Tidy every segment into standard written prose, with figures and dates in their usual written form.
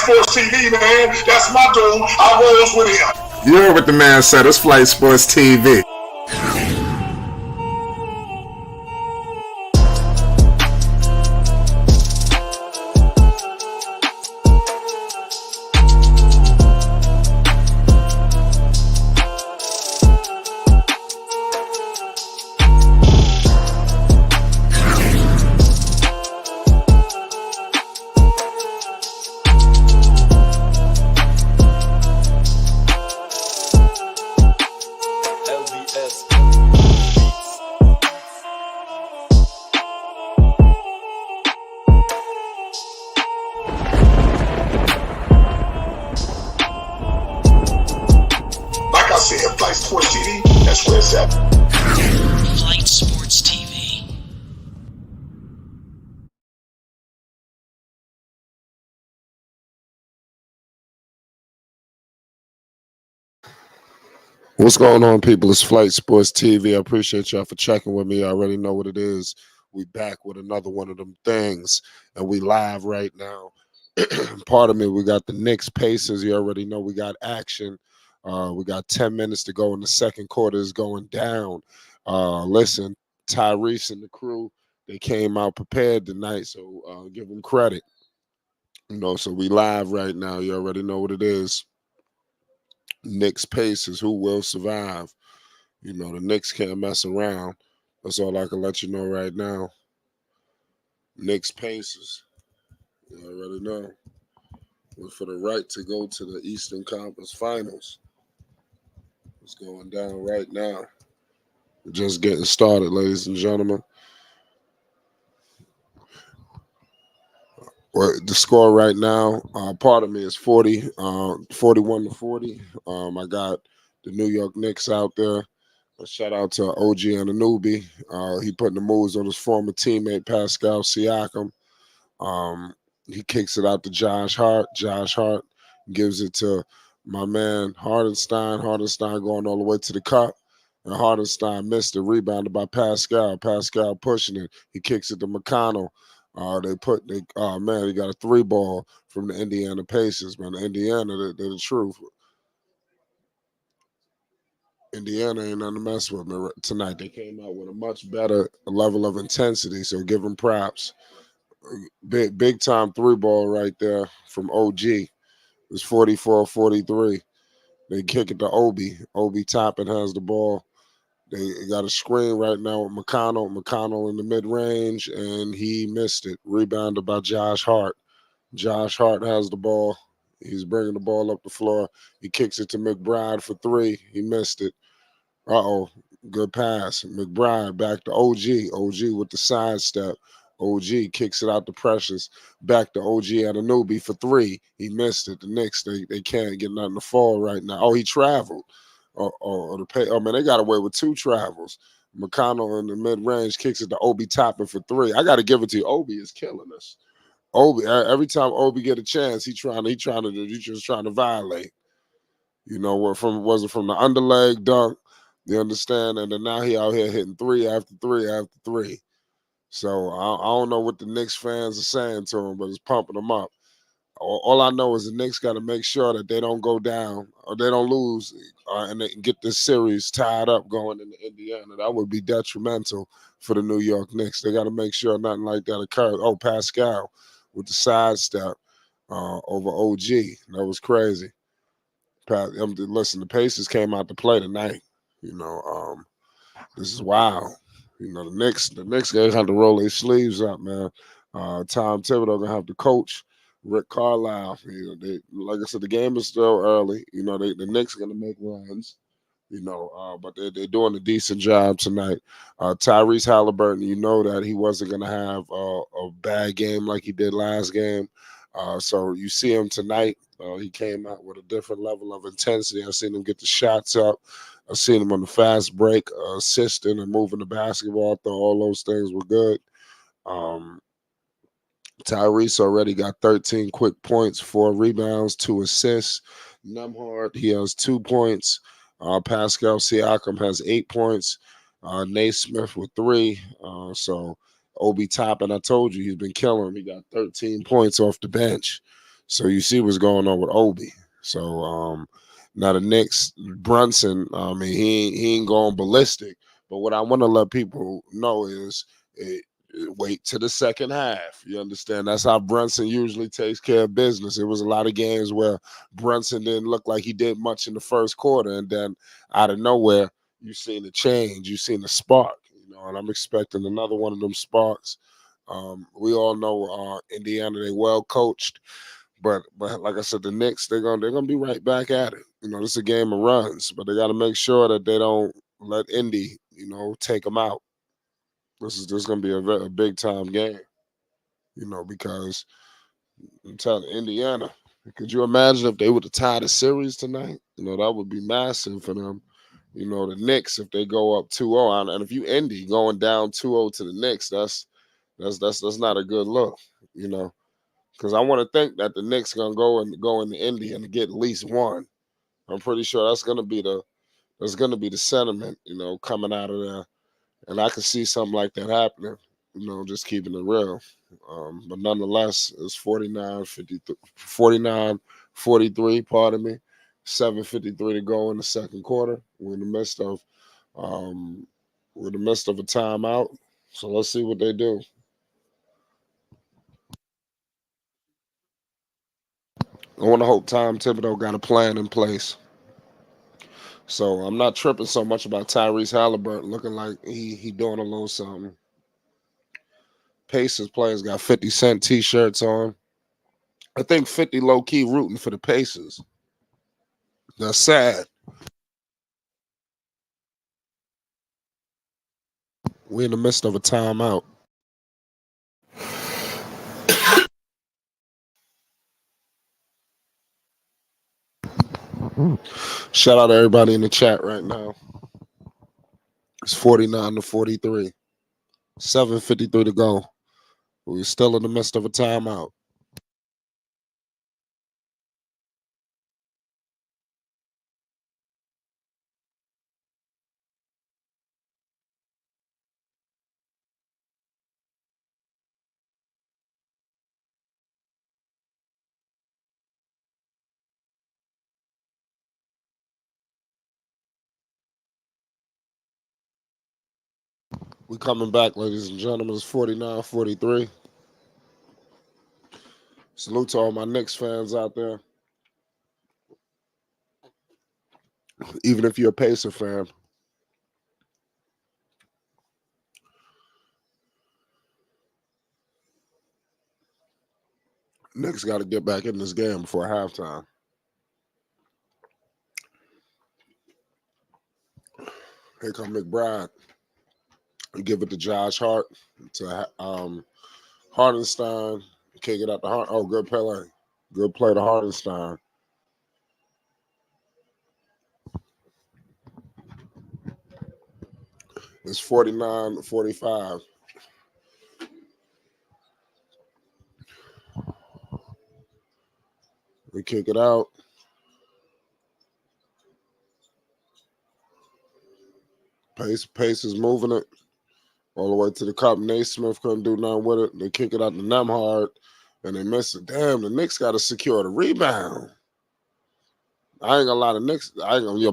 Sports TV, man. That's my dude. I rolls with him. You heard what the man said. It's Flight Sports TV. Flight Sports TV, that's where it's at. Flight Sports TV. What's going on, people? It's Flight Sports TV. I appreciate y'all for checking with me. I already know what it is. We back with another one of them things, and we live right now. Pardon me, we got the Knicks Pacers. You already know we got action. We got 10 minutes to go, and the second quarter is going down. Listen, Tyrese and the crew, they came out prepared tonight, so give them credit. So we live right now. You already know what it is. Knicks Pacers, who will survive? The Knicks can't mess around. That's all I can let you know right now. Knicks Pacers, you already know. We're for the right to go to the Eastern Conference Finals. It's going down right now. We're just getting started, ladies and gentlemen. Well, the score right now, part of me is 41-40. I got the New York Knicks out there. A shout out to OG Anunoby. He putting the moves on his former teammate Pascal Siakam. He kicks it out to Josh Hart. Josh Hart gives it to my man Hardenstein. Hardenstein going all the way to the cup. And Hardenstein missed it, rebounded by Pascal. Pascal pushing it. He kicks it to McConnell. He got a 3-ball from the Indiana Pacers, man. Indiana, they're the truth. Indiana ain't nothing to mess with me tonight. They came out with a much better level of intensity, so give them props. Big time 3-ball right there from OG. It's 44-43. They kick it to Obi. Obi Toppin has the ball. They got a screen right now with McConnell. McConnell in the mid-range, and he missed it. Rebounded by Josh Hart. Josh Hart has the ball. He's bringing the ball up the floor. He kicks it to McBride for 3. He missed it. Good pass. McBride back to OG. OG with the sidestep. OG kicks it out to Precious. Back to OG Anunoby for 3. He missed it. The Knicks, they can't get nothing to fall right now. Oh, he traveled. They got away with 2 travels. McConnell in the mid-range kicks it to Obi Toppin for 3. I got to give it to you. Obi is killing us. Obi, every time Obi get a chance, he's just trying to violate. Was it from the underleg dunk? You understand? And then now he out here hitting 3 after 3 after 3. So I don't know what the Knicks fans are saying to him, but it's pumping them up. All I know is the Knicks got to make sure that they don't go down or they don't lose and they can get this series tied up going into Indiana. That would be detrimental for the New York Knicks. They got to make sure nothing like that occurs. Oh, Pascal with the sidestep over OG. That was crazy. Listen, the Pacers came out to play tonight. This is wild. The Knicks gonna have to roll their sleeves up, man. Tom Thibodeau gonna have to coach Rick Carlisle. Like I said, the game is still early. The Knicks are gonna make runs. But they're doing a decent job tonight. Tyrese Halliburton, that he wasn't gonna have a bad game like he did last game. So you see him tonight. He came out with a different level of intensity. I've seen him get the shots up. I've seen him on the fast break, assisting and moving the basketball. I thought all those things were good. Tyrese already got 13 quick points, 4 rebounds, 2 assists. Nembhard, he has 2 points. Pascal Siakam has 8 points. Naismith with 3. So Obi Toppin, I told you, he's been killing him. He got 13 points off the bench. So you see what's going on with Obi. So now the Knicks, Brunson, I mean, he ain't going ballistic. But what I want to let people know is wait to the second half. You understand? That's how Brunson usually takes care of business. It was a lot of games where Brunson didn't look like he did much in the first quarter, and then out of nowhere, you seen the change, you seen the spark. And I'm expecting another one of them sparks. We all know Indiana, they well coached. But like I said, the Knicks, they're gonna be right back at it. This is a game of runs, but they got to make sure that they don't let Indy, take them out. This is gonna be a big time game, because I'm telling Indiana. Could you imagine if they would have tied a series tonight? That would be massive for them. The Knicks, if they go up 2-0, and if you Indy going down 2-0 to the Knicks, that's not a good look. Because I want to think that the Knicks gonna go into Indy and get at least one. I'm pretty sure that's gonna be the sentiment, coming out of there, and I could see something like that happening. Just keeping it real. But nonetheless, it's 49-43. Pardon me, 7:53 to go in the second quarter. We're in the midst of a timeout, so let's see what they do. I want to hope Tom Thibodeau got a plan in place. So I'm not tripping so much about Tyrese Halliburton looking like he doing a little something. Pacers players got 50 Cent t-shirts on. I think 50 low-key rooting for the Pacers. That's sad. We're in the midst of a timeout. Shout out to everybody in the chat right now. It's 49-43. 7:53 to go. We're still in the midst of a timeout. We coming back, ladies and gentlemen. It's 49-43. Salute to all my Knicks fans out there. Even if you're a Pacer fan. Knicks got to get back in this game before halftime. Here come McBride. Give it to Josh Hart. To Hardenstein. Kick it out to Hart. Oh, good play. Good play to Hardenstein. It's 49-45. We kick it out. Pace is moving it all the way to the cup. Naismith couldn't do nothing with it. They kick it out to Nemhard, and they miss it. Damn, the Knicks got to secure the rebound. I ain't gonna lie, the Knicks.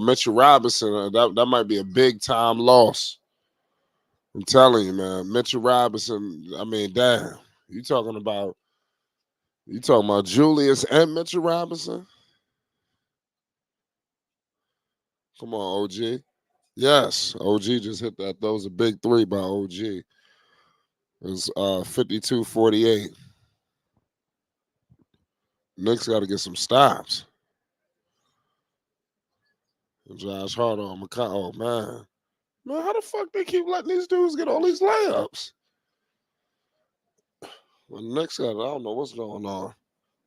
Mitchell Robinson. That might be a big time loss. I'm telling you, man. Mitchell Robinson. I mean, damn. You talking about Julius and Mitchell Robinson? Come on, OG. Yes, OG just hit that. That was a big three by OG. It was 52-48. Knicks got to get some stops. And Josh Hart on McConnell. Oh, man. Man, how the fuck they keep letting these dudes get all these layups? Well, the Knicks got, I don't know what's going on.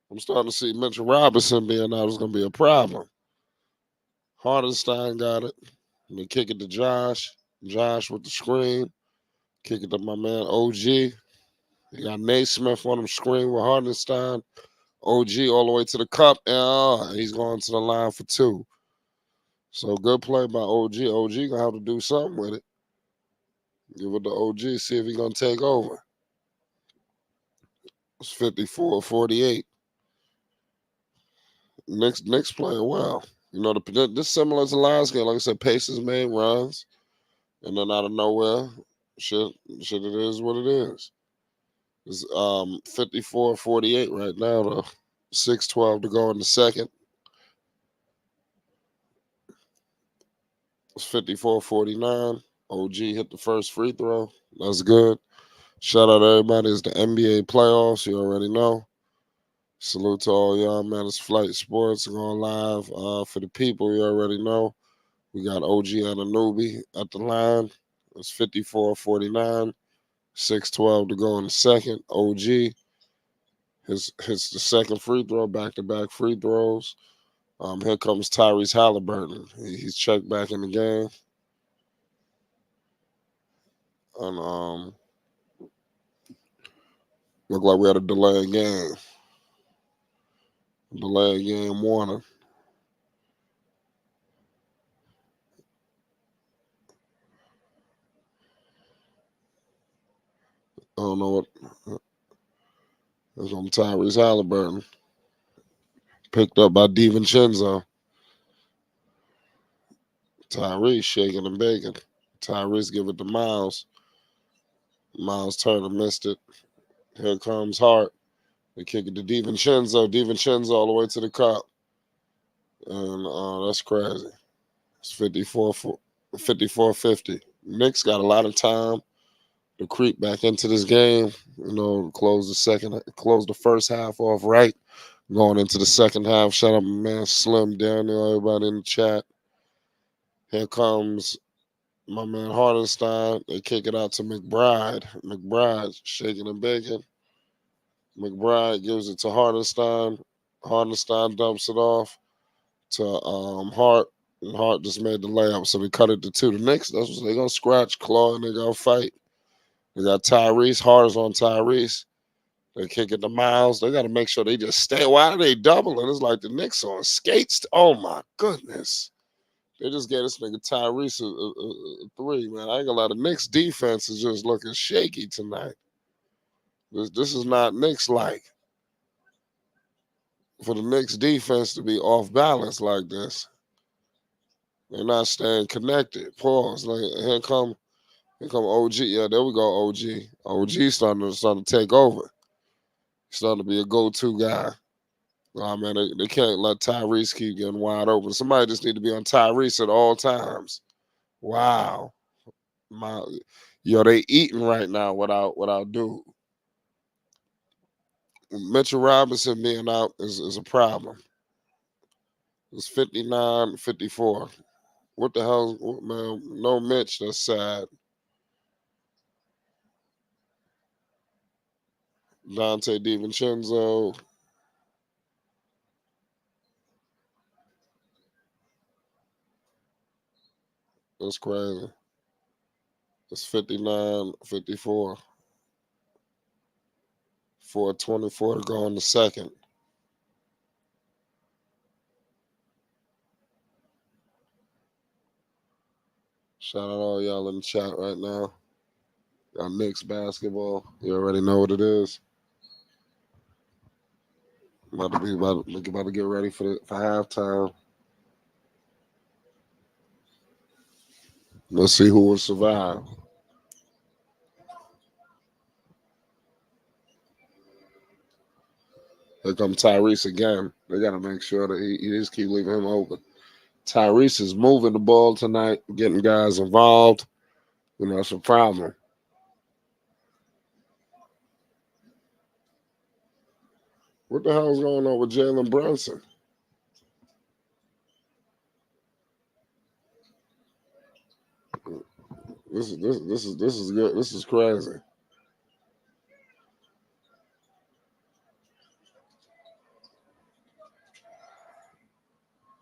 I'm starting to see Mitchell Robinson being out is going to be a problem. Hardenstein got it. And they kick it to Josh. Josh with the screen. Kick it to my man OG. You got Naismith on him screen with Hardenstein. OG all the way to the cup. And he's going to the line for two. So good play by OG. OG going to have to do something with it. Give it to OG. See if he's going to take over. It's 54-48. Knicks playing well. You know, this similar to last game. Like I said, Pacers made runs, and then out of nowhere, shit, it is what it is. It's 54-48 right now, though. 6:12 to go in the second. It's 54-49. OG hit the first free throw. That's good. Shout out to everybody. It's the NBA playoffs. You already know. Salute to all y'all, man. It's Flight Sports going live for the people. You already know. We got OG and a newbie at the line. It's 54-49. 6:12 to go in the second. OG hits the second free throw, back-to-back free throws. Here comes Tyrese Halliburton. He's checked back in the game. And looked like we had a delayed game. Delayed game warning. I don't know what. It's on Tyrese Halliburton. Picked up by DiVincenzo. Tyrese shaking and baking. Tyrese give it to Miles. Miles Turner missed it. Here comes Hart. They kick it to DiVincenzo. DiVincenzo all the way to the cup. And that's crazy. It's 54-50. Knicks got a lot of time to creep back into this game. You know, close the first half off right. Going into the second half. Shout out my man Slim down there, everybody in the chat. Here comes my man Hardenstein. They kick it out to McBride. McBride shaking and baking. McBride gives it to Hardenstein. Hardenstein dumps it off to Hart. And Hart just made the layup, so they cut it to 2. The Knicks, that's what they're going to scratch, claw, and they're going to fight. They got Tyrese. Hart is on Tyrese. They kick it to Miles. They got to make sure they just stay. Why are they doubling? It's like the Knicks on skates. Oh, my goodness. They just gave this nigga Tyrese a 3, man. I ain't gonna lie. The Knicks defense is just looking shaky tonight. This is not Knicks-like. For the Knicks defense to be off balance like this, they're not staying connected. Pause. Like, here come OG. Yeah, there we go, OG. OG starting to take over. Starting to be a go-to guy. Oh, man, they can't let Tyrese keep getting wide open. Somebody just need to be on Tyrese at all times. Wow. They eating right now without dude. Mitchell Robinson being out is a problem. It's 59-54. What the hell, man? No Mitch, that's sad. Dante DiVincenzo. That's crazy. It's 59-54. 4:24 to go in the second. Shout out all y'all in the chat right now. Got Knicks basketball. You already know what it is. About to get ready for halftime. Let's see who will survive. Here comes Tyrese again. They got to make sure that he just keep leaving him open. Tyrese is moving the ball tonight, getting guys involved. You know, it's a problem. What the hell is going on with Jalen Brunson? This is good. This is crazy.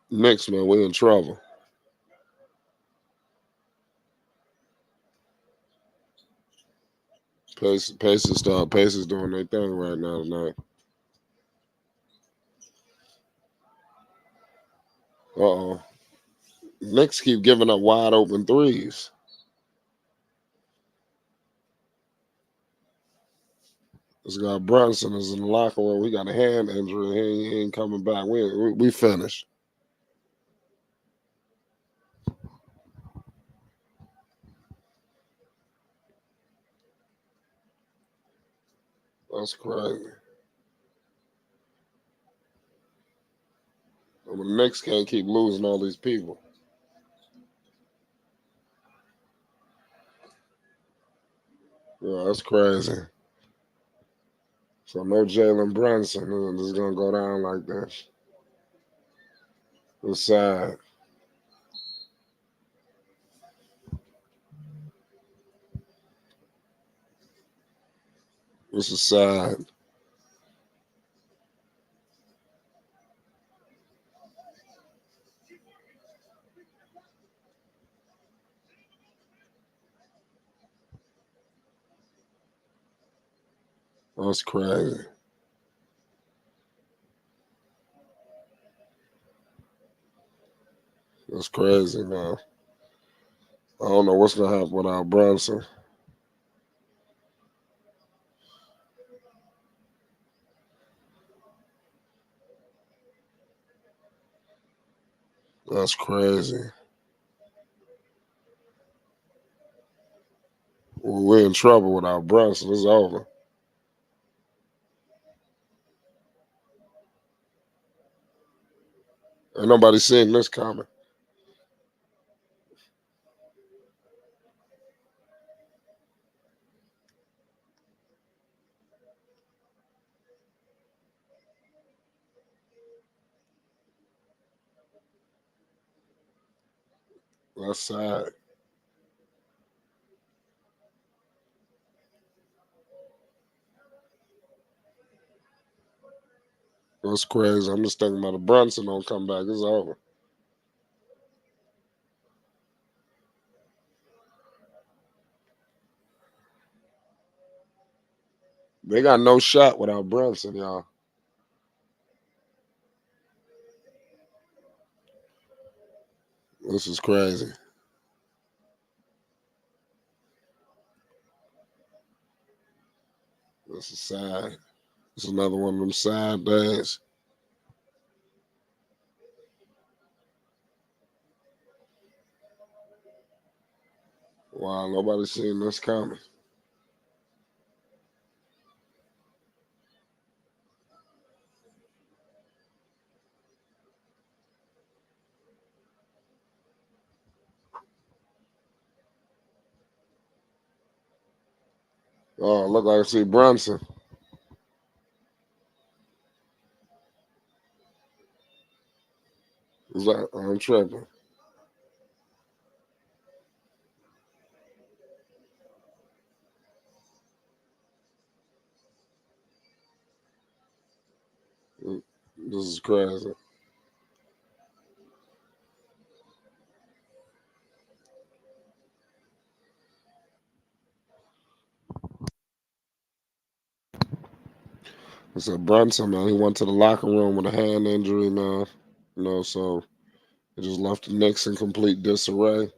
Knicks, man, we in trouble. Pacers doing their thing right now tonight. Uh-oh. Knicks keep giving up wide open threes. This guy Brunson is in the locker room. We got a hand injury. He ain't coming back. We finished. That's crazy. And the Knicks can't keep losing all these people. Yeah, that's crazy. So no Jalen Brunson. This is gonna go down like this. It's sad. This is sad. That's crazy. That's crazy, man. I don't know what's gonna happen without Brunson. That's crazy. We're in trouble without Brunson. It's over. Ain't nobody seen this coming. That's sad. That's crazy. I'm just thinking about the Brunson don't come back. It's over. They got no shot without Brunson, y'all. This is crazy. This is sad. This is another one of them sad days. Wow, nobody seen this coming. Oh, look like I see Brunson. Is that I'm tripping. This is crazy. It's a Brunson, man. He went to the locker room with a hand injury, man. So it just left the Knicks in complete disarray.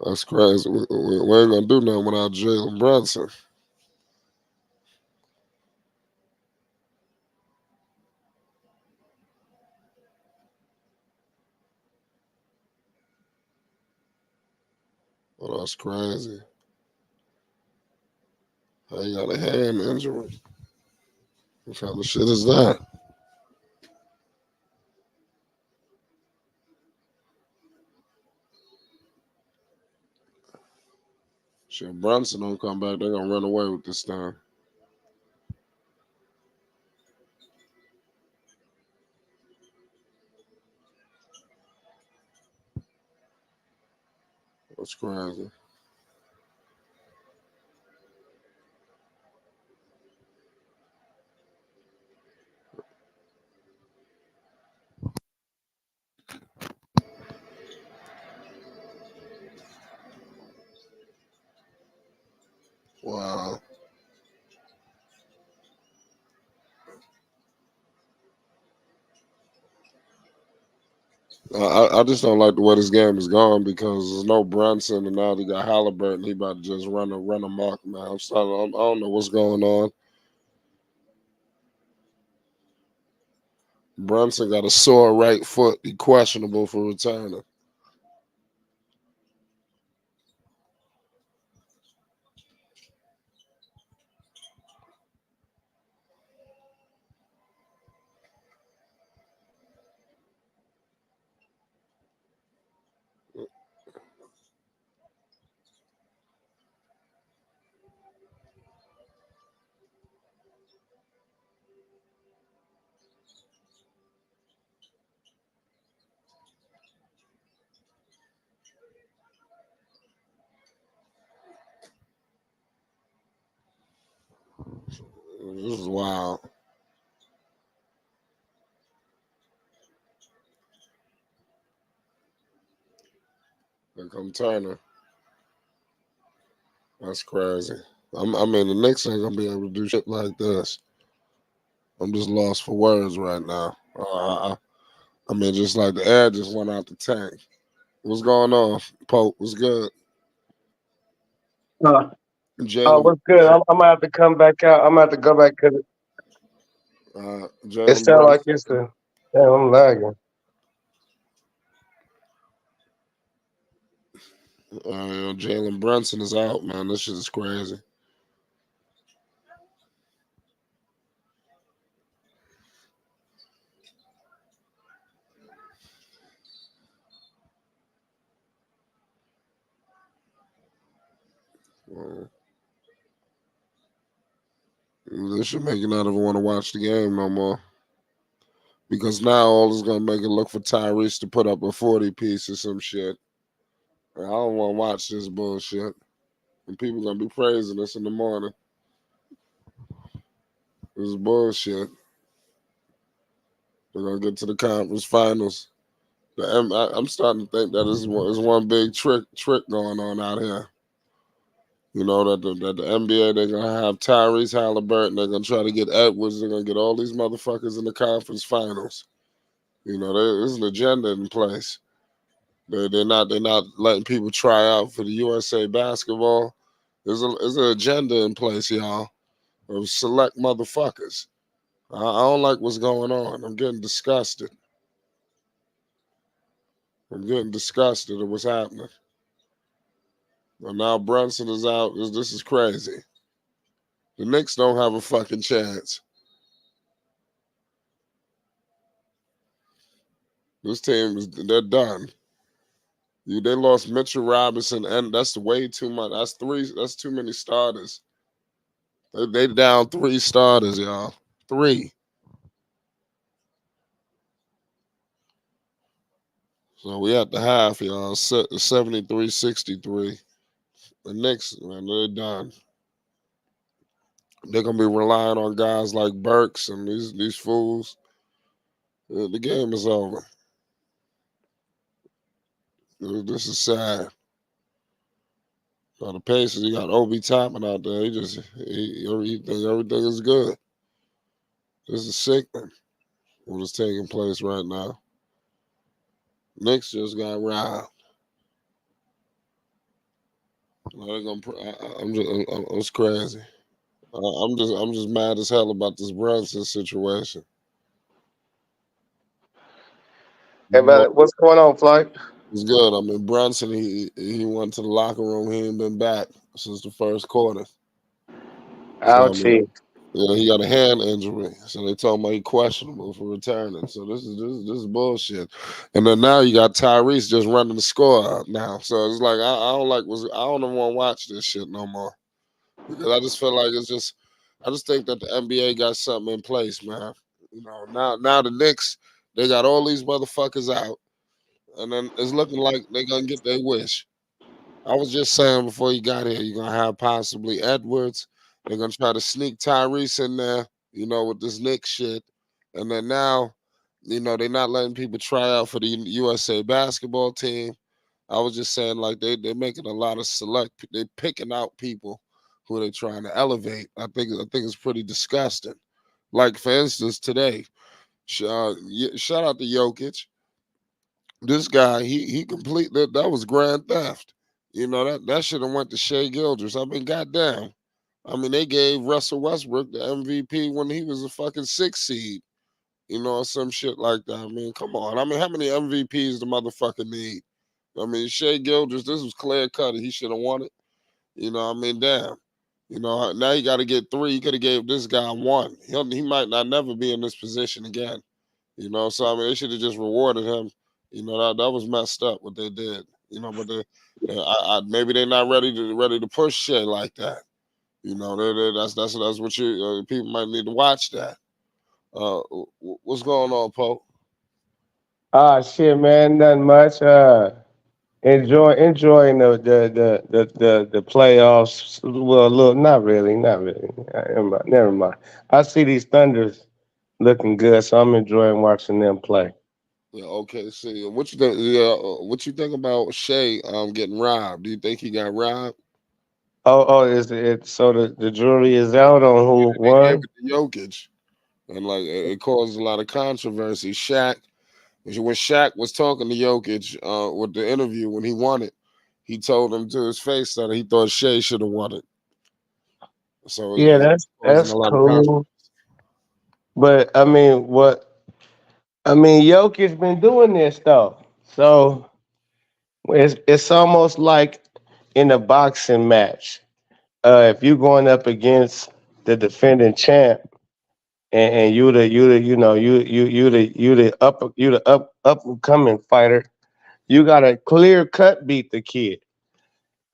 That's crazy. We ain't gonna do nothing without Jalen Brunson. Oh, that's crazy. I got a hand injury. What kind of shit is that? Shit, Brunson don't come back. They're gonna run away with this time. That's crazy. Wow. I just don't like the way this game is going because there's no Brunson and now they got Halliburton. He about to just run amok, man. I don't know what's going on. Brunson got a sore right foot. He questionable for returning. This is wild. Here come Turner. That's crazy. I mean, the Knicks ain't gonna be able to do shit like this. I'm just lost for words right now. I mean, just like the air just went out the tank. What's going on, Pope? What's good? Uh, Jalen, what's good? I'm gonna have to come back out. I'm gonna have to go back because it Jalen sounds like Brunson. it's the. Damn, I'm lagging. Jalen Brunson is out, man. This shit is crazy. Uh, this should make you not ever want to watch the game no more. Because now all is gonna make it look for Tyrese to put up a 40 piece or some shit. I don't want to watch this bullshit. And people gonna be praising us in the morning. This is bullshit. We're gonna get to the conference finals. I'm starting to think that is one big trick going on out here. You know that the NBA they're gonna have Tyrese Halliburton. They're gonna try to get Edwards. They're gonna get all these motherfuckers in the conference finals. You know there's an agenda in place. They're not letting people try out for the USA basketball. There's an agenda in place, y'all, of select motherfuckers. I don't like what's going on. I'm getting disgusted. I'm getting disgusted at what's happening. And now Brunson is out. This is crazy. The Knicks don't have a fucking chance. This team is they're done. They lost Mitchell Robinson, and that's way too much. That's three. That's too many starters. They down three starters, y'all. Three. So we at the half, y'all. 73-63. The Knicks, man, they're done. They're gonna be relying on guys like Burks and these fools. The game is over. This is sad. The Pacers, you got Obi Toppin out there. He think everything is good. This is sickening what is taking place right now. Knicks just got robbed. It's crazy. I'm just mad as hell about this Brunson situation. Hey, man, what's going on, Flight? It's good. I mean, Brunson, he went to the locker room. He ain't been back since the first quarter. So I mean, Ouchie. yeah, he got a hand injury. So they told him he questionable for returning. So this is bullshit. And then now you got Tyrese just running the score up now. So it's like I don't like I don't even want to watch this shit no more because I just feel like I just think that the NBA got something in place, man. You know, now the Knicks they got all these motherfuckers out, and then it's looking like they're gonna get their wish. I was just saying before you got here, you're gonna have possibly Edwards. They're gonna try to sneak Tyrese in there, with this Knicks shit. And then now, they're not letting people try out for the USA basketball team. I was just saying like they're making a lot of they're picking out people who they're trying to elevate. I think it's pretty disgusting. Like for instance, today, shout out to Jokic. This guy, he complete that was grand theft. You know, that should have went to Shea Gilders. I mean, goddamn. I mean, they gave Russell Westbrook the MVP when he was a fucking 6 seed. You know, some shit like that. I mean, come on. I mean, how many MVPs the motherfucker need? I mean, Shea Gilders, this was clear cut. He should have won it. You know, I mean, damn. You know, now you got to get three. You could have gave this guy one. He might not never be in this position again. You know, so I mean, they should have just rewarded him. You know, that was messed up what they did. You know, but maybe they're not ready to push Shea like that. You know, that's what you people might need to watch that. What's going on, Pope? Shit, man, nothing much. Enjoying the playoffs. Well, look, not really, not really. Never mind. I see these Thunders looking good, so I'm enjoying watching them play. Yeah, okay. See, what you think? Yeah, what you think about Shea getting robbed? Do you think he got robbed? Oh, is it? So the jury is out on who They gave won. it to Jokic, and like it caused a lot of controversy. When Shaq was talking to Jokic with the interview when he won it, he told him to his face that he thought Shea should have won it. So Yeah, it that's causing a lot of controversy. cool. But I mean, Jokic's been doing this though, so it's almost like in a boxing match. If you're going up against the defending champ, and you the up and coming fighter, you got to clear cut beat the kid.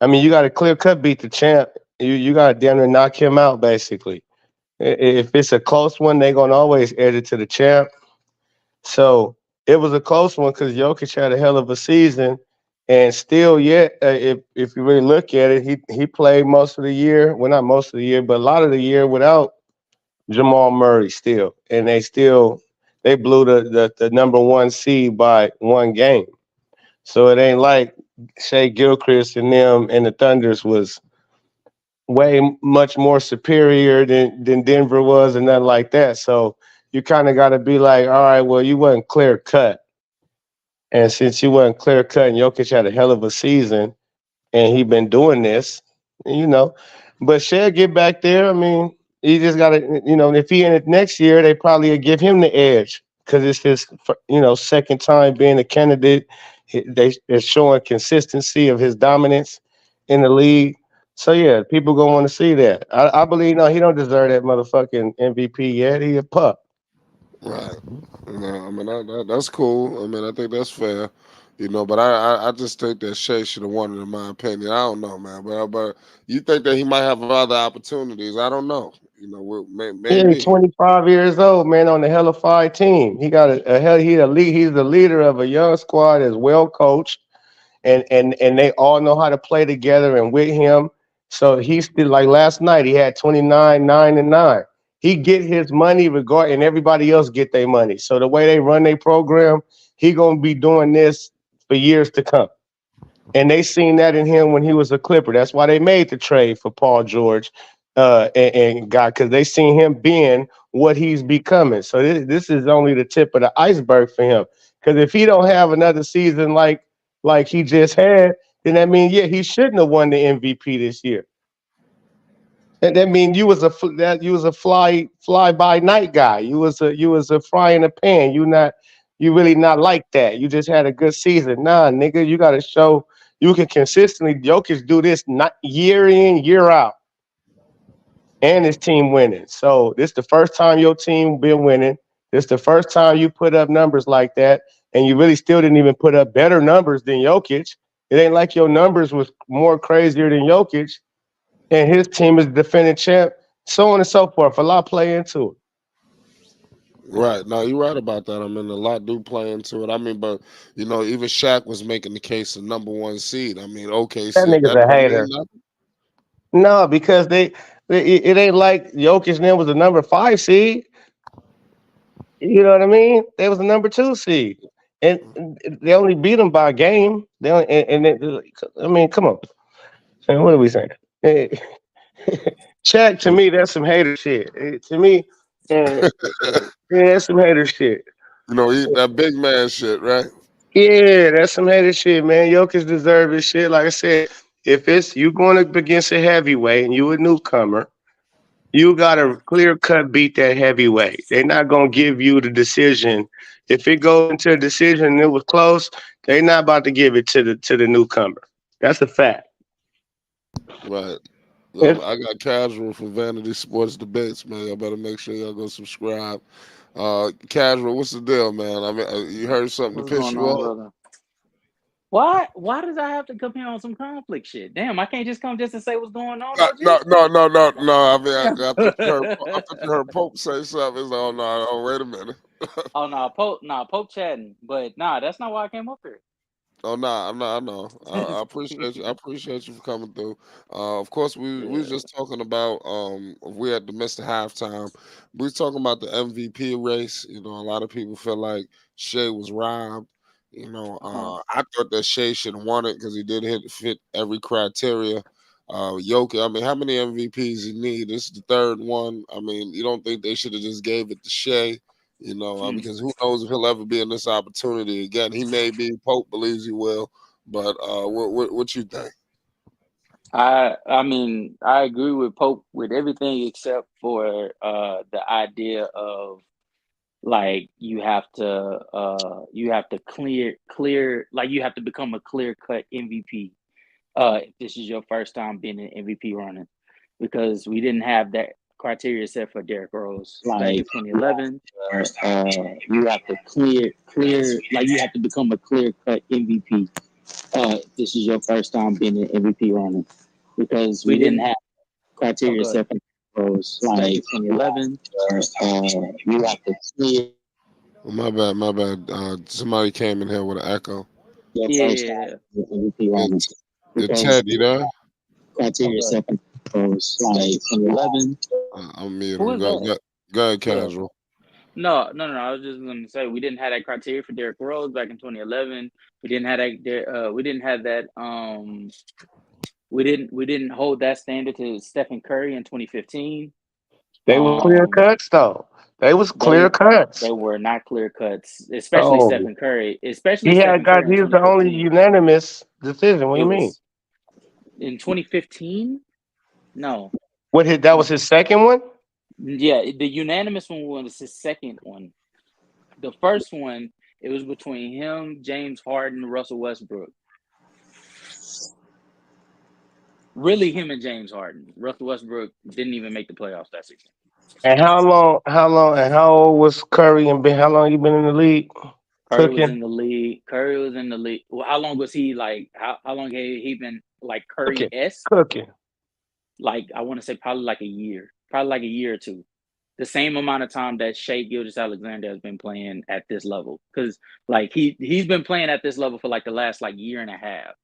I mean, you got to clear cut beat the champ. You got to damn near knock him out basically. If it's a close one, they're gonna always edge it to the champ. So it was a close one because Jokic had a hell of a season, and still, yet if you really look at it, he played most of the year. Well, not most of the year, but a lot of the year without Jamal Murray still, and they blew the number one seed by one game. So it ain't like Shea Gilchrist and them and the Thunders was way much more superior than Denver was and nothing like that. So you kind of got to be like, all right, well, you wasn't clear cut. And since you wasn't clear cut and Jokic had a hell of a season and he been doing this, you know. But Shea get back there. I mean, he just got to, if he in it next year, they probably give him the edge because it's his, second time being a candidate. They're showing consistency of his dominance in the league. So yeah, people gonna want to see that. I believe no, he don't deserve that motherfucking MVP yet. He a pup. Right. You know, I mean that's cool. I mean, I think that's fair. You know, but I just think that Shea should have won it in my opinion. I don't know, man. But you think that he might have other opportunities? I don't know. You know, Yeah, he's maybe. 25 years old, man, on the Hellified team. He got a hell. He's the leader of a young squad that's well coached, and they all know how to play together and with him. So he's still like last night. He had 29, 9 and 9. He get his money and everybody else get their money. So the way they run their program, he gonna be doing this for years to come. And they seen that in him when he was a Clipper. That's why they made the trade for Paul George and God, because they seen him being what he's becoming. So this is only the tip of the iceberg for him. Because if he don't have another season like he just had, then that means he shouldn't have won the MVP this year. And that means you was a fly by night guy. You was a fry in a pan. You really not like that. You just had a good season. Nah, nigga, you got to show you can consistently. Jokic do this not year in year out, and his team winning. So this the first time your team been winning. This the first time you put up numbers like that, and you really still didn't even put up better numbers than Jokic. It ain't like your numbers was more crazier than Jokic, and his team is the defending champ. So on and so forth. A lot play into it. Right. No, you're right about that. I mean, a lot do play into it. I mean, but you know, even Shaq was making the case of number one seed. I mean, That OKC, nigga's that a don't mean hater. nothing. No, because it ain't like Jokic and them was a number 5 seed. You know what I mean? They was a number 2 seed, and they only beat them by a game. They only, I mean, come on. And what are we saying? Eh, Shaq to me, that's some hater shit. To me, yeah, that's some hater shit. You know, that big man shit, right? Yeah, that's some hater shit, man. Jokic deserve his shit. Like I said, if it's you going up against a heavyweight and you a newcomer, you gotta clear cut beat that heavyweight. They're not gonna give you the decision. If it goes into a decision and it was close, they're not about to give it to the newcomer. That's a fact. Right. It's, I got Casual from Vanity Sports Debates, man. Y'all better make sure y'all go subscribe. Casual, what's the deal, man? I mean, you heard something to What's piss going you on, off? brother? Why does I have to come here on some conflict shit? Damn, I can't just come just to say what's going on, No, OG? no, no, no, no, no. I mean, I thought I thought you heard Pope say something. It's like, oh no, oh, wait a minute. Oh no, Pope chatting, but nah, that's not why I came up here. Oh no, I'm not. I know. I appreciate you. I appreciate you for coming through. Of course, we was Yeah. just talking about we had to miss the halftime. We was talking about the MVP race. You know, a lot of people feel like Shea was robbed. You know, Uh-huh. I thought that Shea should have won it because he did fit every criteria. Jokic, I mean, how many MVPs he need? This is the third one. I mean, you don't think they should have just gave it to Shea? You know, Hmm. because who knows if he'll ever be in this opportunity again. He may be. Pope believes he will, but what you think? I mean I agree with Pope with everything except for the idea of like you have to clear like you have to become a clear cut MVP if this is your first time being an MVP running, because we didn't have that criteria set for Derrick Rose back in 2011. You have to clear like you have to become a clear cut MVP if this is your first time being an MVP running, because we didn't have criteria set for Derrick Rose back in 2011. You have to clear Well, my bad. Somebody came in here with an echo. your first time being an MVP running, It's because Ted, you there? criteria set for Derrick Rose like 2011. I'm muting Who him. is that? Go ahead, Yeah. casual. No. I was just going to say we didn't have that criteria for Derrick Rose back in 2011. We didn't have that. We didn't have that. We didn't hold that standard to Stephen Curry in 2015. they was clear cuts though. They was clear They cuts. were not clear cuts, especially Oh, Stephen Curry. Especially Stephen he Curry in was the only 2015. unanimous decision. What do It you mean? was in 2015. No, That was no. his second one? Yeah, the unanimous one was his second one. The first one, it was between him, James Harden, Russell Westbrook. Really, him and James Harden. Russell Westbrook didn't even make the playoffs that season. And and how old was Curry and how long you been in the league? Curry was Cooking, in the league. Curry was in the league. Well, how long was he like? How long had he been like cooking, Curry-esque? cooking. Like I want to say probably like a year, probably like a year or two. The same amount of time that Shea Gilgeous-Alexander has been playing at this level, because like he's been playing at this level for like the last like year and a half.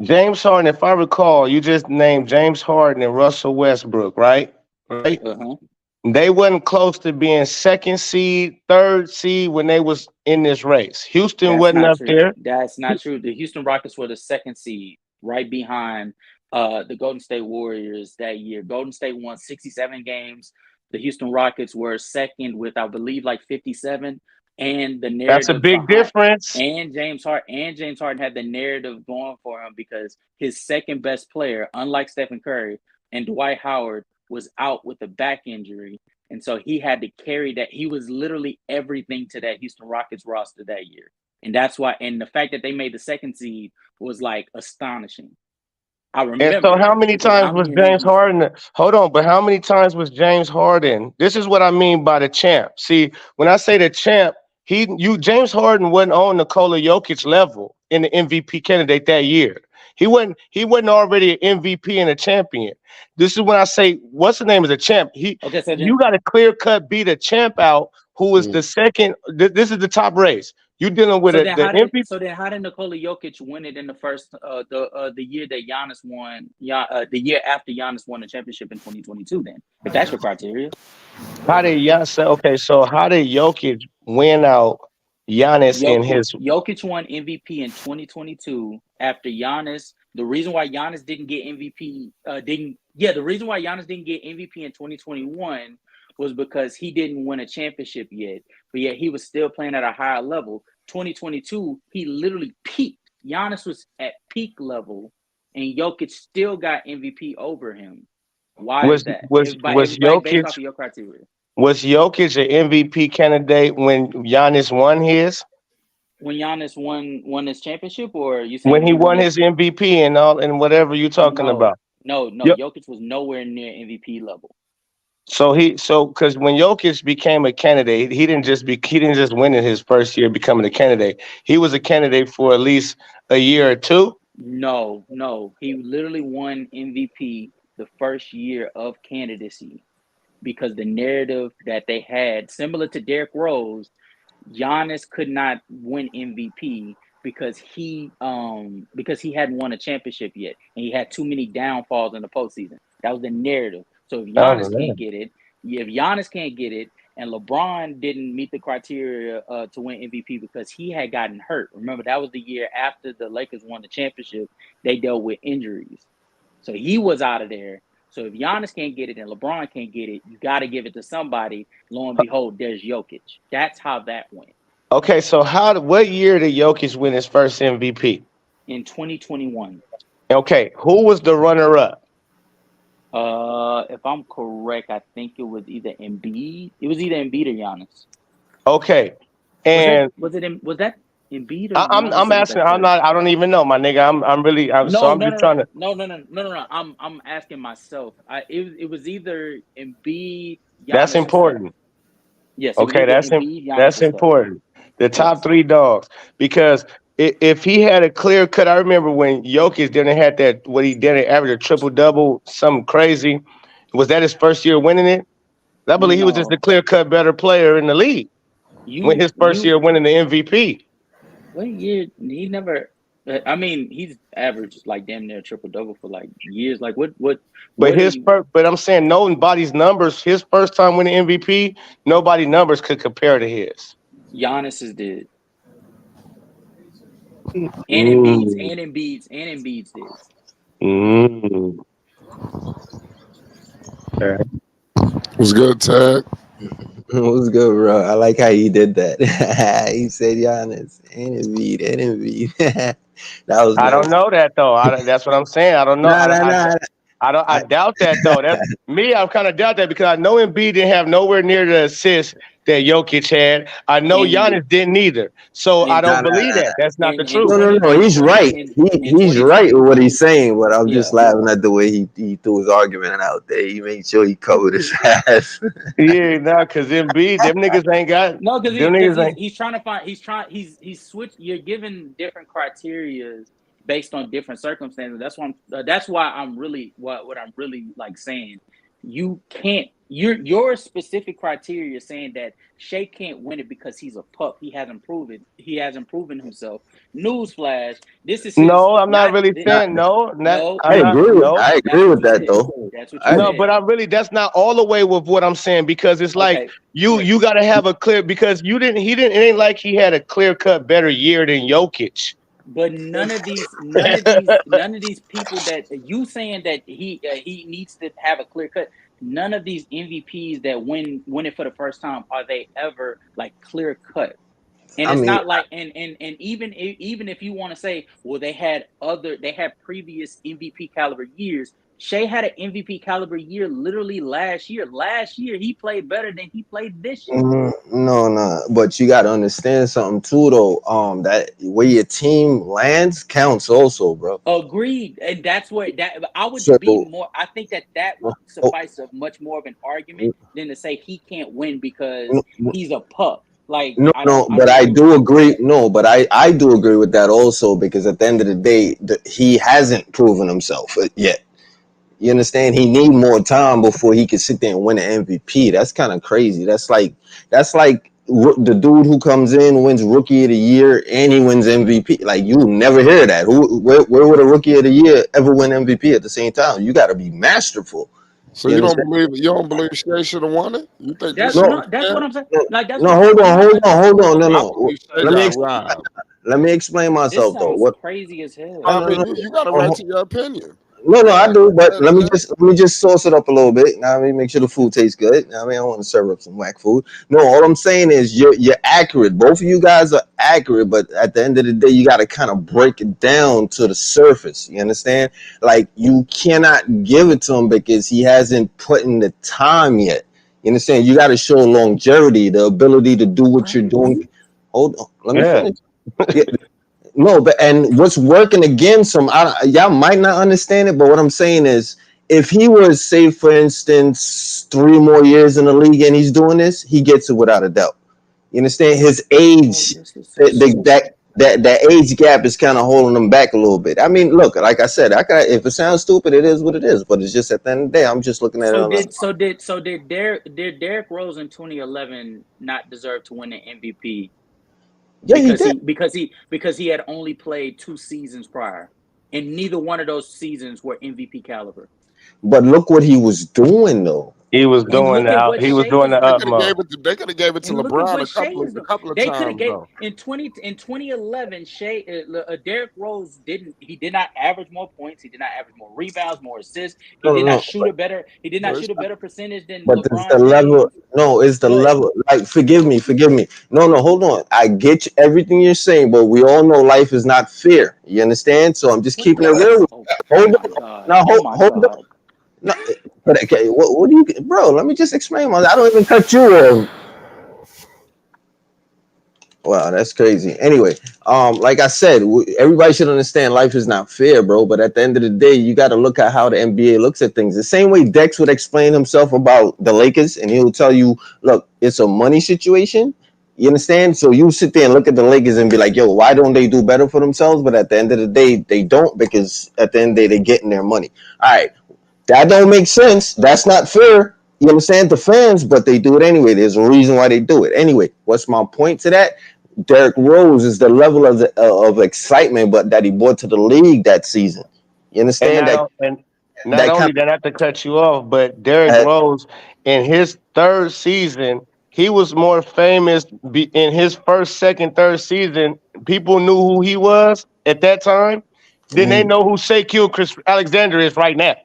James Harden, if I recall, you just named James Harden and Russell Westbrook, right? Right? Uh-huh. They wasn't close to being second seed, third seed when they was in this race. Houston That's wasn't not up true. there. That's not true. The Houston Rockets were the second seed, right behind the Golden State Warriors that year. Golden State won 67 games. The Houston Rockets were second with, I believe, like 57. And the That's a narrative big behind difference. and James Harden had the narrative going for him because his second best player, unlike Stephen Curry and Dwight Howard, was out with a back injury. And so he had to carry that. He was literally everything to that Houston Rockets roster that year. And that's why, and the fact that they made the second seed was like astonishing. I And so, remember how many because times I'm was here in James Houston. Harden? Hold on, but how many times was James Harden? This is what I mean by the champ. See, when I say the champ, James Harden wasn't on Nikola Jokic level in the MVP candidate that year. He wasn't already an MVP and a champion. This is when I say what's the name of the champ. Okay, so then You got to clear cut beat a champ out who was Mm. the second. This is the top race. You dealing with the MVP. how did Nikola Jokic win it in the first the year that Giannis won the year after Giannis won the championship in 2022 then, if that's your criteria? How did Giannis? Okay, so how did Jokic win out Giannis in his? Jokic won MVP in 2022 after Giannis. The reason why Giannis didn't get MVP the reason why Giannis didn't get MVP in 2021 was because he didn't win a championship yet, but yet he was still playing at a higher level. 2022, he literally peaked. Giannis was at peak level, and Jokic still got MVP over him. Why is that? Was Based Jokic off of your criteria. was Jokic an MVP candidate when Giannis won his? When Giannis won his championship, or you saying When he won his MVP and all and whatever you talking about? No. Yep. Jokic was nowhere near MVP level. So because when Jokic became a candidate, he didn't just win in his first year becoming a candidate. He was a candidate for at least a year or two. No. He literally won MVP the first year of candidacy because the narrative that they had, similar to Derrick Rose, Giannis could not win MVP because he hadn't won a championship yet, and he had too many downfalls in the postseason. That was the narrative. So if Giannis can't get it, and LeBron didn't meet the criteria to win MVP because he had gotten hurt. Remember, that was the year after the Lakers won the championship. They dealt with injuries, so he was out of there. So if Giannis can't get it and LeBron can't get it, you got to give it to somebody. Lo and behold, there's Jokic. That's how that went. Okay, so what year did Jokic win his first MVP? In 2021. Okay, who was the runner-up? If I'm correct, I think it was either Embiid. It was either Embiid or Giannis. Okay, and was that Embiid or I'm asking. I don't even know, my nigga. No. I'm asking myself. It was either Embiid. Giannis, that's important. Yes. Okay, that's important. The top three dogs, because if he had a clear cut, I remember when Jokic didn't have that. What he did, average a triple double, something crazy. Was that his first year winning it? I believe he was just a clear cut better player in the league. When his first year winning the MVP. What year? He never. I mean, he's averaged like damn near triple double for like years. Like what? But I'm saying nobody's numbers. His first time winning MVP, nobody numbers could compare to his. Giannis's did. And Embiid's did. Okay. What's good, Tag? What's good, bro? I like how he did that. He said Giannis and Embiid. That was nice. I don't know that though. That's what I'm saying. I don't know. I doubt that though. That's me. I kind of doubt that because I know Embiid didn't have nowhere near the assist that Jokic had. I know Giannis didn't either. So I don't believe that. That's not the truth. No. He's right. He's right with what he's saying, but I'm just laughing at the way he threw his argument out there. He made sure he covered his ass. Yeah, because Embiid, them niggas ain't got. No, because he's trying to find. He's switched. You're given different criteria based on different circumstances. That's why I'm really what I'm really like saying. You can't. Your specific criteria saying that Shea can't win it because he's a pup. He hasn't proven himself. Newsflash. This is I'm not really saying no. I agree with that though. That's what you said. But that's not all the way with what I'm saying because it's like you got to have a clear because he didn't. It ain't like he had a clear cut better year than Jokic. But none of these people that you saying that he needs to have a clear cut. None of these MVPs that win it for the first time are they ever like clear cut. And it's not like and even if you want to say, well, they had previous MVP caliber years. Shea had an MVP caliber year literally last year. Last year he played better than he played this year. No, but you got to understand something too, though. That where your team lands counts also, bro. Agreed, and that's what I would be more. I think that would suffice a much more of an argument than to say he can't win because he's a pup. Like I do agree. No, but I do agree with that also because at the end of the day, he hasn't proven himself yet. You understand? He need more time before he can sit there and win an MVP. That's kind of crazy. That's like the dude who comes in, wins Rookie of the Year, and he wins MVP. Like you never hear that. Where would a Rookie of the Year ever win MVP at the same time? You got to be masterful. So you don't believe Shea should have won it? You think that's what I'm saying? Like that's hold on. No. Let me explain myself though. What crazy as hell. I mean, you got a right to your opinion. No, I do, but Let- let me just sauce it up a little bit. Now, I mean, make sure the food tastes good. I mean, I don't want to serve up some whack food. No, all I'm saying is you're accurate. Both of you guys are accurate, but at the end of the day, you got to kind of break it down to the surface. You understand? Like you cannot give it to him because he hasn't put in the time yet. You understand? You got to show longevity, the ability to do what you're doing. Hold on, let me Yeah. finish. Yeah, no, but and what's working against him, y'all might not understand it, but what I'm saying is, if he was, say, for instance, 3 more years in the league and he's doing this, he gets it without a doubt. You understand? His Oh, age, this is so stupid. that age gap is kind of holding him back a little bit. I mean, look, like I said, if it sounds stupid, it is what it is. But it's just at the end of the day, I'm just looking at it So on the. did Derrick Rose in 2011 not deserve to win the MVP Yeah, he did. because he had only played 2 seasons prior, and neither one of those seasons were MVP caliber. But look what he was doing, though. He was And doing look at what he was Shea doing is the They could have doing. gave utmost. it. They could have gave it to And look at LeBron what Shea is a doing. couple of They could have times gave though. in 2011. Derrick Rose did not average more points. He did not average more rebounds, more assists. He No, did no, not shoot a better. He did not But it's shoot a better percentage than but it's the LeBron level. James. No, it's the But level. Like, forgive me. No, hold on. I get everything you're saying, but we all know life is not fair. You understand? So I'm just what keeping the? it real. Oh, oh Hold my on. God! Now, Oh my hold on. God! No, but okay, what do you, bro? Let me just explain. I don't even cut you off. Wow, that's crazy. Anyway, like I said, everybody should understand life is not fair, bro. But at the end of the day, you got to look at how the NBA looks at things. The same way Dex would explain himself about the Lakers, and he'll tell you, look, it's a money situation. You understand? So you sit there and look at the Lakers and be like, yo, why don't they do better for themselves? But at the end of the day, they don't, because at the end of the day, they're getting their money. All right, that don't make sense. That's not fair. You understand the fans, but they do it anyway. There's a reason why they do it. Anyway, what's my point to that? Derrick Rose is the level of excitement, but that he brought to the league that season. You And understand not that o- and not that kind only that, not to cut you off, but Derrick of Rose in his third season, he was more famous in his first, second, third season. People knew who he was at that time. Then they know who Shea Chris Alexander is right now.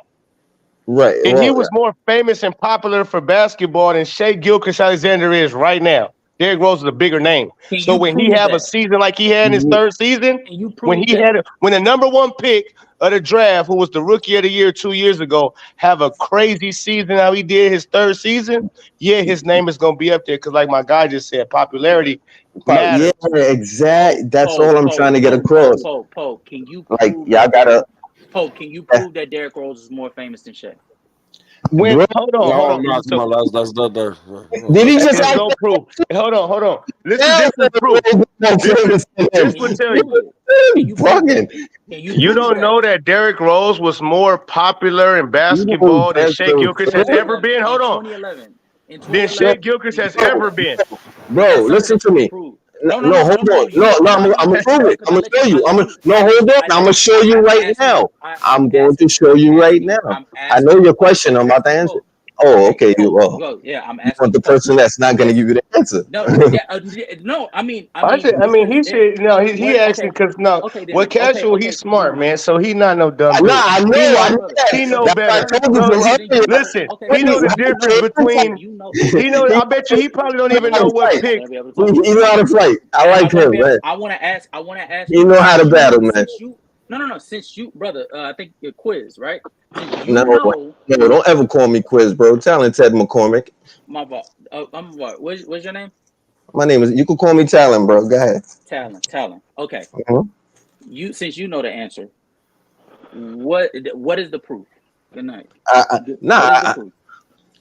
right. And he Well, was more famous and popular for basketball than Shea Gilchrist Alexander is right now. Derrick Rose is a bigger name. Can So you when he prove have a that? season like he had in his third season, Can you prove that? when the number one pick of the draft, who was the rookie of the year 2 years ago, have a crazy season how he did his third season, yeah, his name is gonna be up there because, like my guy just said, popularity yeah, matters. exactly. That's all I'm trying to get across. Can you Like, prove y'all that gotta, Can you prove that Derrick Rose is more famous than Shea? When bro. hold no, on. no, come So on, that's that. Did he that just is ask? no proof. Hold on. Listen, Yeah, this is proof. more This is famous than him. this Can would you tell you. prove it? Can you prove Bugging. that? Can you You prove don't that? know that Derrick Rose was more popular in You basketball than just Shea a Gilchrist has ever been. In Hold on. 2011. In Than Shea 2011. Gilchrist Can you has prove ever that? been. bro. That's something Listen that to you can me. prove. No, hold on. You know No, what? I'm gonna prove it. I'm gonna show you. I I'm let gonna you. show you right now. I'm going to show you right now. I know your question. I'm about to answer. Oh, okay. Yeah, I'm You asking want you, the person that's not gonna Yes. give you the answer. No. I mean, He said no. He what? asking because no. Okay, then. What casual? He's smart, man. So he not no dumb Nah, dude. I know. He I know. know Brother. that. He know That's why I better. told you No, from earlier. listen. Okay, He know the How to difference play between. you know. He know. I bet you he probably don't He even know how know to what fight. I'm not pick. gonna be able to talk to He you. know how to fight. I And like him, man. I want to ask He you know how to battle, man. since you no since you brother I think your quiz right since No, you know don't ever call me Quiz, bro. Talent Ted McCormick. my fault. I'm what what's your name? My name is. You can call me Talent, bro. Go ahead. Talent. Okay, Mhm. you since you know the answer, what is the proof? Good night. What is the Nah. proof?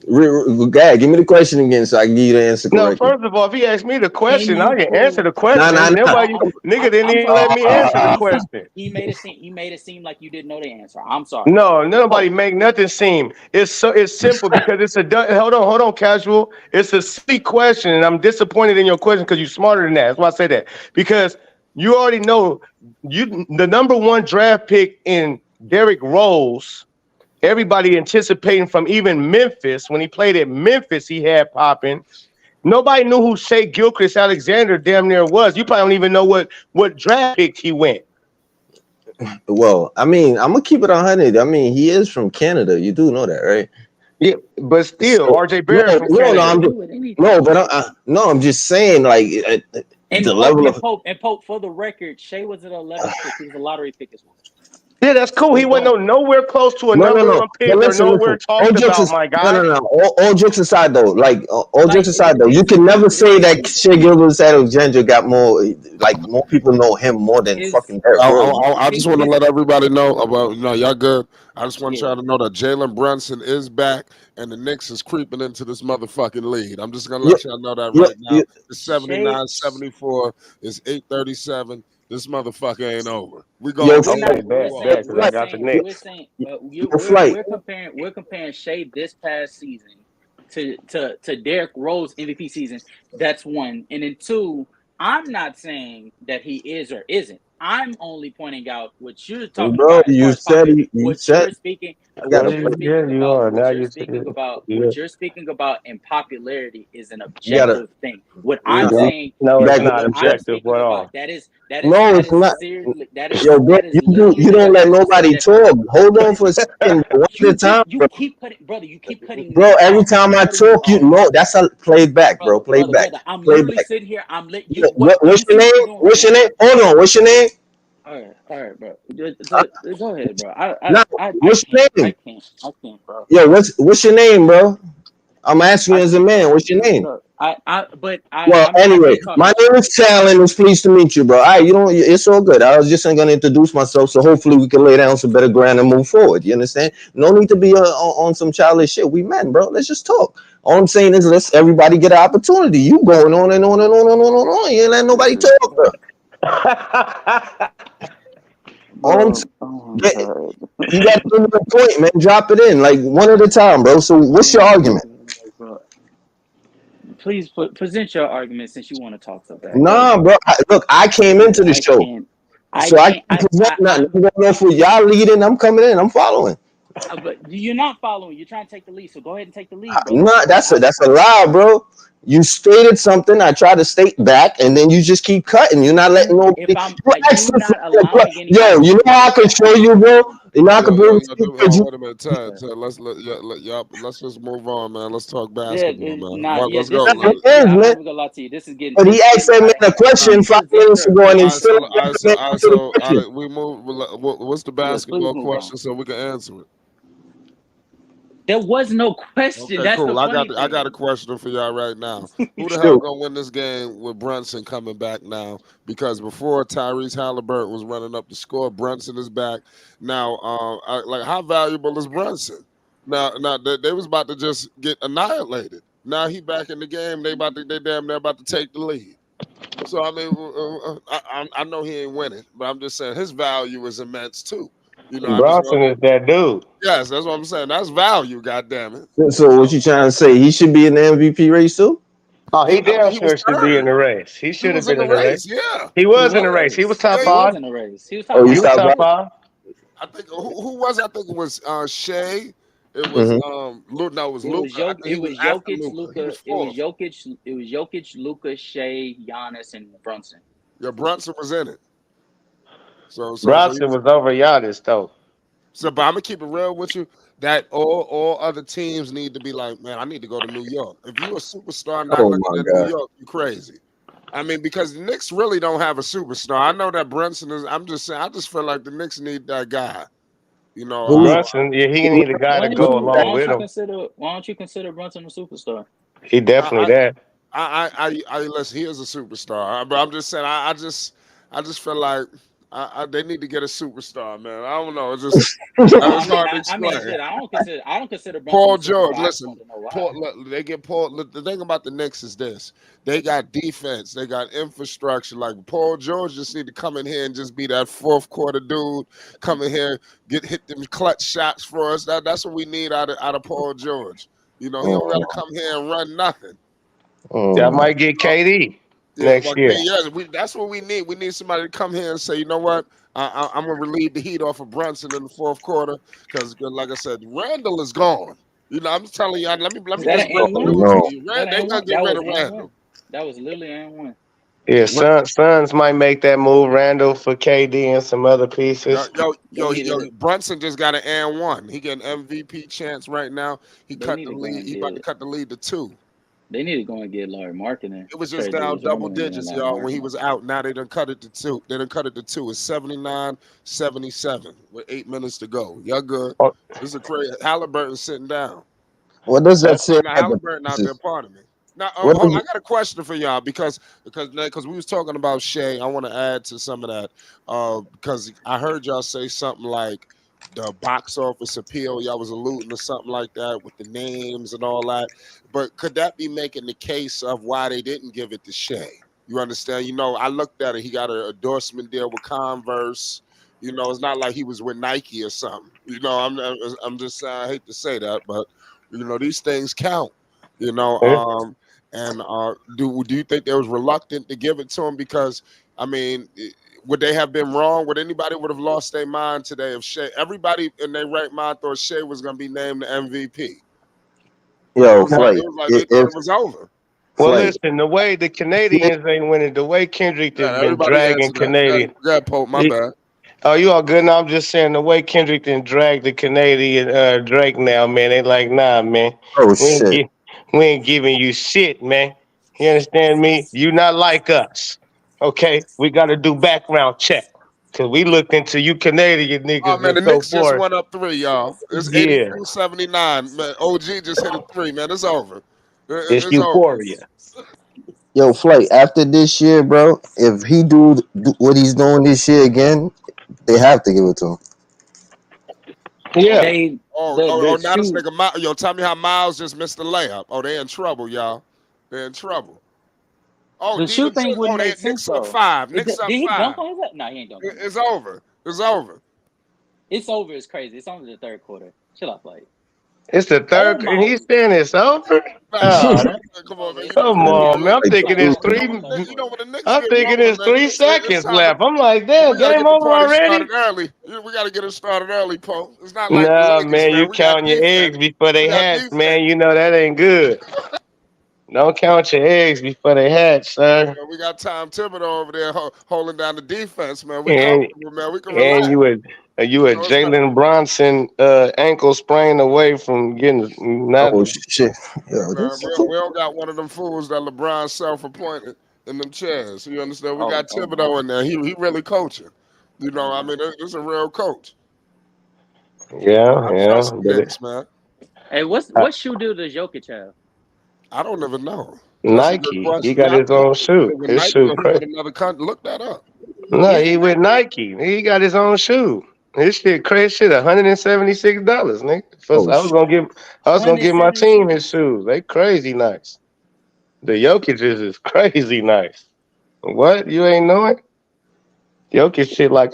Go ahead. Give me the question again so I can give you the answer No, correctly. first of all, if he asked me the Can question, you I can answer prove? the Nah, question. nah, Then nah. why you nigga didn't I'm even sorry. let me answer the I'm sorry. question? He made it seem like you didn't know the answer. I'm sorry. No, nobody Oh, make nothing seem. It's simple because it's hold on, casual. It's a silly question, and I'm disappointed in your question because you're smarter than that. That's why I say that. Because you already know the number one draft pick in Derrick Rose. Everybody anticipating from even Memphis when he played at Memphis, he had popping. Nobody knew who Shea Gilchrist Alexander damn near was. You probably don't even know what draft pick he went. Well, I mean, I'm gonna keep it 100. I mean, he is from Canada. You do know that, right? Yeah, but still, So RJ no, Barrett from no, no. Canada. I'm do just, with anything. no, but no. I'm just saying, like the level of And Pope, for the record, Shea was an 11th pick. He was a lottery pick as well. Yeah, that's cool. He So wasn't nowhere close to a no, no, number no. one But pick or listen, nowhere listen. All talked jokes about, is my no, guy. no, no. All jokes aside, though. Like all jokes like aside, though, you it's can never it's say that Shea Gilgeous-Alexander got more. Like more people know him more than is fucking Derrick Rose. I just want to his let everybody know about, y'all good. I just want yeah y'all to know that Jalen Brunson is back and the Knicks is creeping into this motherfucking lead. I'm just going to You, let y'all know that you, right now. you, It's Shea. 79-74. It's 8:37. This motherfucker ain't over. We your going We're to not. Okay, war. We're bet, War. saying. bet, because I We're flight, got the saying. your, We're Knicks. saying. your flight. We're comparing Shea this past season to Derrick Rose MVP season. That's one, and then two. I'm not saying that he is or isn't. I'm only pointing out what you're talking Bro, about as far you as said popular. you said And you got what a you're point. Yeah, speaking you about. are. What Now you're you speaking see. about. Yeah. What you're speaking about in popularity is an You got to objective thing. What I'm no, saying. No, it's back. not What I'm objective at speaking about all. No, that it's is not. seriously Yo, bro, that is literally you don't let objective nobody subjective. talk. Hold on But for a second, bro. One at a time, you bro. keep cutting, brother. You keep cutting Bro, me every off. time You're I cutting me talk, you off, know that's a played back, bro. Played back, brother. I'm played literally back. sitting here. I'm let you. What's You your see what name? you're doing right What's your now. name? Hold on. What's your name? All right, bro. Go ahead, bro. No, I what's your can't. name? I can't, bro. Yo, what's your name, bro? I'm asking you I as a can't, man. What's your name? bro. Well, I anyway, can't talk. my name is Talon. It's pleased to meet you, bro. All right, you don't. It's all good. I was just gonna introduce myself, so hopefully we can lay down some better ground and move forward. You understand? No need to be on some childish shit. We men, bro. Let's just talk. All I'm saying is let's everybody get an opportunity. You going on and on and on and on and on. You ain't letting nobody talk, bro. All I'm saying, Bro, oh my get, god. you got to give me the point, man. Drop it in like one at a time, bro. So what's your Oh my argument? god, bro. Please present your argument since you want to talk so bad. Go Nah, ahead. bro. Look, I came into the I show, can't. I so I can't. can't present nothing. I'm going off with y'all leading. I'm coming in. I'm following. But you're not following. You're trying to take the lead. So go ahead and take the lead, brother. Nah, Like that's a lie, bro. You stated something. I try to state back, and then you just keep cutting. You're not letting nobody. if I'm You asked you for not the allowing yo. anybody You to know how I present can their show you, argument. bro. You know I can prove it because you. Wait a minute, Ted. Let's just move on, man. Let's talk Yeah, basketball, man. nah, yeah. Let's go. This is It getting. is, Yeah, I'm not man. even gonna lie to you. This is getting. But he asked that man a question Please 5 minutes present your. ago, and he All right, still so, ain't got the man answer the question. we move. What's the Yeah, please basketball move on. question so we can answer it? There was no question. Okay, That's the cool. funny I got a thing. question for y'all right now. Who the hell Shoot. gonna win this game with Brunson coming back now? Because before Tyrese Halliburton was running up the score, Brunson is back now. Like how valuable is Brunson? Now they was about to just get annihilated. Now he back in the game. They damn near about to take the lead. So I mean, I know he ain't winning, but I'm just saying his value is immense too. I just Bronson is that dude. yes, that's what I'm saying. That's value. God damn it. So what you trying to say? He should be in the MVP race too? Oh, he I mean, damn he was sure should be in third. the race. He He should have was in been the in the race. race. Yeah. He He was in the race. He was was. top Yeah. He was five. in the race. He was Oh, top you He five. was stop by? top five. I think who was it? I think it was Shea. It was Mm-hmm. No, it was Luca. I think It he was was after Jokic, Luca. He Luca. was fourth. It was Jokic, Luca, Shea, Giannis, and Brunson. Yeah, Brunson was in it. So he Bronson was. was over Giannis though. So, but I'm gonna keep it real with you. That all other teams need to be like, man, I need to go to New York. If you a superstar not Oh looking my at New God. York, you crazy. I mean, because the Knicks really don't have a superstar. I know that Brunson is. I'm just saying. I just feel like the Knicks need that guy. Who? Brunson, yeah, he need a guy to go along with him. Why don't you consider Brunson a superstar? He definitely I, that. listen. He is a superstar, but I'm just saying. I just feel like they need to get a superstar, man. I don't know. It's hard to explain. Shit. I don't consider Brunson a Paul superstar. George, I just listen. want to know why. Paul, they get Paul. The thing about the Knicks is this: they got defense, they got infrastructure. Like Paul George just need to come in here and just be that fourth quarter dude. Come in here, hit them clutch shots for us. That's what we need out of Paul George. He don't got to come here and run nothing. I Mm. might get KD Yeah, next well, year. that's what we need. We need somebody to come here and say, you know what? I'm gonna relieve the heat off of Brunson in the fourth quarter because, like I said, Randall is gone. I'm just telling y'all. Let me Is that just an break and the one? news to No. you. That They and gonna one? get That rid was of and one. Randall. That was literally and one. Yeah, What? Suns might make that move. Randall for KD and some other Yo, pieces. yo, They yo, need yo, to. Brunson just got an and one. He getting MVP chance right now. He They cut need the to go lead. and He about to get. cut the lead to 2. They need to go and get Larry Marketing. It was just Trade down Julius double Randle and digits, Larry y'all, when he Marketing. was out. Now they done cut it to 2. They done cut it to 2. It's 79-77 with 8 minutes to go. Y'all good. Oh, This is a crazy. Halliburton sitting down. What does that say Now about the Halliburton out there, pieces? pardon me. Now, What hold on, does I got a question for y'all because we was talking about Shea. I want to add to some of that because I heard y'all say something like the box office appeal. Y'all was alluding to something like that with the names and all that. But could that be making the case of why they didn't give it to Shea? You understand? You know, I looked at it. He got an endorsement deal with Converse. You know, it's not like he was with Nike or something. You know, I'm just saying. I hate to say that, but you know, these things count. You know, yeah. and do you think they was reluctant to give it to him because I mean, would they have been wrong? Would anybody would have lost their mind today if Shea? Everybody in their right mind thought Shea was going to be named the MVP. yo It flight? was like they thought If it was over. Well, flight, listen, the way the Canadians ain't winning, the way Kendrick has Yeah, been everybody dragging answer that. Canadian. Go ahead, Pope. My bad. Oh, you all good? No, I'm just saying the way Kendrick then dragged the Canadian Drake now, man. They like, nah, man. oh We ain't shit, gi- we ain't giving you shit, man. You understand me? You not like us. Okay? We gotta do background check. Cause we looked into you Canadian Oh niggas man, and the so Knicks just forth. went up 3, y'all. It's Yeah. 82-79. Man, OG just hit a 3, man. It's over. It's It's over. euphoria. yo flight. After this year, bro, if he do what he's doing this year again, they have to give it to him. Oh, Yeah. They oh, the oh, the oh! Now this shoe nigga, yo, tell me how Miles just missed the layup. Oh, they in trouble, y'all. They're in trouble. Oh, the shoe Devin thing took. wouldn't Oh, they make at Knicks sense up though. 5. Knicks Did up he 5. dunk on his head? No, he ain't dunk on his It's head. over. It's over. It's over. It's crazy. It's only the third quarter. Chill out, like. It's the Oh third and my! he's saying it's over. Man, come Oh, on, man. Come on, man. It's You know, come over. Like, on, man. I'm It's like, thinking like it's it's you the know three. when fourth you know quarter. when the Knicks I'm get thinking rolling, it's man. three It's seconds time to. left. I'm like, damn, We got to game get the over party started already? early. We got to get it started early, Poe. It's not like the Nah, Lakers, man, man. you We got count your defense. eggs before We they got hatch, defense. man. You know that ain't good. Don't count your eggs before they hatch, sir. We got Tom Thibodeau over there holding down the defense, man. We And comfortable, man. We can and relax. you a You know, it's not. Jalen Brunson ankle sprain away from getting not. oh shit, yo, Man, this. we don't got one of them fools that LeBron self-appointed in them chairs. You understand? We got Oh my! Thibodeau in there. He really coaching. You know, I mean, this is a real coach. Yeah, I yeah. trust the But Knicks, man. Hey, uh, what shoe deal does Jokic have? I don't even know. That's a good Nike, he question. got Yeah, I his think own he shoe. with His Nike shoe or he with crazy. another country. Look that up. No, Is he it with Nike? Nike. He got his own shoe. His shit crazy shit, $176, nigga. Oh shit. I was gonna give my team 176. his shoes. They crazy nice. The Jokic is crazy nice. What? You ain't know it? Jokic shit like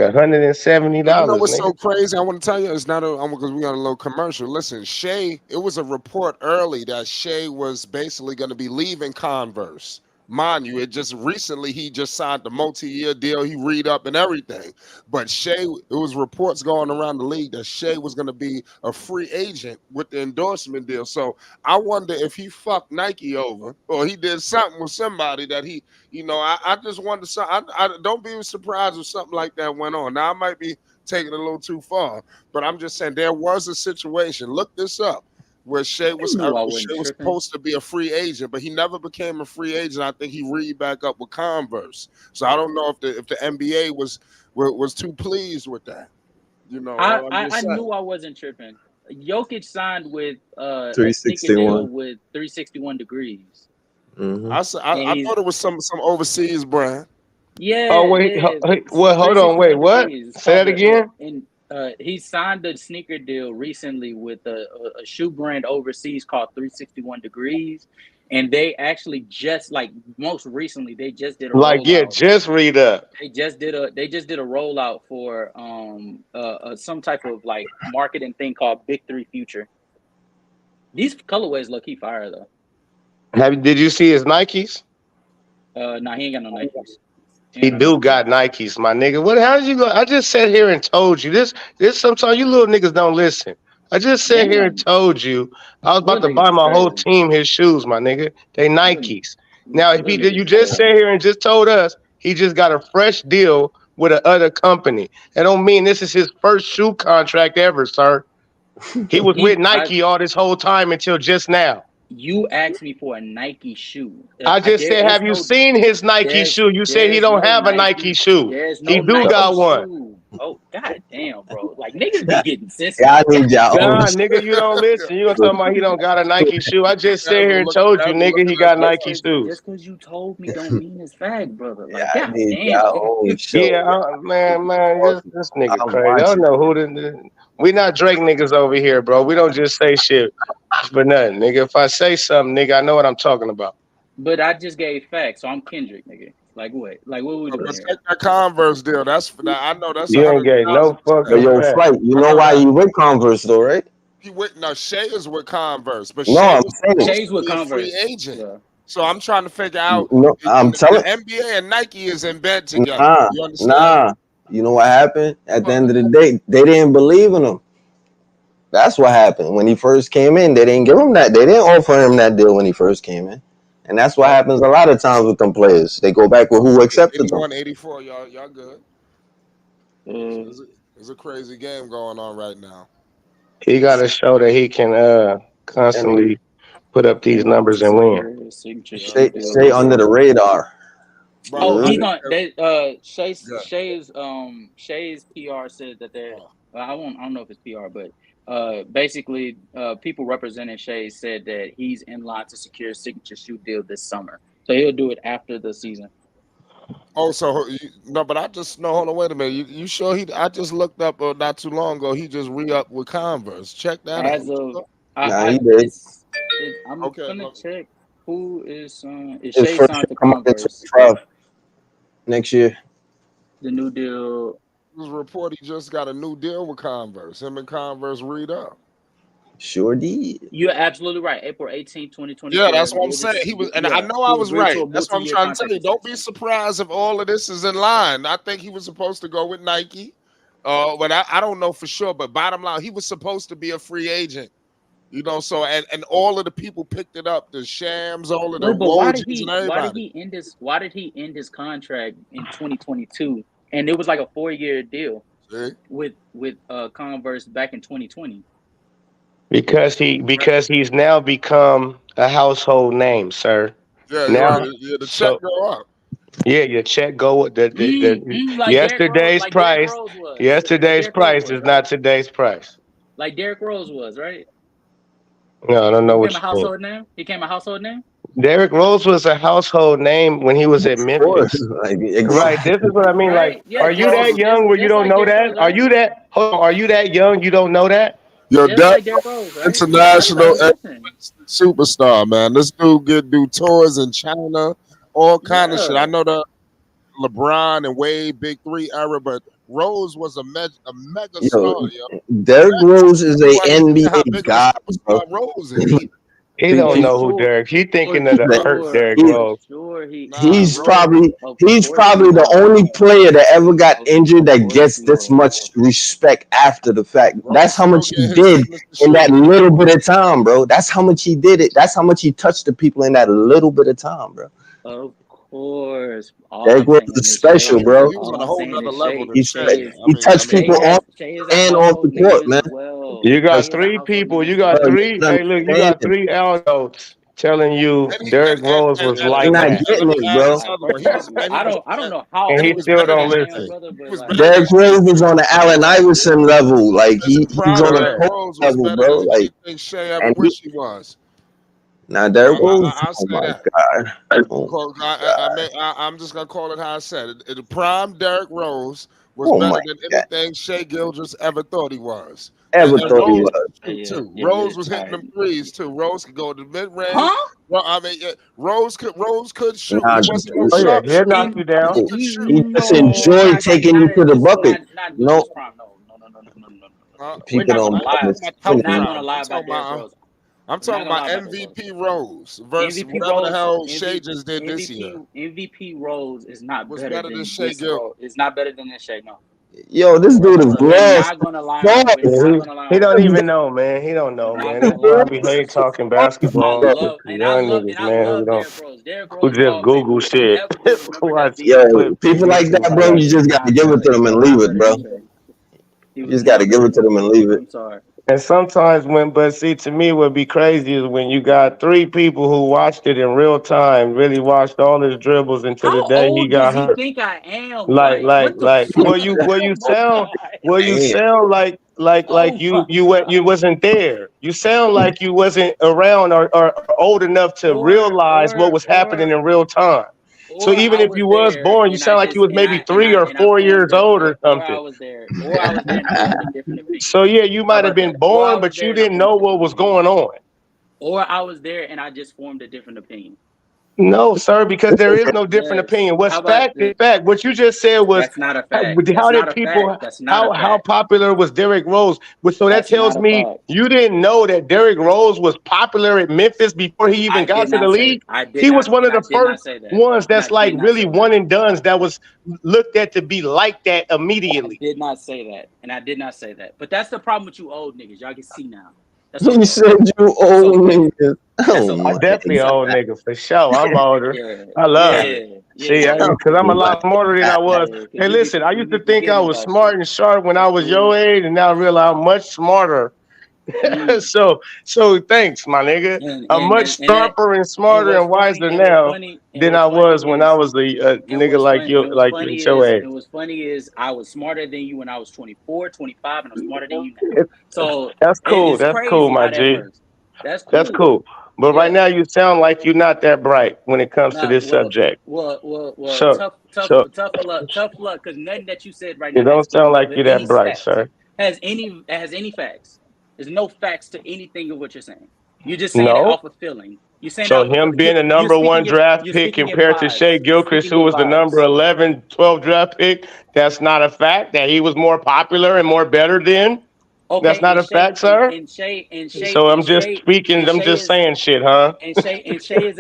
And you know $170, what's nigga. so crazy? I want to tell you, it's not because we got a little commercial. Listen, Shea, it was a report early that Shea was basically going to be leaving Converse. Mind you, it just recently he just signed the multi-year deal. He read up and everything. But Shea, it was reports going around the league that Shea was going to be a free agent with the endorsement deal. So I wonder if he fucked Nike over or he did something with somebody that he, I just wonder. I don't be surprised if something like that went on. Now I might be taking it a little too far. But I'm just saying there was a situation. Look this up. Where I knew I wasn't Shea was tripping. supposed to be a free agent, but he never became a free agent. I think he read back up with Converse. So I don't know if the NBA was too pleased with that. I'm I just saying. knew I wasn't tripping. Jokic signed with a sneaker deal 361. with 361 degrees, Mm-hmm. and I thought it was some overseas brand. Oh yeah, wait, yeah, what? Hold on, wait, 361 what? degrees. It's Say called that again. and he signed a sneaker deal recently with a shoe brand overseas called 361 degrees, and they actually just like most recently they just did a Like, yeah, rollout. just read up. They just did a rollout for some type of like marketing thing called Big Three Future. These colorways low key fire though. Did you see his Nikes? Nah, he ain't got no Nikes. He He ain't got no do Nikes. got Nikes, my nigga. What? How did you go? I just sat here and told you this. This sometimes you little niggas don't listen. I just sat here and Damn, told you I was about little to niggas buy is my whole crazy. team his shoes, my nigga. They Little, Nikes. Now, if he did, you just sat here and just told us he just got a fresh deal with another company. That don't mean this is his first shoe contract ever, sir. He was with Nike all this whole time until just now. You asked me for a Nike shoe. I just said, have you seen his Nike shoe? You said he don't have a Nike shoe. There's He no do Nike got one. shoe. Oh, god damn, bro. Like, niggas be getting sensitive. Yeah, I need y'all. Nah, nigga, you don't listen. You gonna talk about he don't got a Nike shoe. I just sat here and told you, nigga, he got Nike shoes. Just because you told me don't mean it's fact, brother. Like, Yeah, I need y'all own show. Yeah, man, this nigga crazy. I don't know who we not Drake niggas over here, bro. We don't just say shit for nothing, nigga. If I say something, nigga, I know what I'm talking about. But I just gave facts, so I'm Kendrick, nigga. Like what? Like what we doing here? Take that Converse deal. That's for that. I know that's. You ain't gave no fucking. Yo, Flight, you know why you with Converse though, right? He with Shay is with Converse, but no, Shay's with Converse. Free agent. Yeah. So I'm trying to figure out. No, I'm telling. The NBA and Nike is in bed together. You understand? Nah. You know what happened? At the end of the day, they didn't believe in him. That's what happened when he first came in. They didn't give him that. They didn't offer him that deal when he first came in. And that's what happens a lot of times with them players. They go back with who accepted them. 84, y'all good. There's a crazy game going on right now. He got to show that he can constantly put up these numbers and win. Stay under the radar. Oh, he's on. Shay's PR said that they're. I don't know if it's PR, but basically, people representing Shay said that he's in line to secure a signature shoe deal this summer. So he'll do it after the season. Oh, so no, but I just hold on, wait a minute. You sure I just looked up not too long ago. He just re-upped with Converse. Check that out. He did. I'm gonna check who is Shay signed to Converse next year. The new deal. It was reported he just got a new deal with Converse. Him and Converse read up. Sure did. You're absolutely right. April 18, 2020. Yeah, that's what I'm saying. He was, and I know I was right. That's what I'm trying to tell you. Don't be surprised if all of this is in line. I think he was supposed to go with Nike. But I don't know for sure. But bottom line, he was supposed to be a free agent. You know, so and all of the people picked it up. The Shams, all of the Wojs and everybody. Why did he end his contract in 2022? And it was like a 4-year deal with Converse back in 2020. Because he's now become a household name, sir. Yeah, now the check go up. Yeah, your check go with the yesterday's price. Yesterday's price is not today's price. Like Derrick Rose was, right? No, I don't know what you mean. He became a household name? Derrick Rose was a household name when he was at Memphis. Right, this is what I mean. Right. Like, yeah, are you that young where you don't know that? Are you that? Are you that young you don't know that? Yo, international superstar, man. This dude do tours in China, all kind of shit. I know the LeBron and Wade Big Three era, but Rose was a mega star. Derrick Rose is a NBA guy. He don't know who Derrick. He thinking of the hurt Derrick Rose. He's probably the only player that ever got injured that gets this much respect after the fact. That's how much he did in that little bit of time, bro. That's how much he did it. That's how much he touched the people in that little bit of time, bro. Of course. Derrick Rose is special, bro. He was on a whole nother level. He touched people on and off the court, man. You got 3 people. You got 3. Hey, look, you got 3 Aldos telling you Derrick Rose was like that. Getting it, bro. I don't know how. And he still don't listen. Derrick Rose was on the Allen Iverson level. Like he's on the level, bro. Like and wish he was. Now Derrick Rose. Oh my God. I'm just gonna call it how I said it. The prime Derrick Rose was better than anything Shai Gilgeous ever thought he was. Rose was hitting them threes too. Rose could go to the mid range. Huh? Well, I mean, Rose could shoot. He'll knock you down. He just enjoyed taking you to the bucket. No. People don't lie. I'm not gonna lie about Derrick Rose. I'm talking about MVP Rose versus whatever the hell Shai just did this year. MVP Rose is not better than Shai Gilgeous. It's not better than this Shai. No. Yo, this dude is We're lost. not gonna lie. Lost. We're not gonna He lie on don't that. even know, man. He don't know, I'm not man. gonna That's why lie, I be bro. hate talking I basketball to love young niggas, man, I love Derrick Rose. Derrick who Rose just called me Google shit. whoever did remember Who I that see Yo, video. clips of people like YouTube that, bro, shit. you He just was gotta not give it to better. them He and was leave not it, better than bro. Shea. He You was just gotta not give better it to than them and Shea. leave it. I'm sorry. And sometimes but see, to me, what be crazy is when you got three people who watched it in real time, really watched all his dribbles until the How day he old does got he hurt. think I am? Like, what the fuck? Oh my god! You Damn. sound like Oh my you god! wasn't there. You sound like you wasn't around or old enough to Or realize what or was happening or in real time. So or even I if was you was there born, you and I sound like you just was maybe and 3 or 4 years formed a old or something. or I was there and I formed a different opinion. So yeah, you How might have about been that? Or I born, was but there you and I didn't formed a know what different was opinion. going on. Or I was there and I just formed a different opinion. No, sir, because there is no different Yes. opinion. What's How about fact is fact. What you just said was that's not a how, fact. That's how not did a fact. people That's not a how fact. popular was Derrick Rose? So that That's tells not a me fact. you didn't know that Derrick Rose was popular at Memphis before he even I got did to the not say league. I did He was not one and of I the did not first say that. ones And I that's like did not really say that. one and dones that was looked at to be like that I immediately. did not say that. And I did not say that. But that's the problem with you old niggas. Y'all can see now. That's You okay. said you It's old okay. niggas. That's Oh I my okay. definitely It's an old okay. nigga for sure. I'm older. Yeah. I love it. Yeah. See, Yeah. because I'm a lot smarter than I was. Yeah. Cause Hey, listen, I used to you be think I forgetting was about smart shit. and sharp when I It's was cool. your age, and now I realize I'm much smarter. Mm. So thanks, my nigga. I'm much And that sharper and and smarter and wiser now than I what's funny was when I is was a nigga and what's like funny your is age. and what's funny is I was smarter than you when I was 24, 25, and I'm smarter than you now. It- So That's cool. it's That's cool, crazy my how that G. works. That's That's cool. cool. But right Yeah. now you sound like you're not that bright when it comes to Nah, this subject. So so tough luck, because nothing that you said right you now don't has sound any like you're that bright, sir. has any facts. There's no facts to anything of what you're saying. You're just saying it No. off of feeling. You're saying it So off of him feeling. being a number one draft You're pick speaking in compared to Shea vibes. You're Gilchrist, speaking who in was the number vibes. 11, 12 draft pick, that's not a fact. That he was more popular and more better than. That's Okay, not a fact, sir. So I'm just speaking. and I'm Shay just is saying shit, huh? and Shay is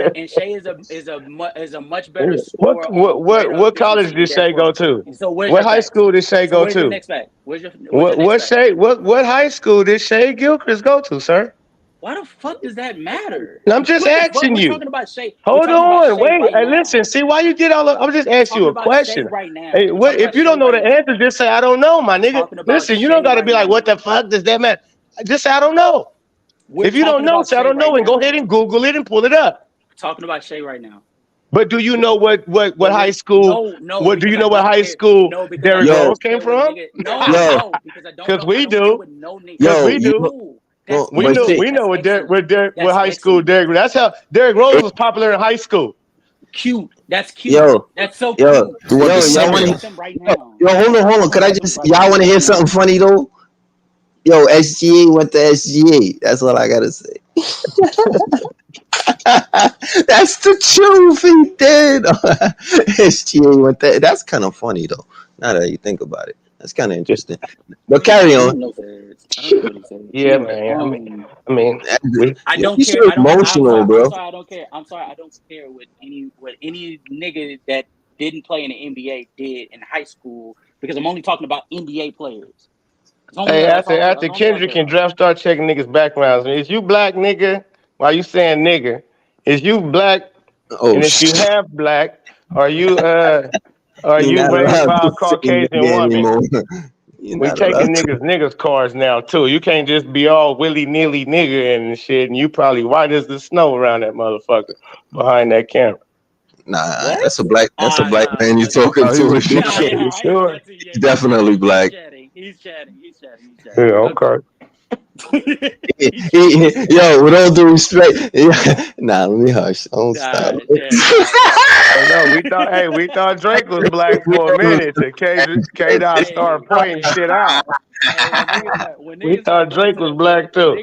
a much better scorer on greater What college efficiency than did Derrick Shea go Rose. to? So where's What your high facts? school did Shea So go where's your to? next fact? Where's your next fact? What high school did Shea Gilchrist go to, sir? Why the fuck does that matter? And I'm just What the fuck? asking We're you. talking about Shay. We're Hold talking about on, Shay wait. right Hey, now. listen. See why you did all? I'm just We're asking you talking a about Shay question. right now. Hey, We're what talking if about you Shay don't know right the now. answer? Just say I don't know, my We're nigga. talking about Listen, you don't Shay got to right be like, what now. the fuck does that matter? Just say I don't know. We're If you don't talking know, about say I Shay don't right know, and go now. ahead and Google it and pull it up. We're talking about Shay right now. But do you know what But high we're school? no, What do because you I know? What don't high care. school No, because I Derrick Yo, Rose don't came care what from? nigga. yo, No, because Because I we don't care do. what no nigga. Because yo, we you do. Cool. That's well, but shit, We know That's excellent. what That's high school excellent. Derrick. That's how Derrick Rose was popular in high school. Cute. That's cute. yo, That's so yo, cute. He went to y'all Talk want Simeon. about to, them right yo, now. hold on, Talk could I about them just, right y'all want to now. hear something funny though? Yo, SGA went to SGA. That's all I gotta say. That's the truth. He did. SGA went there. That's kind of funny though. Now that you think about it, that's kind of interesting. But carry I on. don't know what it is. I don't know what he said. Yeah, Anyway, man. I mean, we I Yo, don't you care. so I don't. emotional, I'm bro. sorry. I don't care. I'm sorry. I don't care what any nigga that didn't play in the NBA did in high school, because I'm only talking about NBA players. hey, That's after only I care Kendrick and about. draft start checking niggas' backgrounds, is you black nigga? Why you saying nigga? Is you black? Oh And if you shit, half black, are you are you're you not raised allowed by to a say Caucasian nigga woman? anymore. You're We not taking allowed to. niggas cars now too. You can't just be all willy nilly nigga and shit. And you probably white as the snow around that motherfucker behind that camera. Nah, What? that's a black. That's a black Nah, man you talking Oh, he to. was nah, black. You yeah. I ain't gonna sure? lie to you. He's Yeah, definitely he's black. chatting. He's Yeah. chatting. Okay. He's chatting. Yo, with all due respect, nah, let me hush. Don't stop. I know. We thought Drake was black for a minute. To K Dot started pointing Hey, shit out. hey, We thought Drake was black too.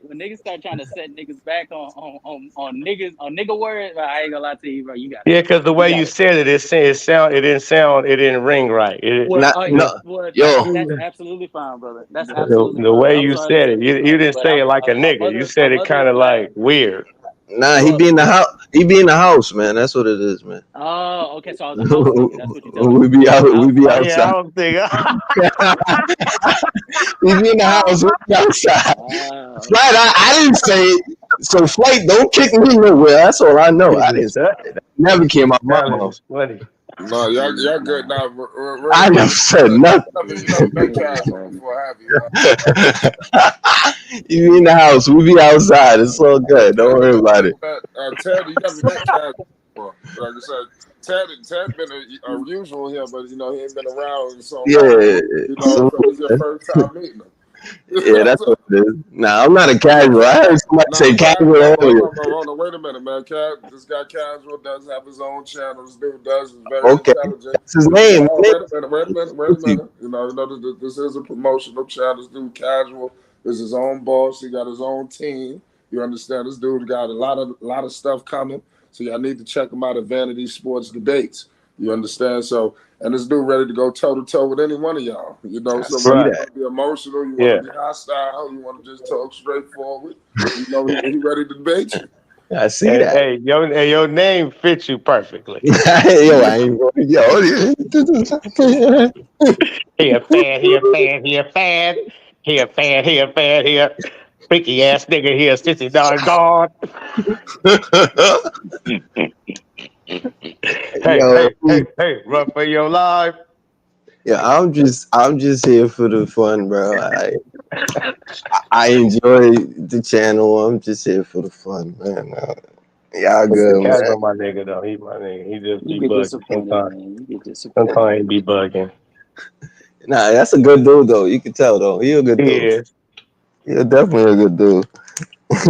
when niggas start trying to set niggas back on nigga words, I ain't gonna lie to you, bro. Yeah, because the You way got you it. said it, it didn't ring right. Well, No, yo, that's absolutely fine, brother. That's absolutely The fine. way I'm you sorry to said tell it, you, you didn't but say it like a my nigga. You mother, said it kind is of black. like weird. Nah, he Well, be in the house. He be in the house, man. That's what it is, man. oh, okay. So I was a house nigga. That's what you're telling we me. be out. We be Outside. Yeah, outside. I was thinking. He be in the house. We be outside. Okay. Flight, I didn't say it. So flight, don't kick me nowhere. That's all I know. I didn't say it. That never came out my Talent mouth. is funny. No, y'all good now. I never said nothing. You know, make casual before I have you. You be in the house. We be outside. It's all good. Don't worry about it. Ted, you never met Ted before. Like I said, Ted been a usual here, but you know he ain't been around in so long. Yeah. You know, so this is your first time meeting him. Yeah, that's what it is. Nah, I'm not a casual. I heard somebody say casual earlier. Hold on, wait a minute, man. This guy Casual does have his own channel. This dude does is very Okay. intelligent. That's his name. Wait a minute. You know, this is a promotional channel. This dude Casual is his own boss. He got his own team. You understand? This dude got a lot of stuff coming. So y'all need to check him out at Vanity Sports Debates. You understand? So, and this dude ready to go toe to toe with any one of y'all. You know, so see whether you that. want to be emotional, you Yeah. want to be hostile, you want to just talk straightforward. You know, he ready to debate you. I see Hey, that. hey, your name fits you perfectly. Yo, I ain't going. Yo, He a fan, he a fan, he a fan. He a fan, he a fan, he a freaky ass nigga, he a sissy dog gone. yo, Hey, run for your life. yeah. I'm just here for the fun, bro. I enjoy the channel. I'm just here for the fun, man. Y'all good, man. Casual, my nigga, though. He my nigga. He just You be get bugging disappointed, sometimes. man. You get disappointed. Sometimes he be bugging. Nah, that's a good dude though. You can tell though. He a good He dude. is. He definitely a good dude.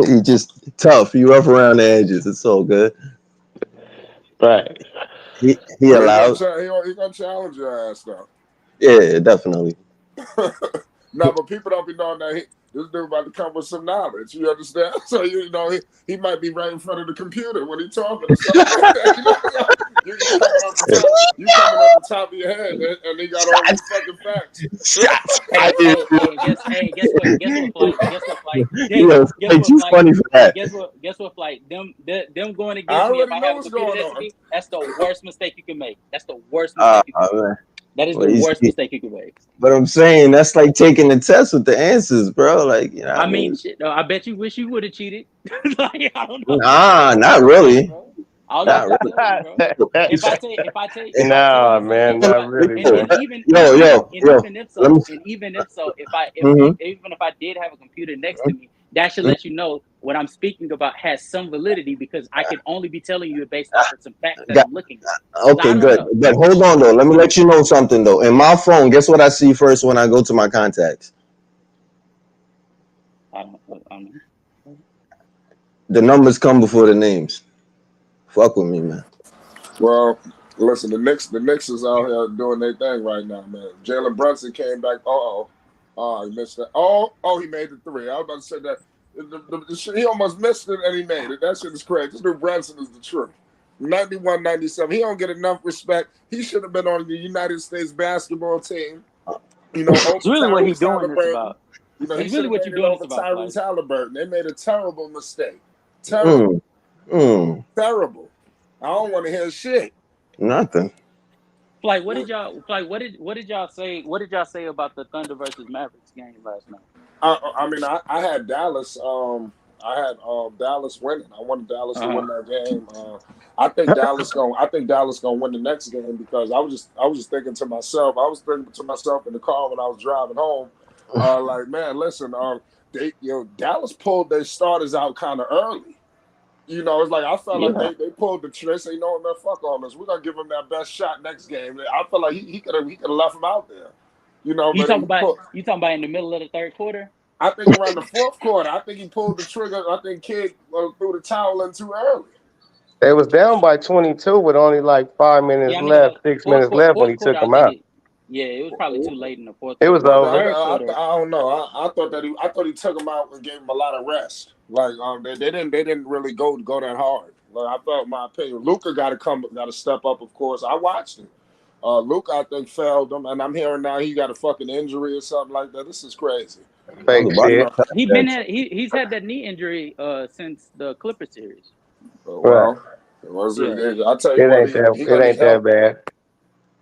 He just tough. He rough around the edges. It's so good. Right. He He allowed. gonna challenge your ass though. Yeah, definitely. No, but people don't be knowing that this dude about to come with some knowledge. You understand? So you know he might be right in front of the computer when he talking or something like that. You coming off the top of your head, and he got all these fucking facts. Shots. Guess what, flight? Yeah, Guess what, too flight? funny for that. Guess what, flight? Them going I against me if already I know have a what's computer going next to on. me. That's the worst mistake you can make. That's the worst mistake you can make. Man. That is Well, the worst mistake you can make. But I'm saying that's like taking the test with the answers, bro. Like, you know what I mean, shit, I bet you wish you would have cheated. Like, I don't know. Nah, not really. I don't Not know, really. bro. If I tell Nah, you man, something, not really, and man. even Yo. if I Mhm. even if I did have a computer next to me, that should let you know what I'm speaking about has some validity because I could only be telling you it based off of some facts that Got- I'm looking at. So I Okay, don't good. know. But hold on though. Let me let you know something though. In my phone, guess what I see first when I go to my contacts? I don't know. The numbers come before the names. Fuck with me, man. Well, listen, the Knicks is out here doing their thing right now, man. Jalen Brunson came back. He missed that. He made the three. I was about to say that. He almost missed it and he made it. That shit is crazy. This dude Brunson is the truth. 91, 97. He don't get enough respect. He should have been on the United States basketball team. You know, over It's really what he's Tyrese doing this Halliburton. about. You know, he It's should really have what made you're it doing this over about, Tyrese like. Halliburton. They made a terrible mistake. Terrible. Terrible. I don't want to hear shit. Nothing. Like, what did y'all say about the Thunder versus Mavericks game last night? I mean, I had Dallas. I had Dallas winning. I wanted Dallas to win that game. I think Dallas gonna win the next game because I was just thinking to myself. I was thinking to myself in the car when I was driving home. Like, man, listen. Dallas pulled their starters out kind of early. You know, it's like I felt like they pulled the trigger. They say, you know what, man, fuck all this. We're gonna give him that best shot next game. I felt like he could have left him out there. You know, You talking about in the middle of the third quarter? I think around the fourth quarter, I think he pulled the trigger. I think Kid threw the towel in too early. They was down by 22 with only like 5 minutes left, 6 minutes left when he took I them think out. it was probably too late in the fourth It quarter. was But the over. third quarter, I don't know. I thought he took him out and gave him a lot of rest. Like they didn't really go that hard. Like I thought, my opinion, Luka got to step up. Of course, I watched him. Luke, I think, failed him, and I'm hearing now he got a fucking injury or something like that. This is crazy. Fake Other body shit. type. He's had that knee injury since the Clipper series. Right. Well, I'll Yeah. tell you what, he It gonna ain't need help. that bad.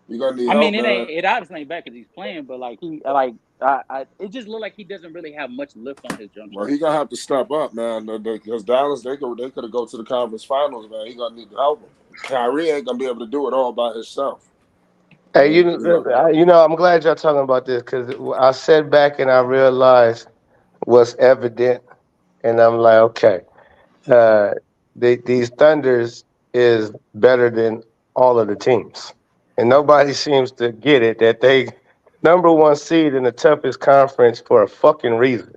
He gonna need I help, mean, man. it obviously ain't bad because he's playing, but like it just looked like he doesn't really have much lift on his jump Well, shot. he gonna have to step up, man. Because Dallas, they could have go to the conference finals, man. He gonna need to help him. Kyrie ain't gonna be able to do it all by himself. Hey, You know, I'm glad y'all talking about this because I sat back and I realized what's evident, and I'm like, okay, these Thunders is better than all of the teams, and nobody seems to get it that they number one seed in the toughest conference for a fucking reason.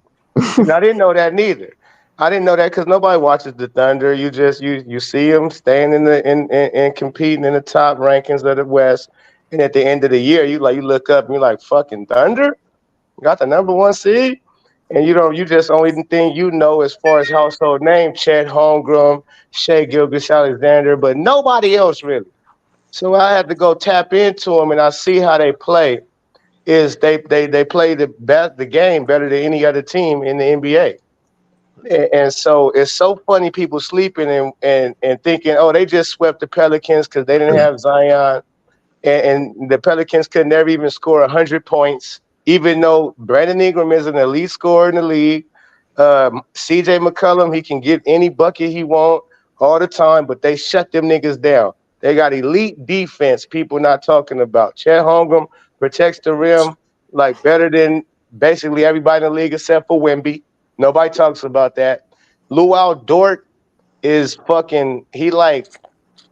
And I didn't know that neither. I didn't know that because nobody watches the Thunder. You just you see them staying in competing in the top rankings of the West, and at the end of the year, you look up and you're like, fucking Thunder got the number one seed, and you just only thing you know as far as household name Chet Holmgren, Shea Gilgeous-Alexander, but nobody else really. So I had to go tap into them, and I see how they play. Is they play the game better than any other team in the NBA. And so it's so funny people sleeping and thinking, oh, they just swept the Pelicans because they didn't have Zion. And the Pelicans could never even score 100 points, even though Brandon Ingram is an elite scorer in the league. CJ McCollum, he can get any bucket he want all the time, but they shut them niggas down. They got elite defense, people not talking about. Chet Holmgren protects the rim like better than basically everybody in the league except for Wemby. Nobody talks about that. Luau Dort is fucking. He like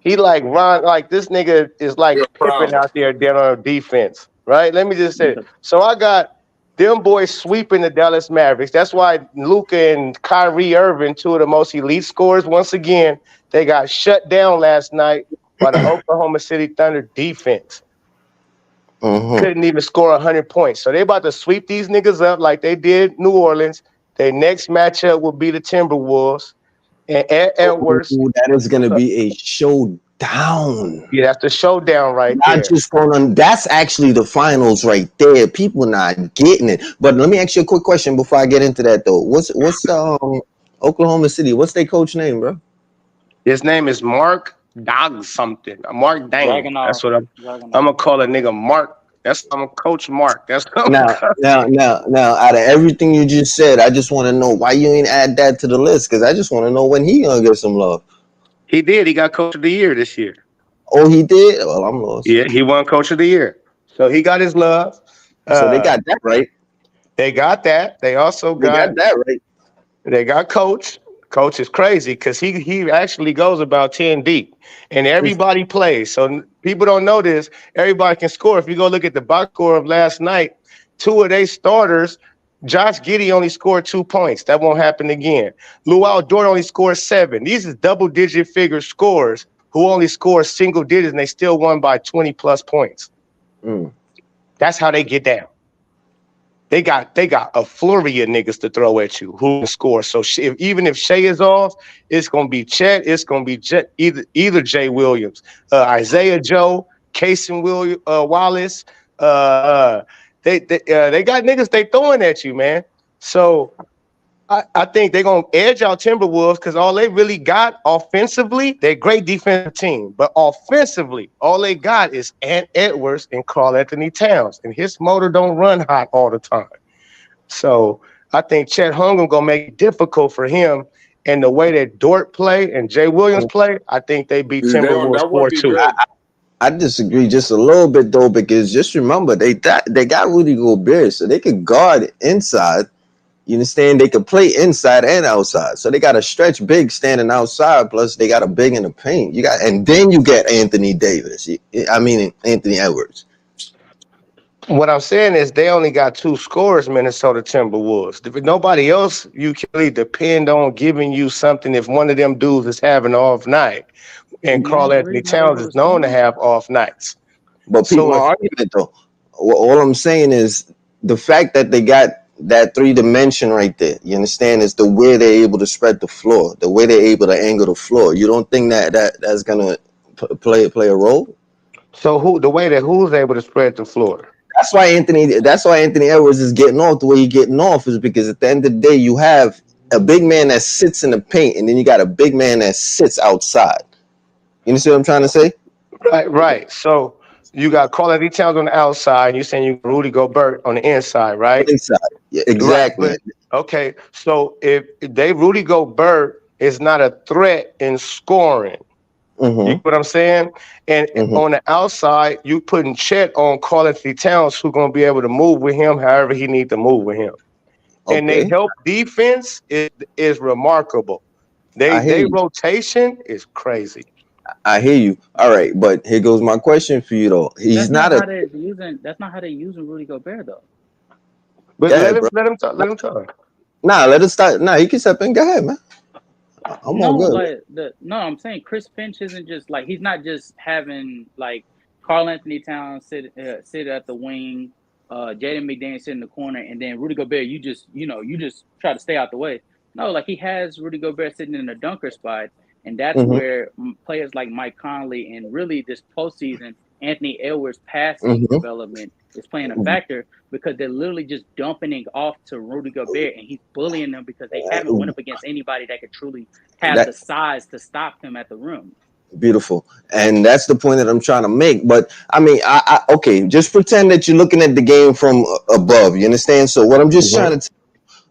Ron. Like this nigga is like Bill Pippen Brown. out there down on defense, right? Let me just say. Okay. So I got them boys sweeping the Dallas Mavericks. That's why Luka and Kyrie Irving, two of the most elite scorers, once again, they got shut down last night by the Oklahoma City Thunder defense. Couldn't even score 100 points. So they about to sweep these niggas up like they did New Orleans. Their next matchup will be the Timberwolves. And Edwards. Ooh, that is gonna be a showdown. Yeah, that's the showdown right Not there. just going on. That's actually the finals right there. People not getting it. But let me ask you a quick question before I get into that though. What's Oklahoma City? What's their coach name, bro? His name is Mark Dog something. Mark Dang. Dragunov. That's what I'm gonna call a nigga Mark. That's I'm Coach Mark. That's Now, out of everything you just said, I just want to know why you ain't add that to the list because I just want to know when he gonna get some love. He did. He got Coach of the Year this year. Oh, he did. Well, I'm lost. Yeah, he won Coach of the Year. So he got his love. So they got that right. They got that. They also got that right. They got Coach. Coach is crazy because he actually goes about 10 deep, and everybody plays. So people don't know this. Everybody can score. If you go look at the box score of last night, two of their starters, Josh Giddey only scored 2 points. That won't happen again. Luau Dort only scored 7. These is double-digit figure scores who only score single digits, and they still won by 20-plus points. That's how they get down. They got a flurry of niggas to throw at you who can score. So even if Shea is off, it's gonna be Chet. It's gonna be either Jay Williams, Isaiah Joe, Casey Wallace. They got niggas they throwing at you, man. So I think they're gonna edge out Timberwolves because all they really got offensively, they're a great defensive team. But offensively, all they got is Ant Edwards and Karl-Anthony Towns, and his motor don't run hot all the time. So I think Chet Holmgren gonna make it difficult for him. And the way that Dort play and Jay Williams play, I think they beat Timberwolves 4-2. I disagree just a little bit though, because just remember they got Rudy Gobert, so they could guard inside. You understand? They could play inside and outside. So they got a stretch big standing outside, plus they got a big in the paint. And then you get Anthony Davis. Anthony Edwards. What I'm saying is they only got 2 scorers, Minnesota Timberwolves. If nobody else, you can really depend on giving you something if one of them dudes is having an off night. And Karl-Anthony Towns is known to have off nights. But people, my argument though, all I'm saying is the fact that they got that 3-dimension right there, you understand, is the way they're able to spread the floor, the way they're able to angle the floor. You don't think that's gonna play a role? So who's able to spread the floor? That's why Anthony Edwards is getting off the way he's getting off, is because at the end of the day you have a big man that sits in the paint, and then you got a big man that sits outside. You see what I'm trying to say? Right. So you got Carl Towns on the outside, and you're saying you got Rudy Gobert on the inside, right? Inside. Yeah, Right. exactly. But okay, so if Rudy Gobert is not a threat in scoring, you Mm-hmm. know what I'm saying? And Mm-hmm. on the outside, you putting Chet on Carl Towns, who's gonna be able to move with him however he needs to move with him. And they Okay. help defense is remarkable. I hear They you. rotation is crazy. I hear you. All right, but here goes my question for you though. He's That's not not a how they're using. That's not how they're using Rudy Gobert though. But Go ahead, bro. let him talk. Let him talk. Nah, let us start. Nah, you can step in. Go ahead, man. I'm all No, good. like no, I'm saying Chris Finch isn't just like he's not just having like Karl Anthony Towns sit at the wing, Jaden McDaniels sit in the corner, and then Rudy Gobert. You just try to stay out the way. No, like he has Rudy Gobert sitting in a dunker spot, and that's Mm-hmm. where players like Mike Conley and really this postseason Anthony Edwards passing Mm-hmm. development is playing a factor because they're literally just dumping it off to Rudy Gobert, and he's bullying them because they haven't went up against anybody that could truly have That the size to stop him at the rim. beautiful, and that's the point that I'm trying to make. But I mean, I okay, just pretend that you're looking at the game from above. You understand? So what I'm just Mhm. trying to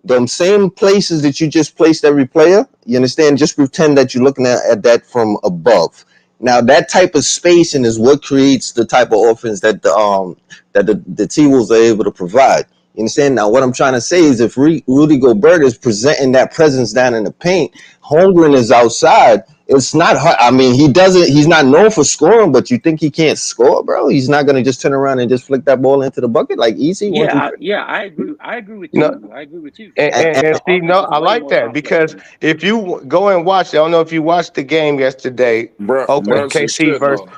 them same places that you just placed every player, you understand? Just pretend that you're looking at that from above. Now that type of spacing is what creates the type of offense that the T-Wolves are able to provide. You understand? Now what I'm trying to say is if Rudy Gobert is presenting that presence down in the paint, Holmgren is outside. It's not hard. I mean, he's not known for scoring, but you think he can't score, bro? He's not gonna just turn around and just flick that ball into the bucket like easy. 1, 2, 3. I agree. I agree with No, you. I agree with you. and, But and, And and the Steve, offense no, is I way like more that complex because than that. if you go and watch, I don't know if you watched the game yesterday, Brunson OKC shit versus though.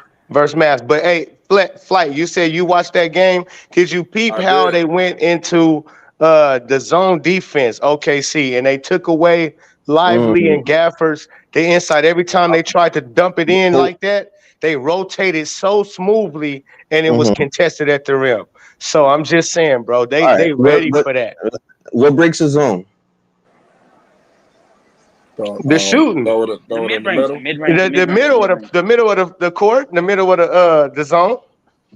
Mass. But hey, Flight, you said you watched that game. Did you peep I how did. they went into the zone defense, OKC, and they took away Lively mm, and Gafford's the inside every time they tried to dump it in like that? They rotated so smoothly and it was mm-hmm. contested at the rim. So I'm just saying, bro, All right, they ready for that. what breaks the zone? So, The shooting. The throw it mid in the range, middle. The middle of the court, the middle of the zone.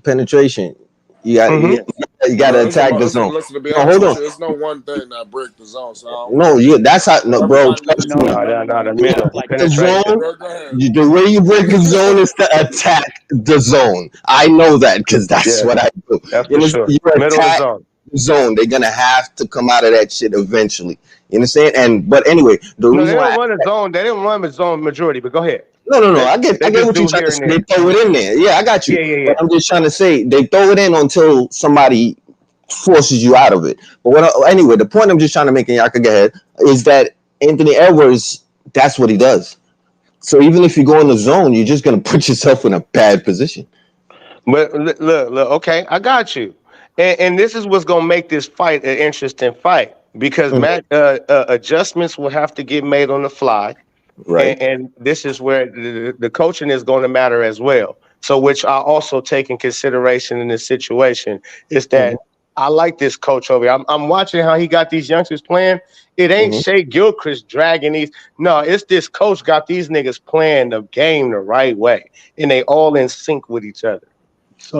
Penetration. You got Mm-hmm. yes. you got to No, attack the zone. listen. To be No, honest hold with on. you, it's no one thing that break the zone. So I don't No, know. that's how. No, bro. Everybody Trust needs to me. No, break. no, no, The no, middle not like The that. penetration. zone. Go ahead. The way you break the zone is to attack the zone. I know that because that's Yeah, what I do. that's You for understand? sure. You Middle of the attack zone. the zone. They're gonna have to come out of that shit eventually. You understand? But anyway, the No, they reason why don't run a zone. They didn't run a zone majority. But go ahead. no. They I they get just what you're do trying here to and say. They there. throw it in there. Yeah, I got you. Yeah, yeah, But yeah. I'm just trying to say they throw it in until somebody forces you out of it. But anyway, the point I'm just trying to make, and y'all can get ahead, is that Anthony Edwards, that's what he does. So even if you go in the zone, you're just gonna put yourself in a bad position. But look. Okay, I got you. And this is what's gonna make this fight an interesting fight because Mhm. adjustments will have to get made on the fly. Right. And this is where the coaching is going to matter as well. So, which I also take in consideration in this situation is Mm-hmm. that I like this coach over here. I'm watching how he got these youngsters playing. It ain't Mm-hmm. Shea Gilchrist dragging these. No, it's this coach got these niggas playing the game the right way, and they all in sync with each other.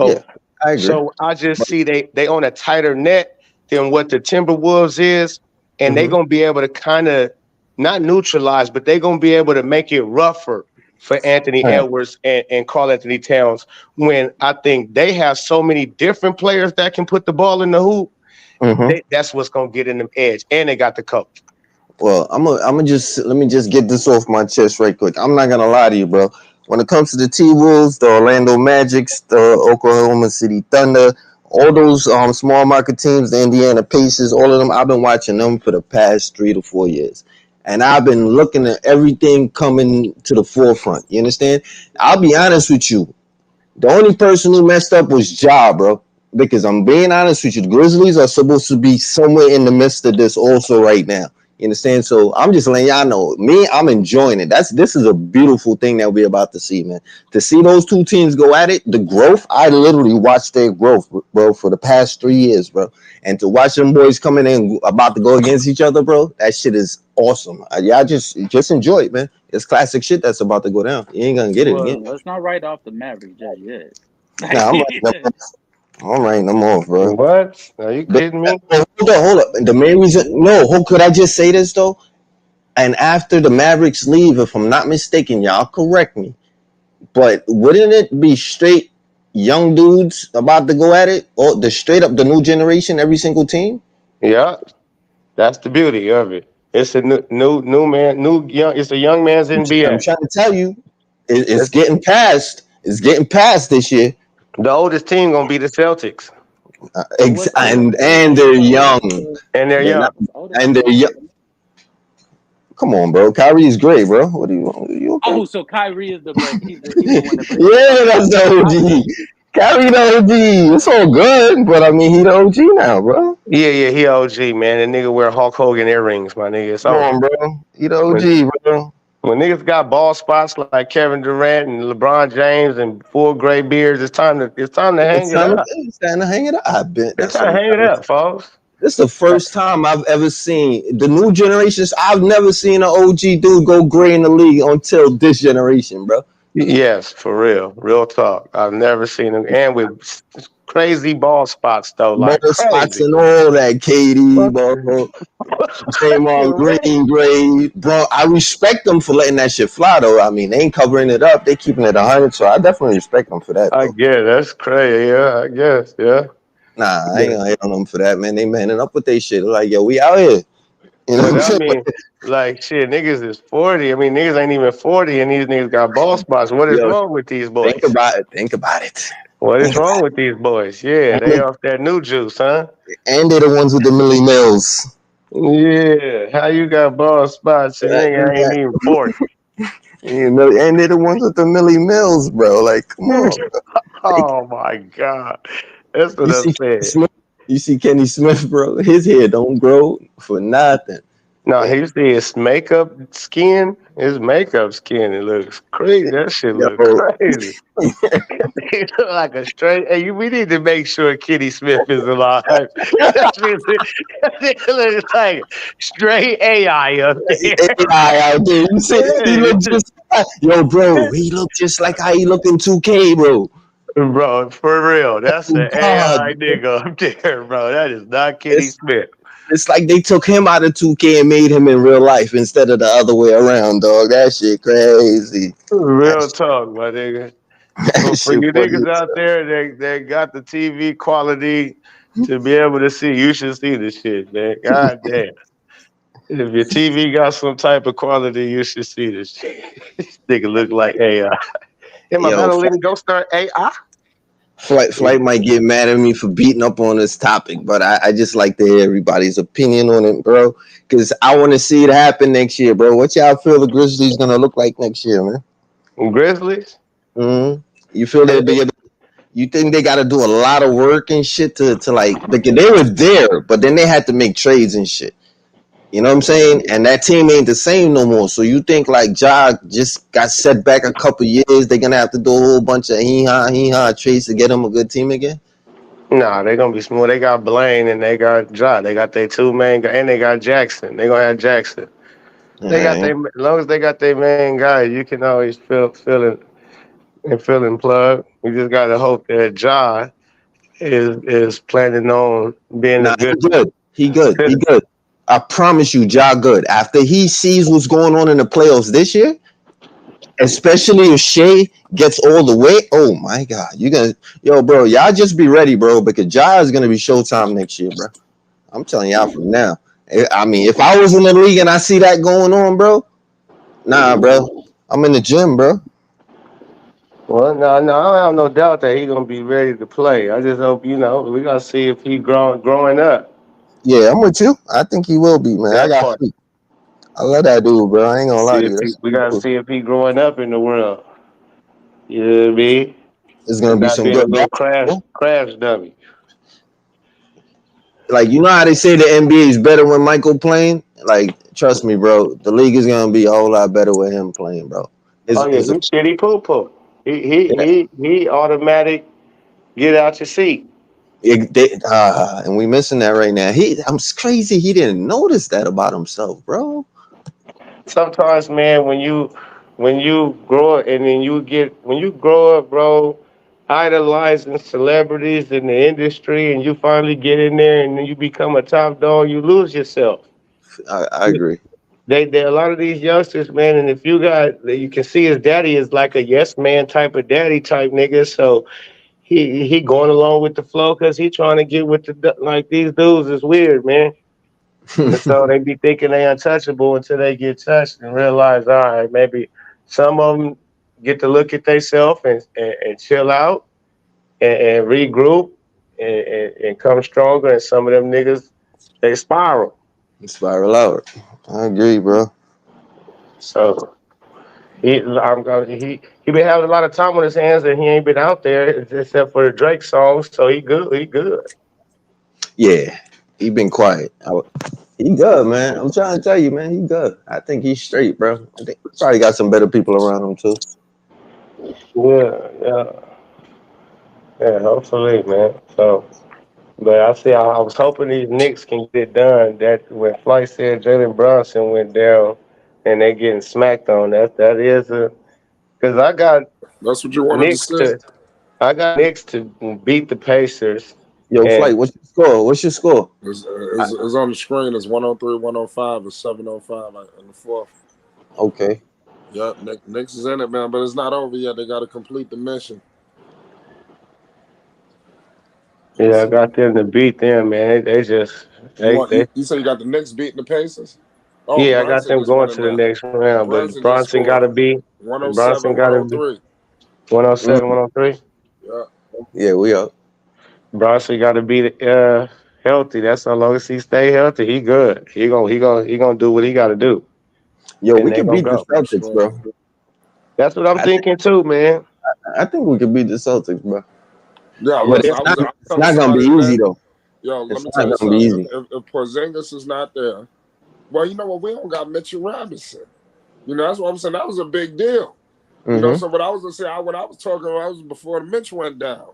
Yeah, So, I agree. I just But, see they on a tighter net than what the Timberwolves is, and they mm-hmm. gonna be able to kind of not neutralize, but they're gonna be able to make it rougher for Anthony Edwards and Karl Anthony Towns when I think they have so many different players that can put the ball in the hoop. Mm-hmm. That's what's gonna get in them edge, and they got the coach. Well, I'm just let me just get this off my chest right quick. I'm not gonna lie to you, bro. When it comes to the T Wolves, the Orlando Magics, the Oklahoma City Thunder, all those small market teams, the Indiana Pacers, all of them, I've been watching them for the past 3 to 4 years, and I've been looking at everything coming to the forefront. You understand? I'll be honest with you. The only person who messed up was Ja, bro. Because I'm being honest with you, the Grizzlies are supposed to be somewhere in the midst of this also right now. You understand? So I'm just letting y'all know. Me, I'm enjoying it. This is a beautiful thing that we're about to see, man. To see those two teams go at it, the growth. I literally watched their growth, bro, for the past 3 years, bro. And to watch them boys coming in about to go against each other, bro, that shit is awesome. Y'all just enjoy it, man. It's classic shit that's about to go down. You ain't gonna get it again. Well, let's not write off the Mavericks just yet. Nah, I'm writing them off, bro. What? Are you kidding me? Hold up. The main reason, no, could I just say this though? And after the Mavericks leave, if I'm not mistaken, y'all correct me. But wouldn't it be straight young dudes about to go at it, or the new generation, every single team? Yeah, that's the beauty of it. It's a new man, new young. It's a young man's I'm NBA. trying to tell you, it's getting past. It's getting past this year, The oldest team gonna be the Celtics, and they're young, and they're young. and they're young. Come on, bro. Kyrie's great, bro. What do you want? You okay? Oh, so Kyrie is the best. He's the one that plays. Yeah, that's the OG. Kyrie the OG. It's all good, but I mean, he the OG now, bro. Yeah, he OG, man. The nigga wear Hulk Hogan earrings, my nigga. It's Come over. on, bro. He the OG, bro. When niggas got ball spots like Kevin Durant and LeBron James and full gray beards, it's time to hang it up. It's time to hang it up. I bet. It's time to hang it up, folks. This is the first time I've ever seen the new generations. I've never seen an OG dude go gray in the league until this generation, bro. Yes, for real talk. I've never seen him, and with crazy ball spots though, like ball spots and all that. KD, bro. Draymond Green, Gray, bro. I respect them for letting that shit fly, though. I mean, they ain't covering it up. They keeping it 100, so I definitely respect them for that. I guess that's crazy. Yeah, I guess. Yeah. Nah, I ain't gonna hate on them for that, man. They manning up with they shit. Like, yo, we out here. You know what I mean, like, shit, niggas is 40. I mean, niggas ain't even 40, and these niggas got ball spots. What is wrong with these boys? Think about it. What is wrong with these boys? Yeah, they off that new juice, huh? And they're the ones with the Millie Mills. Yeah, how you got ball spots and nigga ain't even 40? You know, and they're the ones with the Millie Mills, bro. Like, come on. Oh my God, that's what I said. You see Kenny Smith, bro. His hair don't grow for nothing. No, he see his makeup skin. His makeup skin, it looks crazy. That shit look crazy. He look like a straight. Hey, we need to make sure Kenny Smith is alive. It looks like straight AI up there. AI out there. You see, he look just yo, bro. He look just like how he look in 2K, bro. Bro, for real, that's an AI nigga up there, bro. That is not Kenny Smith. It's like they took him out of 2K and made him in real life instead of the other way around, dog. That shit crazy. Real talk, my nigga. For you niggas out there that got the TV quality to be able to see, you should see this shit, man. God damn. If your TV got some type of quality, you should see this shit. This nigga look like AI. Am I gonna let him go start AI? Flight might get mad at me for beating up on this topic, but I just like to hear everybody's opinion on it, bro. Because I want to see it happen next year, bro. What y'all feel the Grizzlies gonna look like next year, man? Grizzlies? Mm-hmm. You feel they'll be able? You think they got to do a lot of work and shit to like? Because they were there, but then they had to make trades and shit. You know what I'm saying? And that team ain't the same no more. So you think like Ja just got set back a couple years? They're gonna have to do a whole bunch of hee-haw trades to get them a good team again? Nah, they're gonna be smooth. They got Blaine and they got Ja. They got their two main guys, and they got Jackson. They gonna have Jackson. They got as long as they got their main guy, you can always feel plugged. We just gotta hope that Ja is planning on being a good. He good. I promise you, Ja good. After he sees what's going on in the playoffs this year, especially if Shea gets all the way, oh my God, bro, y'all just be ready, bro, because Ja is gonna be Showtime next year, bro. I'm telling y'all from now. I mean, if I was in the league and I see that going on, bro, nah, bro, I'm in the gym, bro. Well, no, I don't have no doubt that he's gonna be ready to play. I just hope we gotta see if he growing up. Yeah, I'm with you. I think he will be, man. I love that dude, bro. I ain't gonna lie to you. We gotta see if he growing up in the world. You know what I mean? It's gonna be some good crash dummy. Like, you know how they say the NBA is better when Michael playing, Like, trust me, bro. The league is gonna be a whole lot better with him playing, bro. Oh yeah, he shitty poo poo. Yeah, He automatic get out your seat. and we missing that right now. I'm crazy. He didn't notice that about himself, bro. Sometimes, man, when you grow up and then when you grow up, bro, idolizing celebrities in the industry, and you finally get in there and then you become a top dog, you lose yourself. I agree. They a lot of these youngsters, man, and if you can see his daddy is like a yes man type of daddy type nigga, so he going along with the flow because he trying to get with like these dudes is weird, man. And so they be thinking they untouchable until they get touched and realize, all right, maybe some of them get to look at themselves and chill out and regroup and come stronger. And some of them niggas, they spiral. Spiral out. I agree, bro. So he been having a lot of time on his hands and he ain't been out there except for the Drake songs. So he good. He good. Yeah, he been quiet. He good, man. I'm trying to tell you, man. He good. I think he's straight, bro. I think he probably got some better people around him too. Yeah. Yeah, hopefully, man. So, but I was hoping these Knicks can get it done. That when Flight said Jalen Brunson went down and they getting smacked on, that is a because That's what you wanted to Knicks say. to I got Knicks to beat the Pacers, Yo, and Flight, what's your score? What's your score? It's on the screen. It's 103, 105. It's 705 in the fourth. Okay. Yep, Knicks is in it, man, but it's not over yet. They got to complete the mission. yeah, I got them to beat them, man. They just You say you got the Knicks beating the Pacers? Oh, yeah, I got Brunson them is going winning to the now. next round, but Brunson just Bronson got scored to be 107, 103. 107, 103. Yeah. Yeah, we up. Bronson got to be healthy. That's how long as he stay healthy, he good. He gonna do what he got to do, Yo, and we they could gonna beat the go. Celtics, bro. That's what I'm thinking too, man. I think we could beat the Celtics, bro. Yeah, But listen, I was it's telling not gonna be somebody easy today, though. yo, let It's me not tell you gonna be something. easy. If Porzingis is not there, well, you know what? We don't got Mitchell Robinson. You know, that's what I'm saying. That was a big deal. You know, so what I was gonna say, when I was talking, I was before the Mitch went down.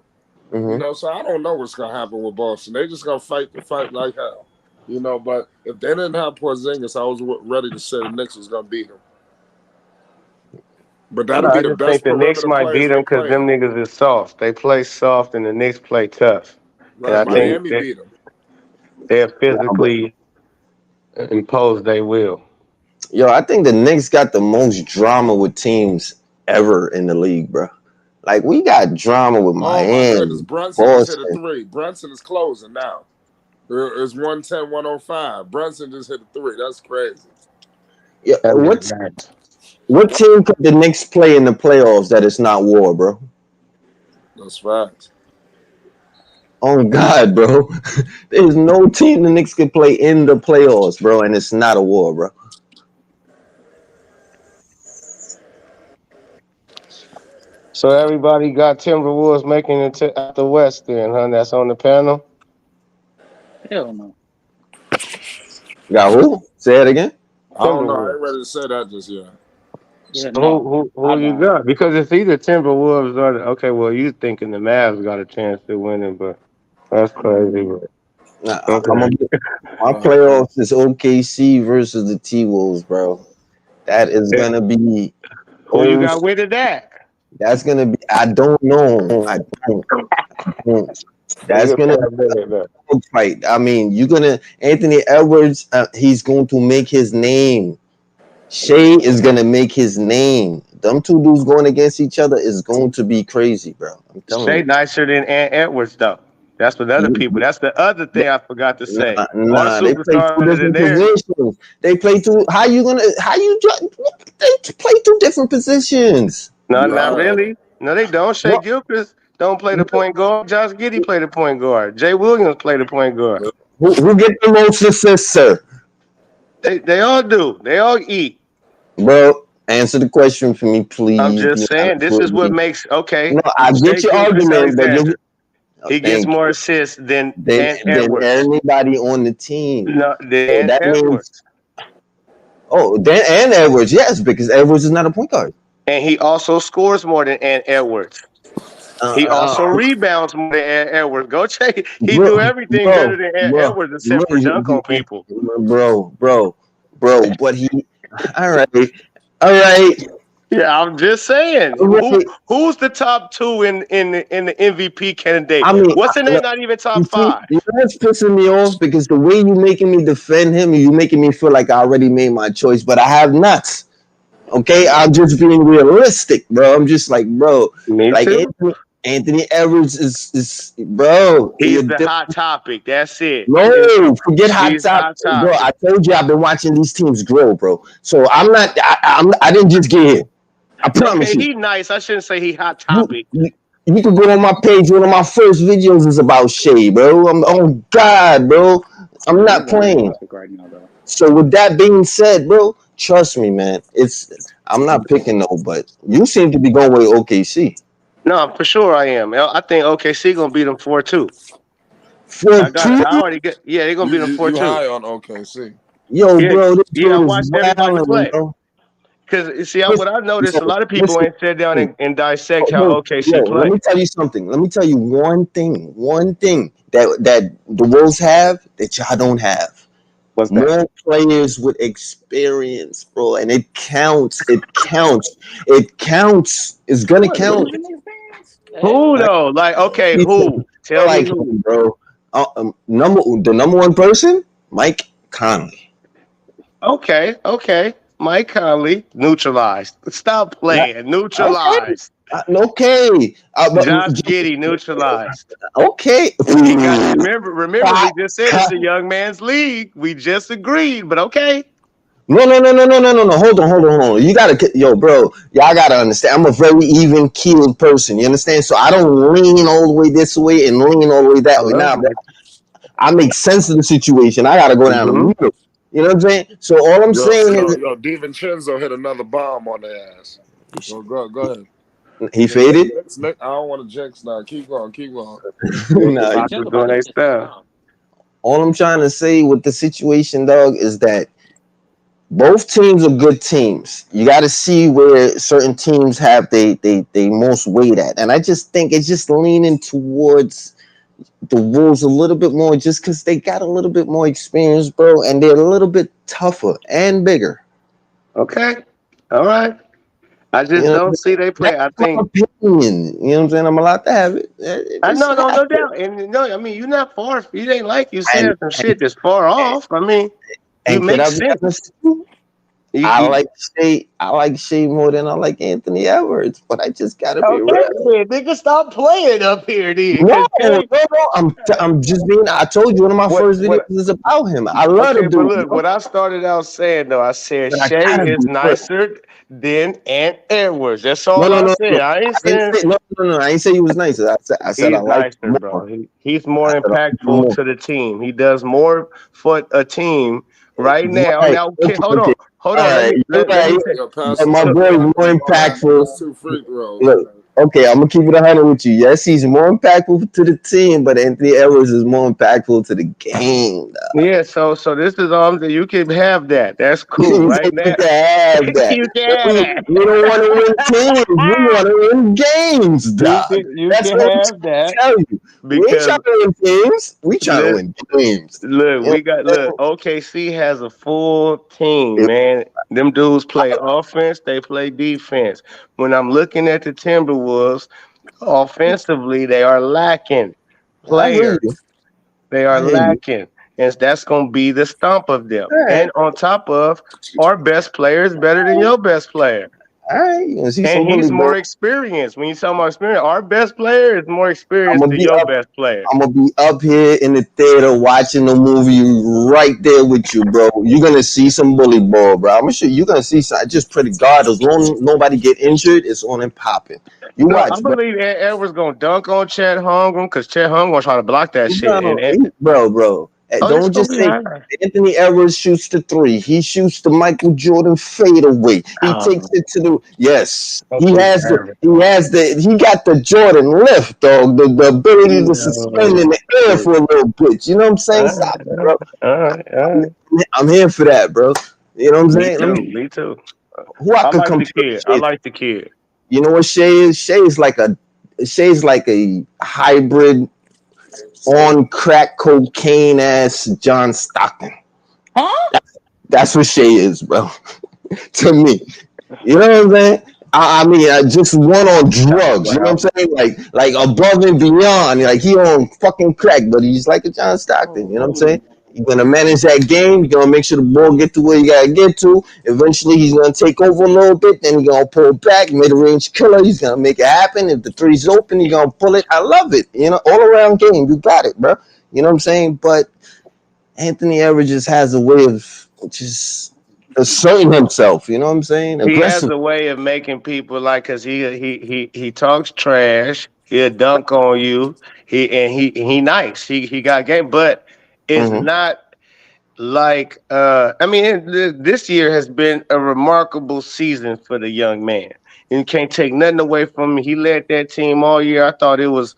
You know, so I don't know what's gonna happen with Boston. They just gonna fight the fight like hell. You know, but if they didn't have Porzingis, I was ready to say the Knicks was gonna beat them. But that'll I be the just think best the Knicks perimeter might players beat them they because play. them niggas is soft. They play soft, and the Knicks play tough. And Right, I think Miami beat them. they're physically impose they will. Yo, I think the Knicks got the most drama with teams ever in the league, bro. Like, we got drama with Oh my goodness, Miami, Brunson just hit a Boston. 3. Brunson is closing now. It's 110, 105. Brunson just hit a 3. That's crazy. Yeah, That nigga nice. what team could the Knicks play in the playoffs that is not war, bro? That's facts. Oh God, bro. There's no team the Knicks can play in the playoffs, bro, and it's not a war, bro. So everybody got Timberwolves making it to out the West, then, huh? That's on the panel. Hell no. Got who? Say it again. I don't know. I Timberwolves. ain't ready to say that just yet. Yeah, So no. who I you don't. got? Because it's either Timberwolves or okay. Well, you thinking the Mavs got a chance to win it, but that's crazy. But Nah, okay. my playoffs is OKC versus the T Wolves, bro. That is gonna be Who you got winning that? That's gonna be. I don't know. I don't. That's gonna be a fight. I mean, you're gonna Anthony Edwards. He's going to make his name. Shea is gonna make his name. Them two dudes going against each other is going to be crazy, bro. I'm telling Shea you. nicer than Ant Edwards, though. That's what other people. That's the other thing I forgot to say. Nah, All the they play two superstars in different there. positions. They play two. They play two different positions. No, not really. No, they don't. Shea No, Gilchrist don't play the point guard. Josh Giddey play the point guard. Jay Williams play the point guard. who get the most assists, sir? They all do. They all eat. Bro, answer the question for me, please. I'm just Be saying, honest this with is what me. makes No, I Shea get your Gilchrist argument, but Alexander. He gets thank more you. assists than Than Ant Edwards. anybody on the team. No, than So Ant that means Edwards. Oh, and Edwards, yes, because Edwards is not a point guard. And he also scores more than Ant Edwards. He also rebounds more than Ant Edwards. Go check. He do everything better than Ant Edwards except for dunk on people. Bro. But he, all right. Yeah, I'm just saying. Who's the top two in the MVP candidate? I mean, what's in there? Not even top five. You know what's pissing me off? Because the way you making me defend him, you making me feel like I already made my choice, but I have not. Okay, I'm just being realistic, bro. I'm just like, bro, Me like too. Anthony Edwards is bro. He's the hot topic. That's it. No, forget hot He's topic, hot bro. topic. I told you I've been watching these teams grow, bro. So I'm not. I didn't just get here. I promise Okay, you. he nice. I shouldn't say he hot topic. You can go on my page. One of my first videos is about Shea, bro. Oh God, bro. I'm not playing. Right now, though. So with that being said, bro, trust me, man. I'm not picking no, but you seem to be going with OKC. No, for sure I am. I think OKC gonna beat them 4-2. 4-2? I already get. Yeah, they're gonna beat them 4-2. You high on OKC? Yo, bro, this I dude watched is everybody play. bro. Because see, what I noticed, a lot of people ain't sit down and dissect how OKC play. Let me tell you something. Let me tell you one thing. One thing that the Wolves have that y'all don't have. What's that? More players with experience, bro, and it counts. It counts. It counts. It's gonna count. Who though? Like, okay, who? Tell me who, bro. The number one person, Mike Conley. Okay. Mike Conley neutralized. Stop playing. Neutralized. Okay. Josh Giddey neutralized. Okay. Remember, we just said it's a young man's league. We just agreed, but okay. No. Hold on. You gotta, bro. Y'all gotta understand. I'm a very even keeled person. You understand? So I don't lean all the way this way and lean all the way that way. Now, I make sense of the situation. I gotta go down the middle. You know what I'm saying? So all I'm saying is, DiVincenzo hit another bomb on their ass. Go ahead. He faded. I don't want to jinx now. Keep going. Nah, doing their stuff. All I'm trying to say with the situation, dog, is that both teams are good teams. You got to see where certain teams have they most weight at, and I just think it's just leaning towards the Wolves a little bit more, just because they got a little bit more experience, bro, and they're a little bit tougher and bigger. Okay, all right. I just don't see they play. I think. Opinion. You know what I'm saying? I'm allowed to have it. I know, no doubt. And no, I mean, you're not far. You ain't like you said some shit that's far off. I mean, you make sense. I like Shea more than I like Anthony Edwards, but I just gotta be real. Nigga, stop playing up here, dude. No. I'm just being. I told you one of my first videos is about him. I love him. But look, what I started out saying though, I said Shea is nicer than Ant Edwards. That's all I said. I ain't saying no. I ain't say he was nicer. I said I like him, bro. He's more impactful to the team. He does more for a team right now. Right. Now, okay, hold on. My boy more impactful. That's 2 free throws. Look, okay, I'm gonna keep it 100 with you. Yes, he's more impactful to the team, but Anthony Edwards is more impactful to the game. Yeah, so this is all that you can have that. That's cool, right now. You can have that. You can have that. We don't want to win teams. We want to win games, dog. That's what I'm trying to tell you. We ain't trying to win games. We trying to win games. Look, OKC has a full team, man. Them dudes play offense, they play defense. When I'm looking at the Timberwolves, offensively, they are lacking players. They are lacking. And that's going to be the stump of them. Right. And on top of, our best player is better than your best player. All right. And he's more experienced. When you talk about experience, our best player is more experienced than your best player. I'm going to be up here in the theater watching the movie right there with you, bro. You're going to see some bully ball, bro. I'm sure you're going to see some. I just pray to God, as long as nobody get injured, it's on and popping. You watch, I believe Edwards going to dunk on Chet Holmgren because Chet Holmgren going to try to block that shit. Bro. Don't just say Anthony Edwards shoots the 3. He shoots the Michael Jordan fadeaway. He takes it to the he got the Jordan lift, dog. The ability to suspend in the air for a little bit. You know what I'm saying? Stop it, bro. I'm here for that, bro. You know what I'm Me saying? too. Me too. Who I I could like the compare kid. I Shea. like the kid. You know what Shea is? Shay's like a hybrid on crack cocaine ass John Stockton. Huh? That's what Shea is, bro. To me. You know what I'm saying? I mean, just one on drugs. You know what I'm saying? Like above and beyond. Like he on fucking crack, but he's like a John Stockton. You know what I'm saying? You're gonna manage that game. You're gonna make sure the ball get to where you gotta get to. Eventually, he's gonna take over a little bit. Then he's gonna pull back, mid-range killer. He's gonna make it happen. If the three's open, he's gonna pull it. I love it. You know, all around game. You got it, bro. You know what I'm saying? But Anthony Edwards just has a way of just asserting himself. You know what I'm saying? He has Aggressive. a way of making people like, cause he talks trash. He'll dunk on you. He nice. He got game, but it's Mm-hmm. not like I mean this year has been a remarkable season for the young man. You can't take nothing away from him. He led that team all year. I thought it was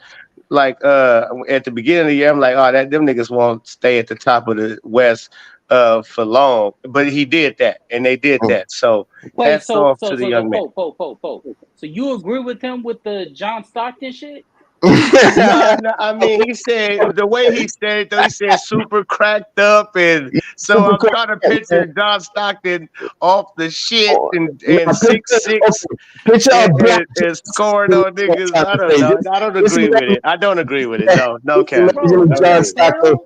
like at the beginning of the year, I'm like, oh, that them niggas won't stay at the top of the West for long. But he did that, and they did that. So Wait, hats so off so to the so so young man. Pope. So you agree with him with the John Stockton shit? No, I mean, he said the way he said it, though, he said super cracked up, and so Super I'm cracked trying to up, picture man. John Stockton off the shit Oh, and now six six picture a black and scoring John on niggas. I don't Stockton. know. I don't Just agree with it. I don't agree with it. No, no cap. imagine Bro, if No John cap. what, Stockton. bro?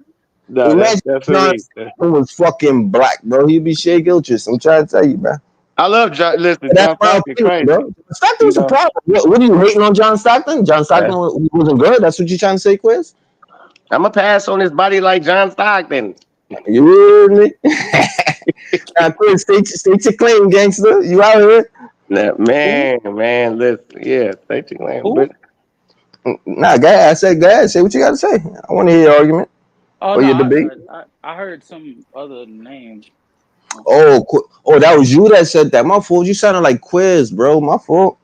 No, Imagine that's if for John me. Stockton was fucking black, bro. He'd be Shea Gilchrist. I'm trying to tell you, bro. I love John. Listen, That's John my Stockton opinion, crazy. bro. Stockton You was a know, problem. What are you hating on John Stockton? John Stockton wasn't good. That's what you're trying to say, Quiz? I'm a pass on his body like John Stockton. You heard me? Now, Quiz, state your claim, gangster. You out here? Nah, man, listen, yeah, thank you, man. Who? But Nah, go ahead. I said, go ahead. Say what you got to say. I want to hear your argument Oh or no, your debate. I heard some other name. Oh, that was you that said that. My fault. You sounded like Quiz, bro. My fault.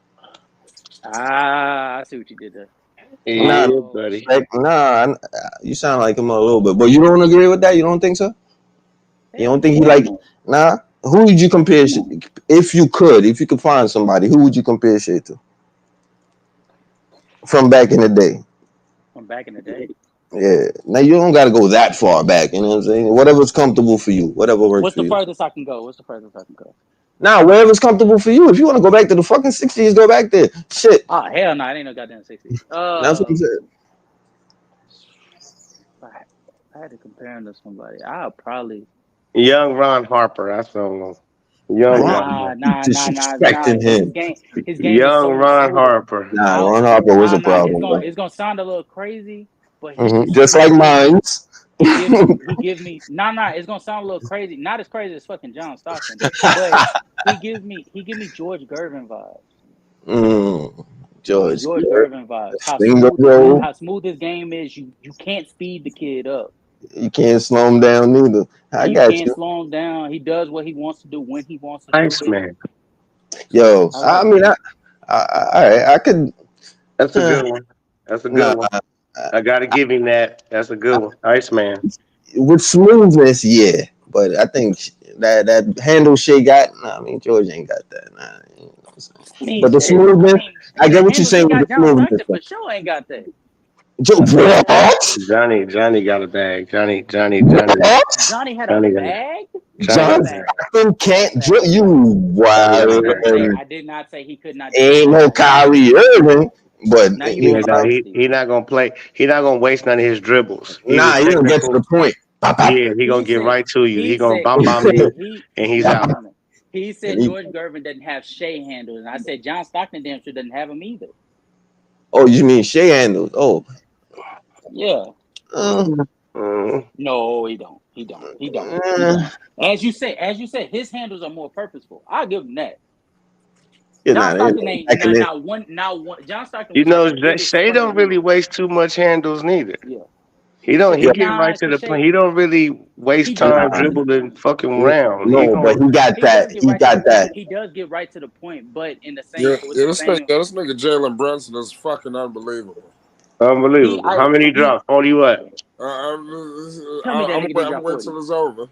I see what you did there. Nah, yeah, Oh buddy. shit. you sound like him a little bit, but you don't agree with that. You don't think so? You Hell don't think he no. like? Nah. Who would you compare? If you could find somebody, who would you compare shit to from back in the day? From back in the day. Yeah. Now you don't got to go that far back. You know what I'm saying? Whatever's comfortable for you, whatever works What's for the you. furthest I can go? What's the furthest I can go? Now, wherever's comfortable for you. If you want to go back to the fucking 60s, go back there. Shit. Oh hell no, it ain't no goddamn 60s. That's what I'm saying. I had to compare him to somebody. I'll probably Young Ron Harper. That's what I'm going. Young Ron, Ron nah, Harper. disrespecting because him. his game is Young so Ron mature. Harper. Nah, Ron Harper was a It's problem, gonna bro. it's gonna sound a little crazy, but Just like mines. he give me it's gonna sound a little crazy, not as crazy as fucking John Stockton, but he give me George Gervin vibes. George. George Gervin vibes. Finger roll. How smooth his game is. You can't speed the kid up. You can't slow him down neither. I And you got can't you. slow him down. He does what he wants to do when he wants to do Nice it. man. Yo, I I like mean, I could. That's a good one. That's a Nah, good one. I gotta give him that. That's a good one. Nice man. with smoothness, yeah. But I think that handle Shea got. Nah, I mean, George ain't got that. Nah, you know what I'm saying? I mean, But the shit. smoothness, I The get what you're handle she saying with got the John smoothness. Stockton for sure ain't got that. What? Johnny got a bag. Johnny What? Johnny had a got bag. Johnny got John a Facts. bag. Stockton can't Facts. you Johnny got a wild. bag. I did not say he could not dribble Ain't like no John Stockton. Kyrie Irving, but Now you you Yeah, being no, know, nasty. he not gonna play. He not gonna waste none of his dribbles. He's a nah, he gonna get to technical. the point. Pop, pop. Yeah, he gonna get right to you. He gonna He bomb you, said and he's no out. no no. He said And he, George Gervin doesn't have Shea handles, and I said John Stockton damn sure doesn't have him either. oh, you mean Shea handles? Oh, Yeah. uh, No, he don't. He don't. He don't. He uh, don't. As you said, his handles are more purposeful. I'll give him that. you're John not in. Stockton ain't Back in it. not one. John Stockton You was know, never good as Shea fucking don't really real. waste too much handles neither. Yeah. He don't. He get right to Cause the Shea, point. He don't really he waste time does. dribbling fucking around. He No, but gonna. he got He that. does get He right to the got point. that. He does get right to the point, but in the Yeah, same with yeah, the same this nigga Jalen Brunson is fucking unbelievable. Unbelievable. How many drops? 40 what? tell me that I'm nigga didn't gonna drop wait 40. till it's over.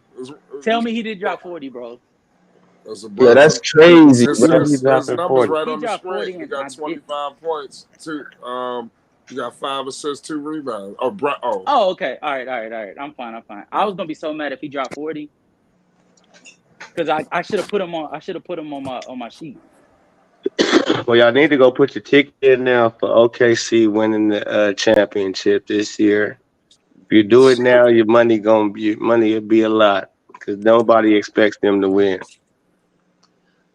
Tell me he did drop 40, bro. That's a Yeah, that's Brunson. crazy, His, bro. Yeah, he his, his dropping numbers 40. right He on the dropped screen. 40 He and got 25 points. He got 5 assists, 2 rebounds. Oh, okay. All right. I'm fine. I was gonna be so mad if he dropped 40 because I should have put him on. I should have put him on my sheet. Well, y'all need to go put your ticket in now for OKC winning the championship this year. If you do it now, your money will be a lot because nobody expects them to win.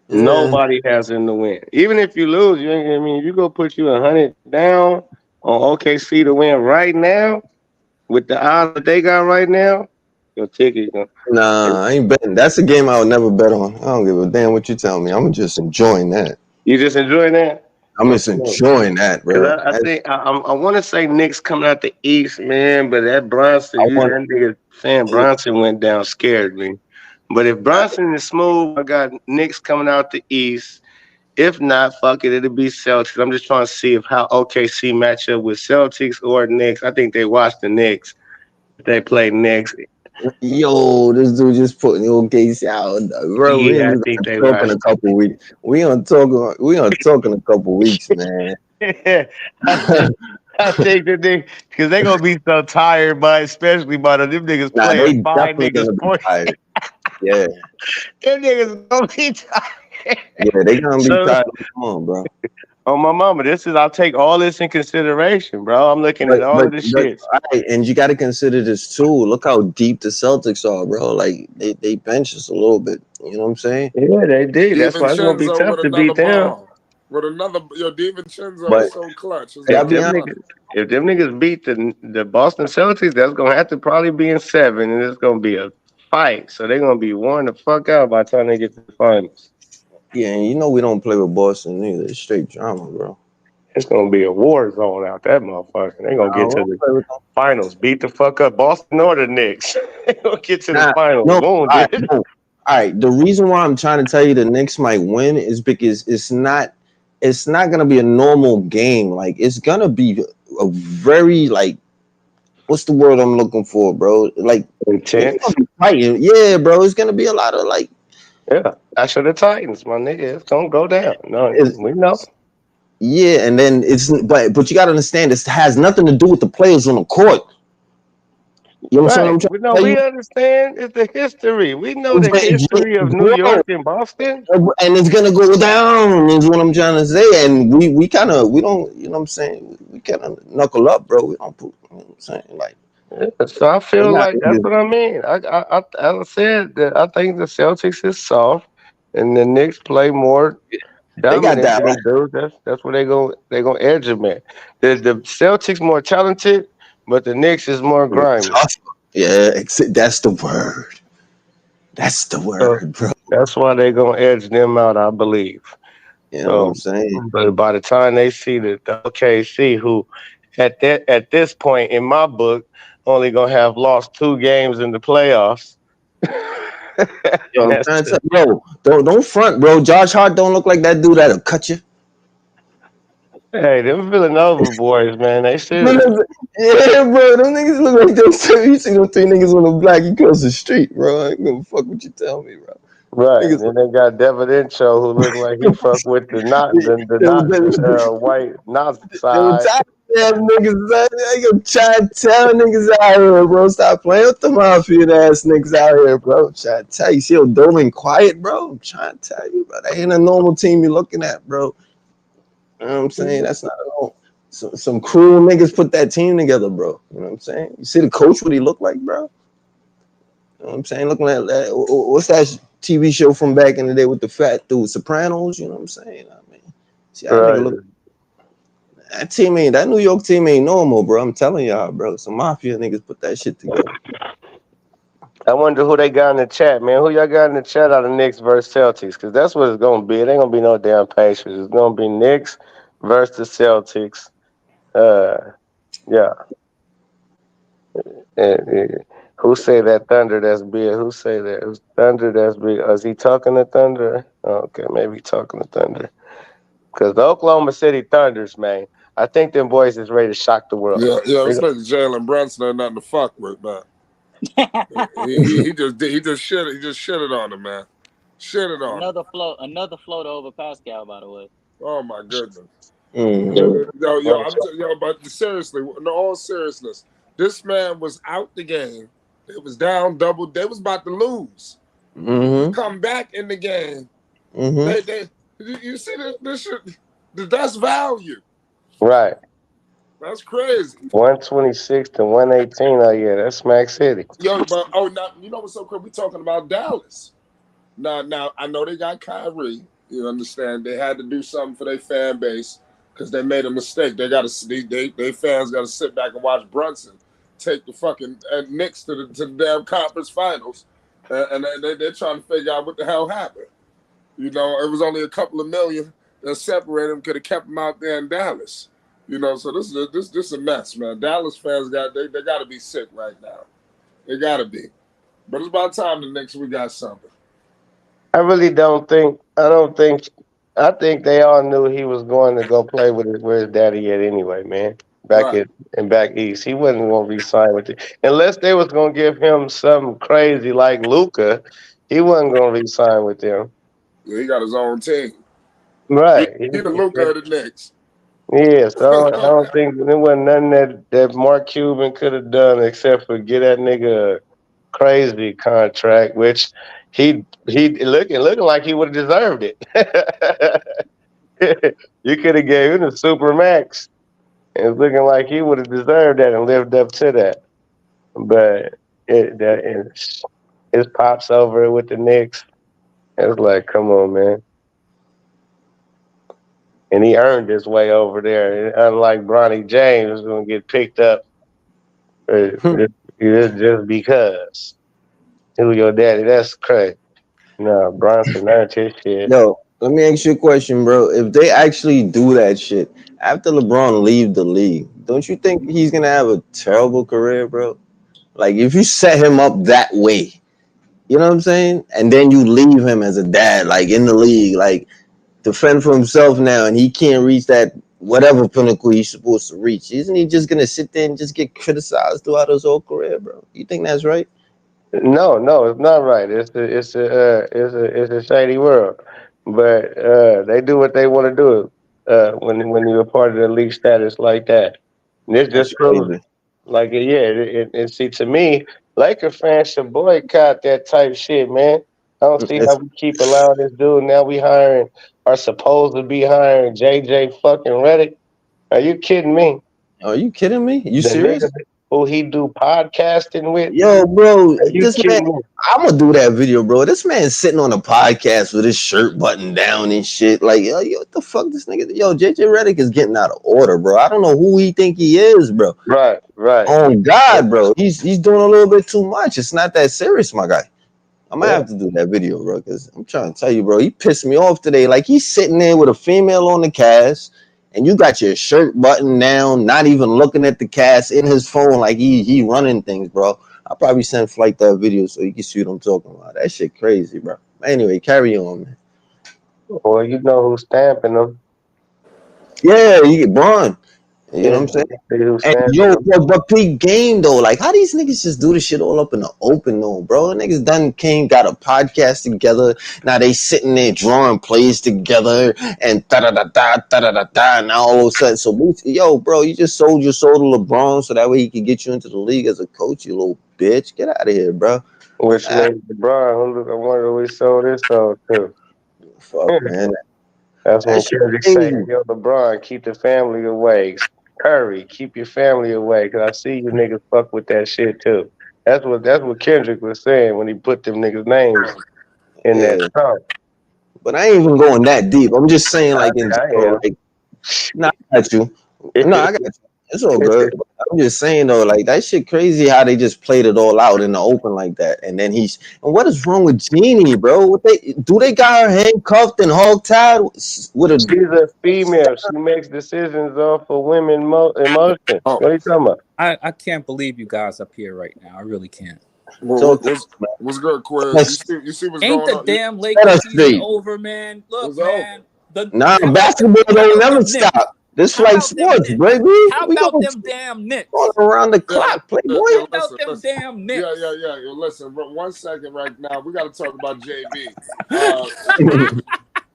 Yeah. Nobody has them to win. Even if you lose, you ain't. I mean, if you go put you 100 down on OKC to win right now with the odds that they got right now, your ticket. Nah, I ain't betting. That's a game I would never bet on. I don't give a damn what you tell me. I'm just enjoying that. You just enjoy that? I'm just enjoying that, Because bro. I think I want to say Knicks coming out the East, man, but that Brunson, that nigga saying Brunson went down scared me. But if Brunson is smooth, I got Knicks coming out the East. If not, fuck it, it'll be Celtics. I'm just trying to see if how OKC match up with Celtics or Knicks. I think they watch the Knicks if they play Knicks. Yo, this dude just putting your case out, bro. We Yeah, I ain't think they talk in watch. a couple weeks. We gonna talk in a couple weeks, man. I think that because they gonna be so tired especially by them niggas Nah, playing they 5 definitely niggas gonna be 40. tired. Yeah, Them niggas gonna be tired. yeah, they gonna be So tired. Come on, bro. on my mama, I'll take all this in consideration, bro. I'm looking at all of this But shit. all right, and you got to consider this too. Look how deep the Celtics are, bro. Like they bench us a little bit. You know what I'm saying? Yeah, they did. That's why it's gonna be DiVincenzo tough with to another beat them. bomb. DiVincenzo But is so clutch. It's I'll If be them honest. niggas, if them niggas beat the Boston Celtics, that's gonna have to probably be in 7, and it's gonna be a fight. So they're gonna be worn the fuck out by the time they get to the finals. Yeah, and you know we don't play with Boston either. It's straight drama, bro. It's gonna be a war zone out that motherfucker. They gonna get We to don't the play with them. finals, beat the fuck up Boston or the Knicks. They gonna get to the Nah, finals no. All right, wounded. no. All right. The reason why I'm trying to tell you the Knicks might win is because it's not gonna be a normal game. Like it's gonna be a very like what's the word I'm looking for, bro? Like it's Intense. gonna be fighting. Yeah, bro. It's gonna be a lot of like Yeah, that's for the Titans, my nigga. It's gonna go down. No, it's, we know. yeah, and then but you gotta understand this has nothing to do with the players on the court. You understand what Right. I'm trying We to know. tell We you? understand. It's the history. We know the history of New Bro, York and Boston. and it's gonna go down is what I'm trying to say. And we kind of we don't, you know what I'm saying, we kind of knuckle up, bro. We don't put, you know what I'm saying, like Yeah, so I we're feel not like that's what I mean. I said that I think the Celtics is soft, and the Knicks play more they got dominant that than right. them dudes. That's where they gonna edge them at. The Celtics more talented, but the Knicks is more grimy. Yeah, that's the word. That's the So word, bro. that's why they gonna edge them out, I believe. You know what I'm So, saying? but by the time they see the OKC, who at this point in my book only gonna have lost 2 games in the playoffs. Yo, And I'm that's trying to tell you, bro, don't front, bro. Josh Hart don't look like that dude that'll cut you. hey, them Villanova boys, man, they serious. Yeah, bro, them niggas look like those two. You see them 3 niggas on the block, you cross the street, bro. I ain't gonna fuck what you tell me, bro. Right. Niggas, Then they got Devincenzo who look like he fuck with the white Nazi they were side. tired of them niggas. I gonna try to tell niggas out here, bro. Stop playing with the mafia ass niggas out here, bro. I'm trying to tell you, see Dolan quiet, bro. I'm trying to tell you, bro. That ain't a normal team you're looking at, bro. You know what I'm saying? That's not at all. Some cruel niggas put that team together, bro. You know what I'm saying? You see the coach, what he look like, bro? You know what I'm saying? Looking at that, what's that TV show from back in the day with the fat dude, Sopranos? You know what I'm saying? I mean, see how Right. nigga look. That New York team ain't normal, bro. I'm telling y'all, bro. Some mafia niggas put that shit together. I wonder who they got in the chat, man. Who y'all got in the chat out of Knicks versus Celtics? Because that's what it's gonna be. It ain't gonna be no damn Pacers. It's gonna be Knicks versus the Celtics. Yeah. Who say that Thunder that's big? Who say that? Who's Thunder that's big? Is he talking to Thunder? Okay, maybe he talking to Thunder. Because the Oklahoma City Thunders, man, I think them boys is ready to shock the world. Yeah, this nigga Jalen Brunson ain't nothing to fuck with, man. he just shitted on him, man. Shitted on him. Another float over Pascal, by the way. Oh my goodness. Mhm. But seriously, in all seriousness, this man was out the game. It was down double. They was about to lose. Mhm. Come back in the game. Mhm. You see this shit? That's value. Right. That's crazy. 126 to 118. Oh yeah, that's Smack City. Yo, but now you know what's so crazy? We talking about Dallas. Now I know they got Kyrie. You understand? They had to do something for their fan base because they made a mistake. They fans got to sit back and watch Brunson take the fucking Knicks to the damn conference finals, and they're trying to figure out what the hell happened. You know, it was only a couple of million that separated them. Could have kept them out there in Dallas. You know, so this is a mess, man. Dallas fans got to be sick right now. They got to be. But it's about time the Knicks we got something. I really don't think. I think they all knew he was going to go play with where his daddy at anyway, man. Back east, he wasn't going to re-sign with it unless they was going to give him something crazy like Luca. He wasn't going to re-sign with them. Yeah, he got his own team. Right. He the Luka of the Knicks. Yeah, so I don't think there wasn't nothing that Mark Cuban could have done except for get that nigga a crazy contract, which he looking like he would have deserved it. You could have gave him the super max. It's looking like he would have deserved that and lived up to that. But his pops over with the Knicks. It's like, come on, man. And he earned his way over there. And unlike Bronny James, who's going to get picked up just because. Who your daddy? That's crazy. No, Brunson earned his shit. Yo, let me ask you a question, bro. If they actually do that shit after LeBron leave the league, don't you think he's gonna have a terrible career, bro? Like if you set him up that way, you know what I'm saying? And then you leave him as a dad, like in the league, like to fend for himself now, and he can't reach that whatever pinnacle he's supposed to reach. Isn't he just gonna sit there and just get criticized throughout his whole career, bro? You think that's right? No, it's not right. It's a shady world. But they do what they want to do when you're a part of the league status like that. And this That's just proves, crazy. like, and see, to me, Laker fans should boycott that type shit, man. I don't see how It's, we keep allowing this dude. Now we are supposed to be hiring JJ fucking Redick. Are you kidding me? are you kidding me? You The serious? nigga who he do podcasting with? Yo, bro, Are you this man, kidding me? I'm gonna do that video, bro. This man's sitting on a podcast with his shirt buttoned down and shit. Like, yo, what the fuck, this nigga? Yo, JJ Redick is getting out of order, bro. I don't know who he think he is, bro. Right. Oh God, bro, he's doing a little bit too much. It's not that serious, my guy. I might have to do that video, bro, because I'm trying to tell you, bro, he pissed me off today. Like he's sitting there with a female on the cast, and you got your shirt buttoned down, not even looking at the cast in his phone, like he running things, bro. I'll probably send Flight that video so you can see what I'm talking about. That shit crazy, bro. Anyway, carry on, man. Well, you know who's stamping them. Yeah, you get Braun. You know what I'm saying? Who's And stamping yo, them. but peak game though, like how these niggas just do this shit all up in the open though, bro. The niggas done came, got a podcast together. Now they sitting there drawing plays together and da da da da da da da da. Now all of a sudden, so yo, bro, you just sold your soul to LeBron so that way he can get you into the league as a coach. You little bitch, get out of here, bro. Which nigga LeBron? I wonder who he sold his soul to. Fuck, man. That's when That shit Kendrick crazy. say, "Yo, LeBron, keep the family away. Curry, keep your family away, cause I see you niggas fuck with that shit too." That's what Kendrick was saying when he put them niggas' names in that Yeah, song. but I ain't even going that deep. I'm just saying, like in I general, like. No, I got you. No, I got you. It's all good. I'm just saying though, like that shit crazy how they just played it all out in the open like that. And then and what is wrong with Jeannie, bro? What they got her handcuffed and hogtied with a She's a female. She makes decisions off of women emotion. Oh. What are you talking about? I can't believe you guys up here right now. I really can't. What's good, Quiz? You see what's Ain't going the on? damn Lakers season over, man? Look, It's man. basketball don't never stop. This How flight about them sports, Knicks? baby. How We about going them damn Knicks? around the clock, playboy. How about them damn Knicks? Yeah. Listen, 1 second right now. We got to talk about JB.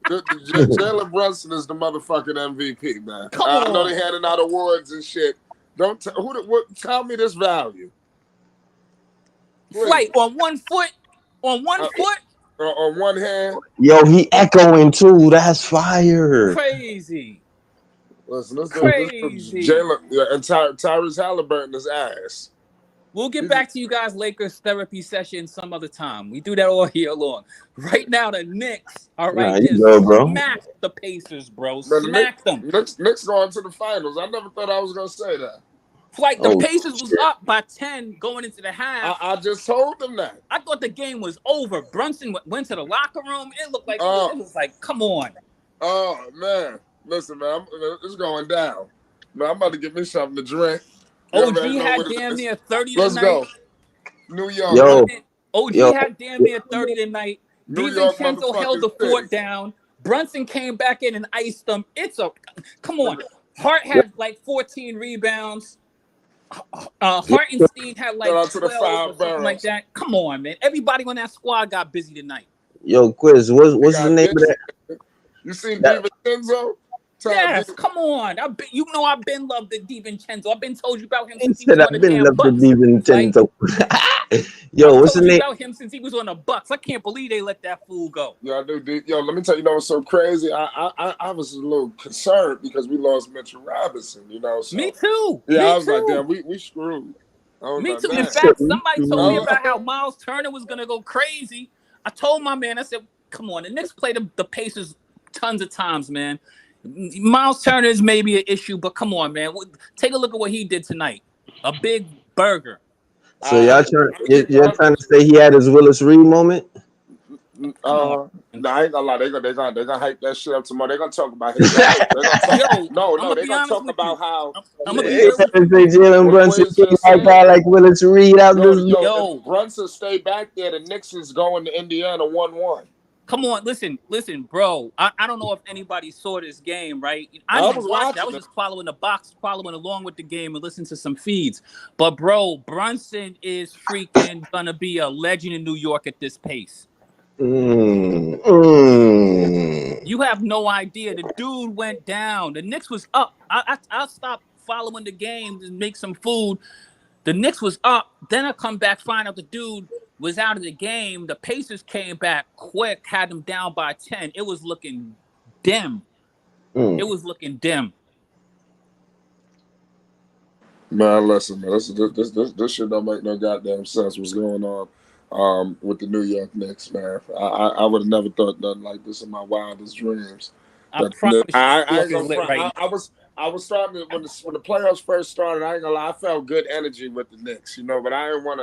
Jalen Brunson is the motherfucking MVP, man. Come I know on. they handing out awards and shit. Don't tell me this value. Please. Flight on one foot. On one foot. On one hand. Yo, he echoing too. That's fire. Crazy. Listen, this Crazy. Jalen and Tyrese Halliburton is ass. We'll get back to you guys Lakers therapy session some other time. We do that all year long. Right now, the Knicks, all right, you just go, bro. smack the Pacers, bro. Man, Smack them. Knicks going to the finals. I never thought I was going to say that. Like the Pacers was up by 10 going into the half. I just told them that. I thought the game was over. Brunson went to the locker room. It looked like it was like, come on. Oh, man. Listen, man, it's going down. Man, I'm about to get me something to drink. OG had damn near 30 tonight. Let's go. New York. Yo. OG had damn near 30 tonight. DiVincenzo held the fort down. Brunson came back in and iced them. Come on. Hart had like 14 rebounds. Hartenstein had like 12 or something like that. Come on, man. Everybody on that squad got busy tonight. Yo, Quiz, what's the name of that? You seen DiVincenzo? Yes, come on. I've been loved the DiVincenzo. I've been told you about him since he Said was on I've the been damn loved the Bucks. DiVincenzo. Yo, what's the name? About him since he was on the Bucks. I can't believe they let that fool go. Yeah, I do. Yo, let me tell you, what's so crazy? I was a little concerned because we lost Mitchell Robinson. So, me too. Yeah, me I was too. like, damn, we screwed. Me too. In fact, somebody told me about how Miles Turner was gonna go crazy. I told my man, I said, "Come on, the Knicks played the Pacers tons of times, man. Miles Turner is maybe an issue, but come on, man. Take a look at what he did tonight. A big burger." So you're trying to say he had his Willis Reed moment? No, I ain't gonna lie. They're gonna hype that shit up tomorrow. They're gonna talk about his. They're gonna talk about how. I'm gonna be Jalen Brunson a guy like Willis Reed out this. If Brunson stay back there, the Knicks is going to Indiana 1-1. Come on, listen, bro. I don't know if anybody saw this game, right? I was watching. I was just following the box, following along with the game and listening to some feeds. But, bro, Brunson is freaking going to be a legend in New York at this pace. You have no idea. The dude went down. The Knicks was up. I'll stop following the game and make some food. The Knicks was up. Then I come back, find out the dude was out of the game. The Pacers came back quick, had them down by 10. It was looking dim. It was looking dim. Man, listen, man, this shit don't make no goddamn sense. What's going on with the New York Knicks, man? I would have never thought nothing like this in my wildest dreams. I was starting when the playoffs first started. I ain't gonna lie, I felt good energy with the Knicks, but I didn't want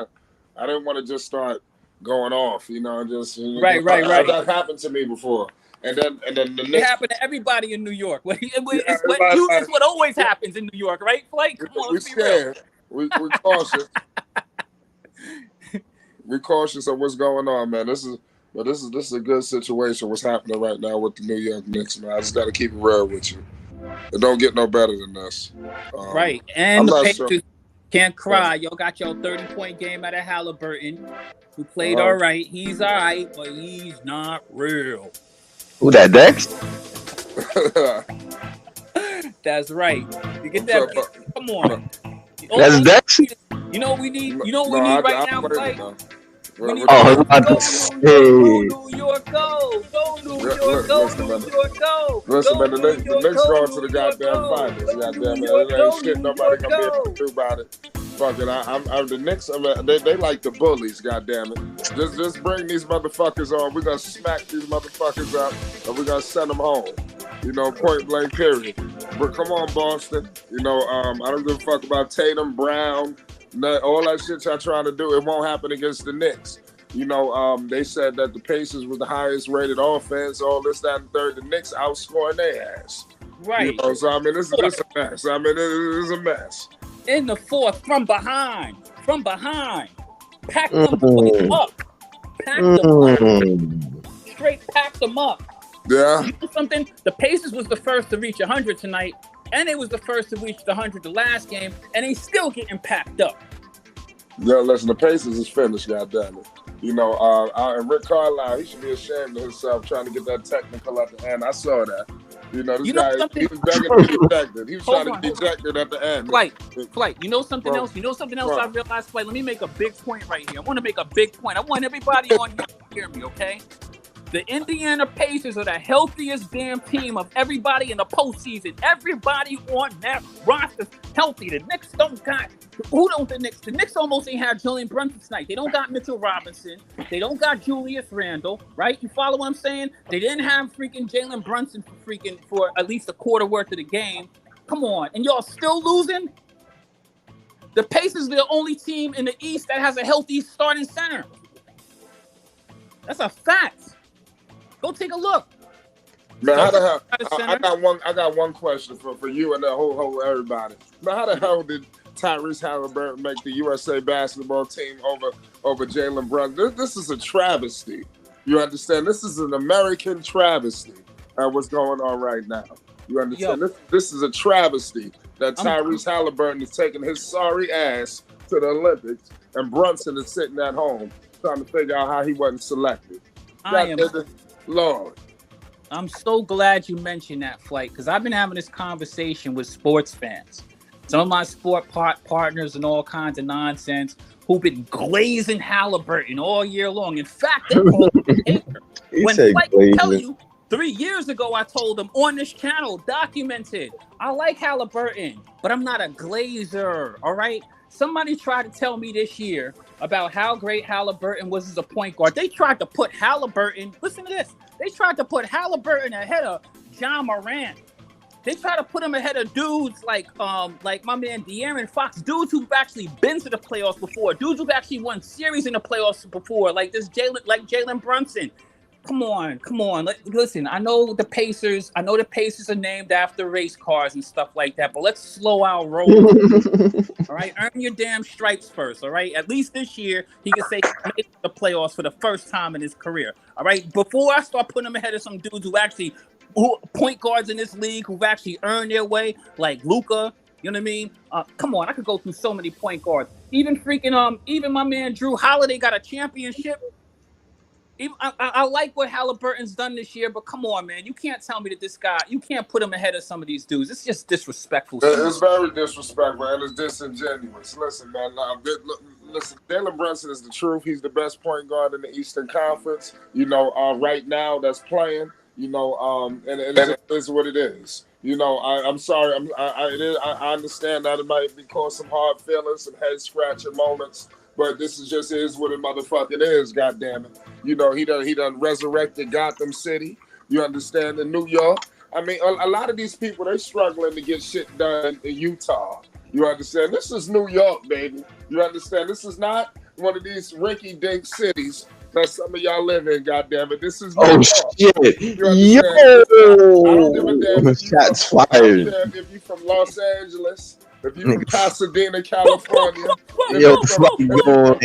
to just start going off, Right. That happened to me before, and then the Knicks. It happened to everybody in New York. It's what always happens in New York, right? Like, come on, let's be real. We cautious. We're cautious of what's going on, man. This is a good situation. What's happening right now with the New York Knicks, man? I just got to keep it real with you. It don't get no better than this. Right, and the Pacers can't cry. Y'all got your 30-point game out of Halliburton, who played all right. He's all right, but he's not real. Who that, Dex? That's right. You get that? Come on. That's Dex? You know what we need? You know what we need right now, Mike? I was about to say. Go New York, go! Go New York, go! New York, go! Listen, man, the Knicks going to the goddamn finals. Goddamn, man, there ain't shit nobody gonna be able to do about it. Fuck it, I'm the Knicks. They like the bullies. Goddamn it, just bring these motherfuckers on. We're gonna smack these motherfuckers up, and we're gonna send them home. Point blank, period. But come on, Boston. I don't give a fuck about Tatum, Brown. All that shit y'all trying to do, it won't happen against the Knicks. They said that the Pacers was the highest rated offense, all this, that, and third. The Knicks outscoring their ass. Right. So, I mean, this is a mess. I mean, it is a mess. In the fourth, from behind. Pack them boys up. Straight pack them up. Yeah. You know something? The Pacers was the first to reach 100 tonight. and they was the first to reach the 100 the last game, and they still getting packed up. Yeah, listen, the Pacers is finished, goddammit. You know, and Rick Carlisle, he should be ashamed of himself trying to get that technical at the end. I saw that. You know, this guy, he was begging to be ejected. He was trying to get ejected at the end. Flight. You know something else? You know something else I realized, Flight? Let me make a big point right here. I want to make a big point. I want everybody on here to hear me, okay? The Indiana Pacers are the healthiest damn team of everybody in the postseason. Everybody on that roster healthy. The Knicks don't got... Who don't the Knicks? The Knicks almost ain't had Jalen Brunson tonight. They don't got Mitchell Robinson. They don't got Julius Randle, right? You follow what I'm saying? They didn't have freaking Jalen Brunson for at least a quarter worth of the game. Come on. And y'all still losing? The Pacers are the only team in the East that has a healthy starting center. That's a fact. Go take a look. Man, how the hell? I got one question for you and the whole everybody. Man, how the hell did Tyrese Halliburton make the USA basketball team over Jalen Brunson? This is a travesty. You understand? This is an American travesty. What's going on right now? You understand? This is a travesty that Tyrese Halliburton is taking his sorry ass to the Olympics, and Brunson is sitting at home trying to figure out how he wasn't selected. Lord. I'm so glad you mentioned that, Flight, because I've been having this conversation with sports fans. Some of my sport partners and all kinds of nonsense who've been glazing Halliburton all year long. In fact, they called him a hater. When Flight can tell you, 3 years ago, I told them on this channel, documented, I like Halliburton, but I'm not a glazer, all right? Somebody tried to tell me this year about how great Halliburton was as a point guard. They tried to put Halliburton, listen to this, they tried to put Halliburton ahead of John Morant. They tried to put him ahead of dudes like my man De'Aaron Fox, dudes who've actually been to the playoffs before, dudes who've actually won series in the playoffs before, like Jalen Brunson. Come on. Listen, I know the Pacers are named after race cars and stuff like that, but let's slow our roll. All right, earn your damn stripes first. All right, at least this year he can say he made the playoffs for the first time in his career. All right, before I start putting him ahead of some dudes who point guards in this league who've actually earned their way, like Luka. You know what I mean? Come on, I could go through so many point guards. Even my man Drew Holiday got a championship. I like what Halliburton's done this year, but come on, man. You can't tell me that this guy, you can't put him ahead of some of these dudes. It's just disrespectful. It's very disrespectful, and it's disingenuous. Listen, man. Listen, Jalen Brunson is the truth. He's the best point guard in the Eastern Conference. You know, right now that's playing. You know, and it is what it is. You know, I'm sorry. I understand that it might cause some hard feelings, some head scratching moments. But this is what it motherfucking is, goddammit. You know, he done resurrected Gotham City. You understand? In New York. I mean, a lot of these people, they struggling to get shit done in Utah. You understand? This is New York, baby. You understand? This is not one of these rinky-dink cities that some of y'all live in, goddammit. This is New York. Shit. Yo! I don't give a damn shots fired. If you from Los Angeles, if you from Pasadena, California, if you from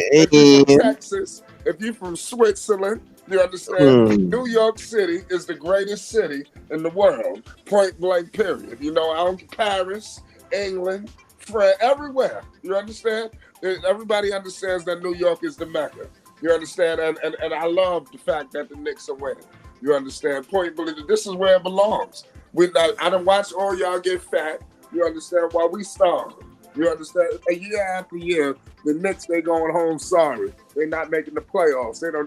Texas, if you from Switzerland, you understand? New York City is the greatest city in the world, point blank, period. You know, Paris, England, France, everywhere. You understand? Everybody understands that New York is the Mecca. You understand? And I love the fact that the Knicks are winning. You understand? Point blank, this is where it belongs. I done watched all y'all get fat. You understand? While we starve. You understand? A year after year, the Knicks, they going home sorry. They not making the playoffs. They done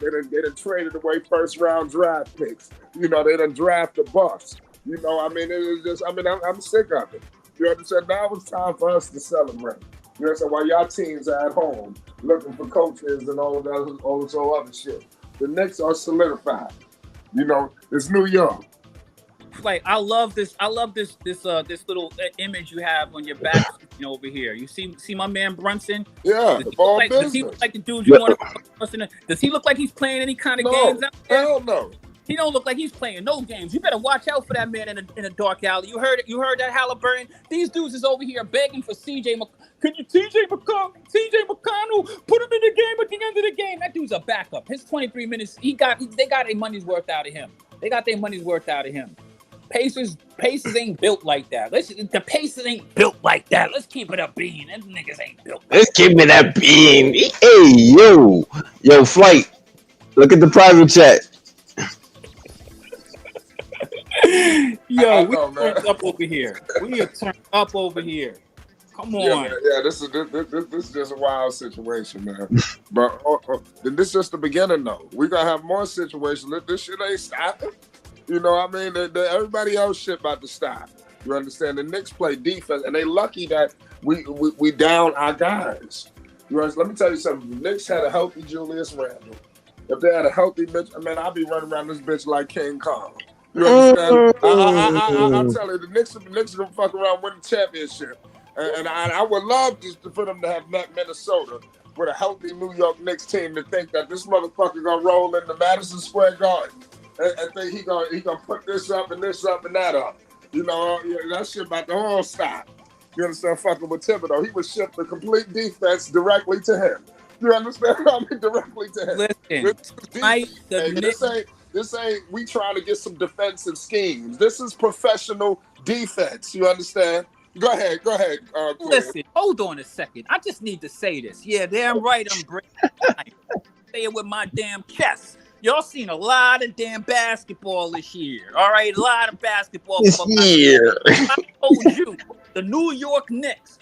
traded away first round draft picks. You know, they done draft the bust. You know, I mean, it is just, I mean, I'm sick of it. You understand? Now it's time for us to celebrate. You understand? While y'all teams are at home looking for coaches and all this other shit. The Knicks are solidified. You know, it's New York. Like, I love this little image you have on your back over here. You see my man Brunson? Yeah, does he look like the dude you want to? Does he look like he's playing any kind of games out there? Hell no. He don't look like he's playing no games. You better watch out for that man in a dark alley. You heard that, Halliburton? These dudes is over here begging for TJ McConnell, put him in the game at the end of the game. That dude's a backup. His 23 minutes, they got their money's worth out of him. Pacers ain't built like that. The Pacers ain't built like that. Let's keep it a bean. Them niggas ain't built. Let's keep it a bean. Hey, yo, Flight. Look at the private chat. Yo, we turned up over here. We are turned up over here. Come on. Yeah, this is just a wild situation, man. But this is just the beginning, though. We gonna have more situations. This shit ain't stopping. You know what I mean? Everybody else shit about to stop. You understand? The Knicks play defense, and they lucky that we down our guys. You understand? Let me tell you something. The Knicks had a healthy Julius Randle. If they had a healthy bitch, man, I'd be running around this bitch like King Kong. You understand? I'm telling you, the Knicks gonna fuck around win the championship. And I would love for them to have met Minnesota with a healthy New York Knicks team to think that this motherfucker gonna roll into Madison Square Garden and think he gonna put this up and that up. You know, that shit about to all stop. You understand? Fucking with Thibodeau, he would ship the complete defense directly to him. You understand? I mean, directly to him. Listen, this ain't we trying to get some defensive schemes. This is professional defense. You understand? Go ahead. Listen, hold on a second. I just need to say this. Yeah, damn right I'm breaking. Say it with my damn chest. Y'all seen a lot of damn basketball this year. All right, a lot of basketball this year. I told you, the New York Knicks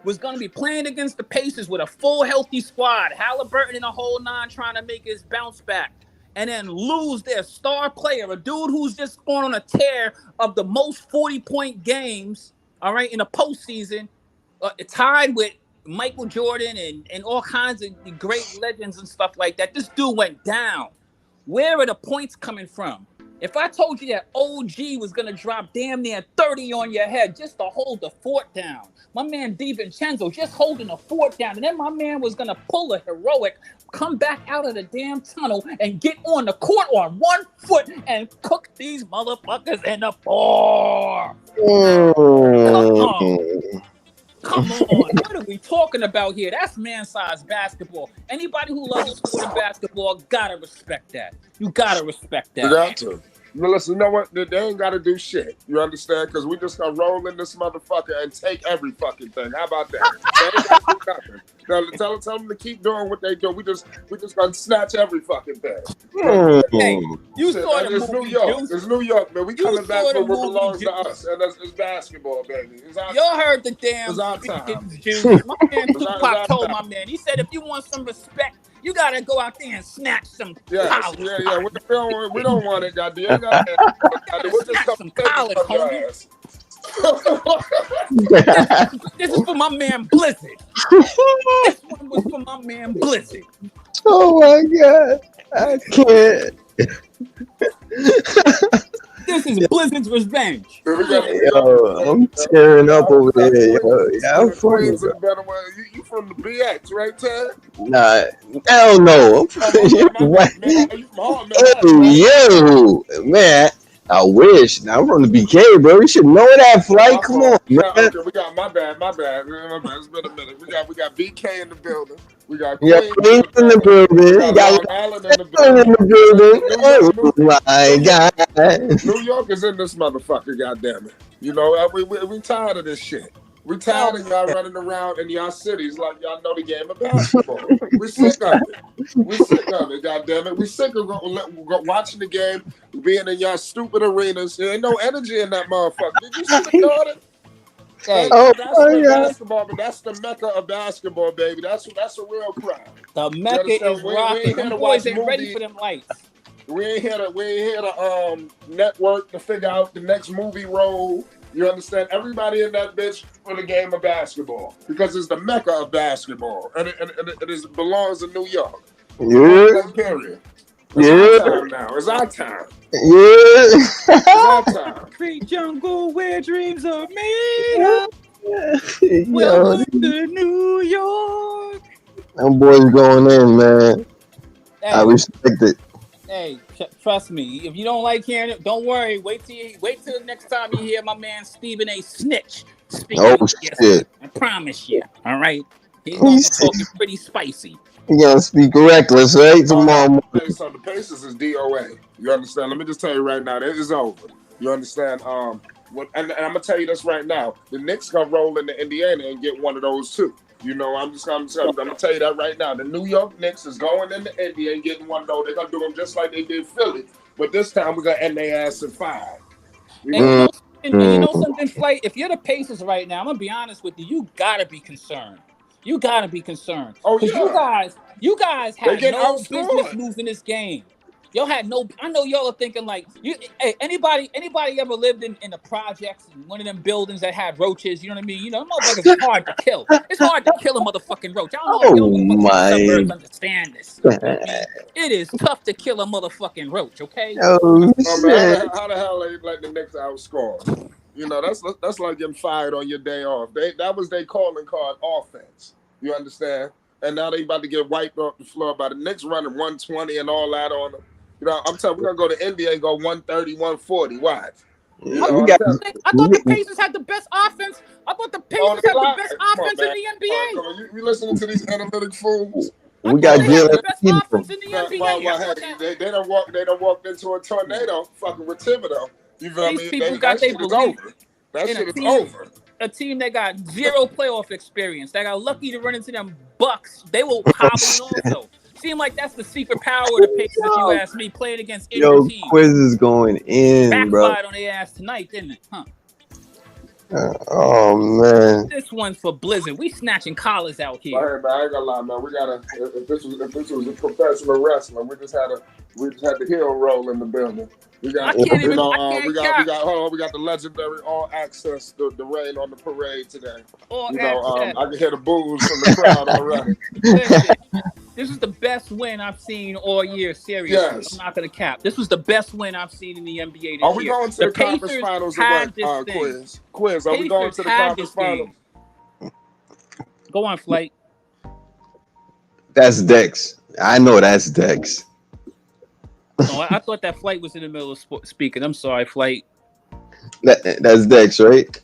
was going to be playing against the Pacers with a full healthy squad. Halliburton and a whole nine trying to make his bounce back. And then lose their star player, a dude who's just going on a tear of the most 40-point games, all right, in the postseason, tied with Michael Jordan and all kinds of great legends and stuff like that. This dude went down. Where are the points coming from? If I told you that OG was going to drop damn near 30 on your head just to hold the fort down, my man DiVincenzo just holding the fort down, and then my man was going to pull a heroic, come back out of the damn tunnel and get on the court on 1 foot and cook these motherfuckers in the bar. Come on. What are we talking about here? That's man-sized basketball. Anybody who loves sport and basketball gotta respect that. You gotta respect that. You got to. Listen, you know what? They ain't got to do shit. You understand? Because we just gonna roll in this motherfucker and take every fucking thing. How about that? They ain't got to do nothing. Tell them to keep doing what they do. We just gonna snatch every fucking thing. Hey, you saw the it's movie New York. Juice. It's New York, man. We coming back for what belongs Juice. to us, and it's basketball, baby. Y'all heard the damn it's our time. Juice. My man Tupac told my man. He said, if you want some respect, you gotta go out there and snatch some college. Yeah. We don't want it, goddamn. We'll just come some college, homie. This is for my man Blizzard. This one was for my man Blizzard. Oh my God, I can't. This is Blizzard's revenge. Yo, I'm tearing up over there. Yo, yeah, I'm funny. You from the BX, right, Ted? Nah, hell no. Yo, man. I wish. Now I'm from the BK, bro. You should know that, Flight. Come on, man. Okay, we got my bad. It's been a minute. We got BK in the building. We got Queens in the building. We got Island in the building. Oh my God. New York is in this motherfucker. Goddamn it. You know, we tired of this shit. We tired of y'all running around in y'all cities like y'all know the game of basketball. We sick of it. Goddamn it. We sick of watching the game, being in y'all stupid arenas. There ain't no energy in that motherfucker. Did you see the Jordan? Hey, basketball, but that's the mecca of basketball, baby. That's a real crowd. The mecca is rocking. The boys ain't ready for them lights. We ain't here to network to figure out the next movie role. You understand? Everybody in that bitch for the game of basketball because it's the mecca of basketball, and it belongs in New York. Yeah. Period. It's our time. Yeah. It's our time. Free jungle where dreams are made up. Welcome to New York. Them boys going in, man. Hey. I respect it. Hey, trust me. If you don't like hearing it, don't worry. Wait till the next time you hear my man Stephen A. Snitch speak. Oh shit! I promise you. All right. He's gonna be talking pretty spicy. You gonna speak reckless, right? Tomorrow morning. So the Pacers is DOA. You understand? Let me just tell you right now, that is over. You understand? And I'm gonna tell you this right now. The Knicks gonna roll into Indiana and get one of those too. You know, I'm gonna tell you that right now. The New York Knicks is going into India and getting one of those. They're gonna do them just like they did Philly, but this time we're gonna end their ass in 5. And you know something, Flight? If you're the Pacers right now, I'm gonna be honest with you. You gotta be concerned. You gotta be concerned. Oh because you guys had no outscored. business losing this game. Y'all had no. I know y'all are thinking like, hey, anybody ever lived in the projects in one of them buildings that had roaches? You know what I mean? You know, motherfuckers is hard to kill. It's hard to kill a motherfucking roach. I don't know if y'all motherfucking suburbs understand this. You know what I mean? It is tough to kill a motherfucking roach. Okay. Oh shit! How the hell they let the Knicks outscore? You know, that's like getting fired on your day off. That was their calling card offense. You understand? And now they about to get wiped off the floor by the Knicks running 120 and all that on them. You know, I'm telling you, we're going to go to India and go 130, 140. Watch. You know, I thought the Pacers had the best offense. I thought the Pacers had the best offense in the NBA. You listening to these analytic fools? We got Jalen. The best offense in the NBA. They don't walk into a tornado fucking with Thibodeau. You feel These me? people got their belief. That shit is over. A team that got zero playoff experience, that got lucky to run into them Bucks, they will hobbling also. Seem like that's the secret power of the Pacers, if you ask me, playing against injured teams. Quiz is going in, bro. Backfired on their ass tonight, didn't it? Huh? Oh man. This one's for Blizzard. We snatching collars out here. Hey, man, I ain't gonna lie, man. We gotta. If this was a professional wrestler, we just had the heel roll in the building. We got, we got the legendary All Access, the rain on the parade today. I can hear the boos from the crowd already. Listen, this is the best win I've seen all year. Seriously, yes. I'm not gonna cap. This was the best win I've seen in the NBA this year. Are we going to the conference finals? Quiz. Are we going to the conference finals? Go on, Flight. That's Dex. I know that's Dex. Oh, I thought that Flight was in the middle of speaking. I'm sorry, Flight. That's Dex, right?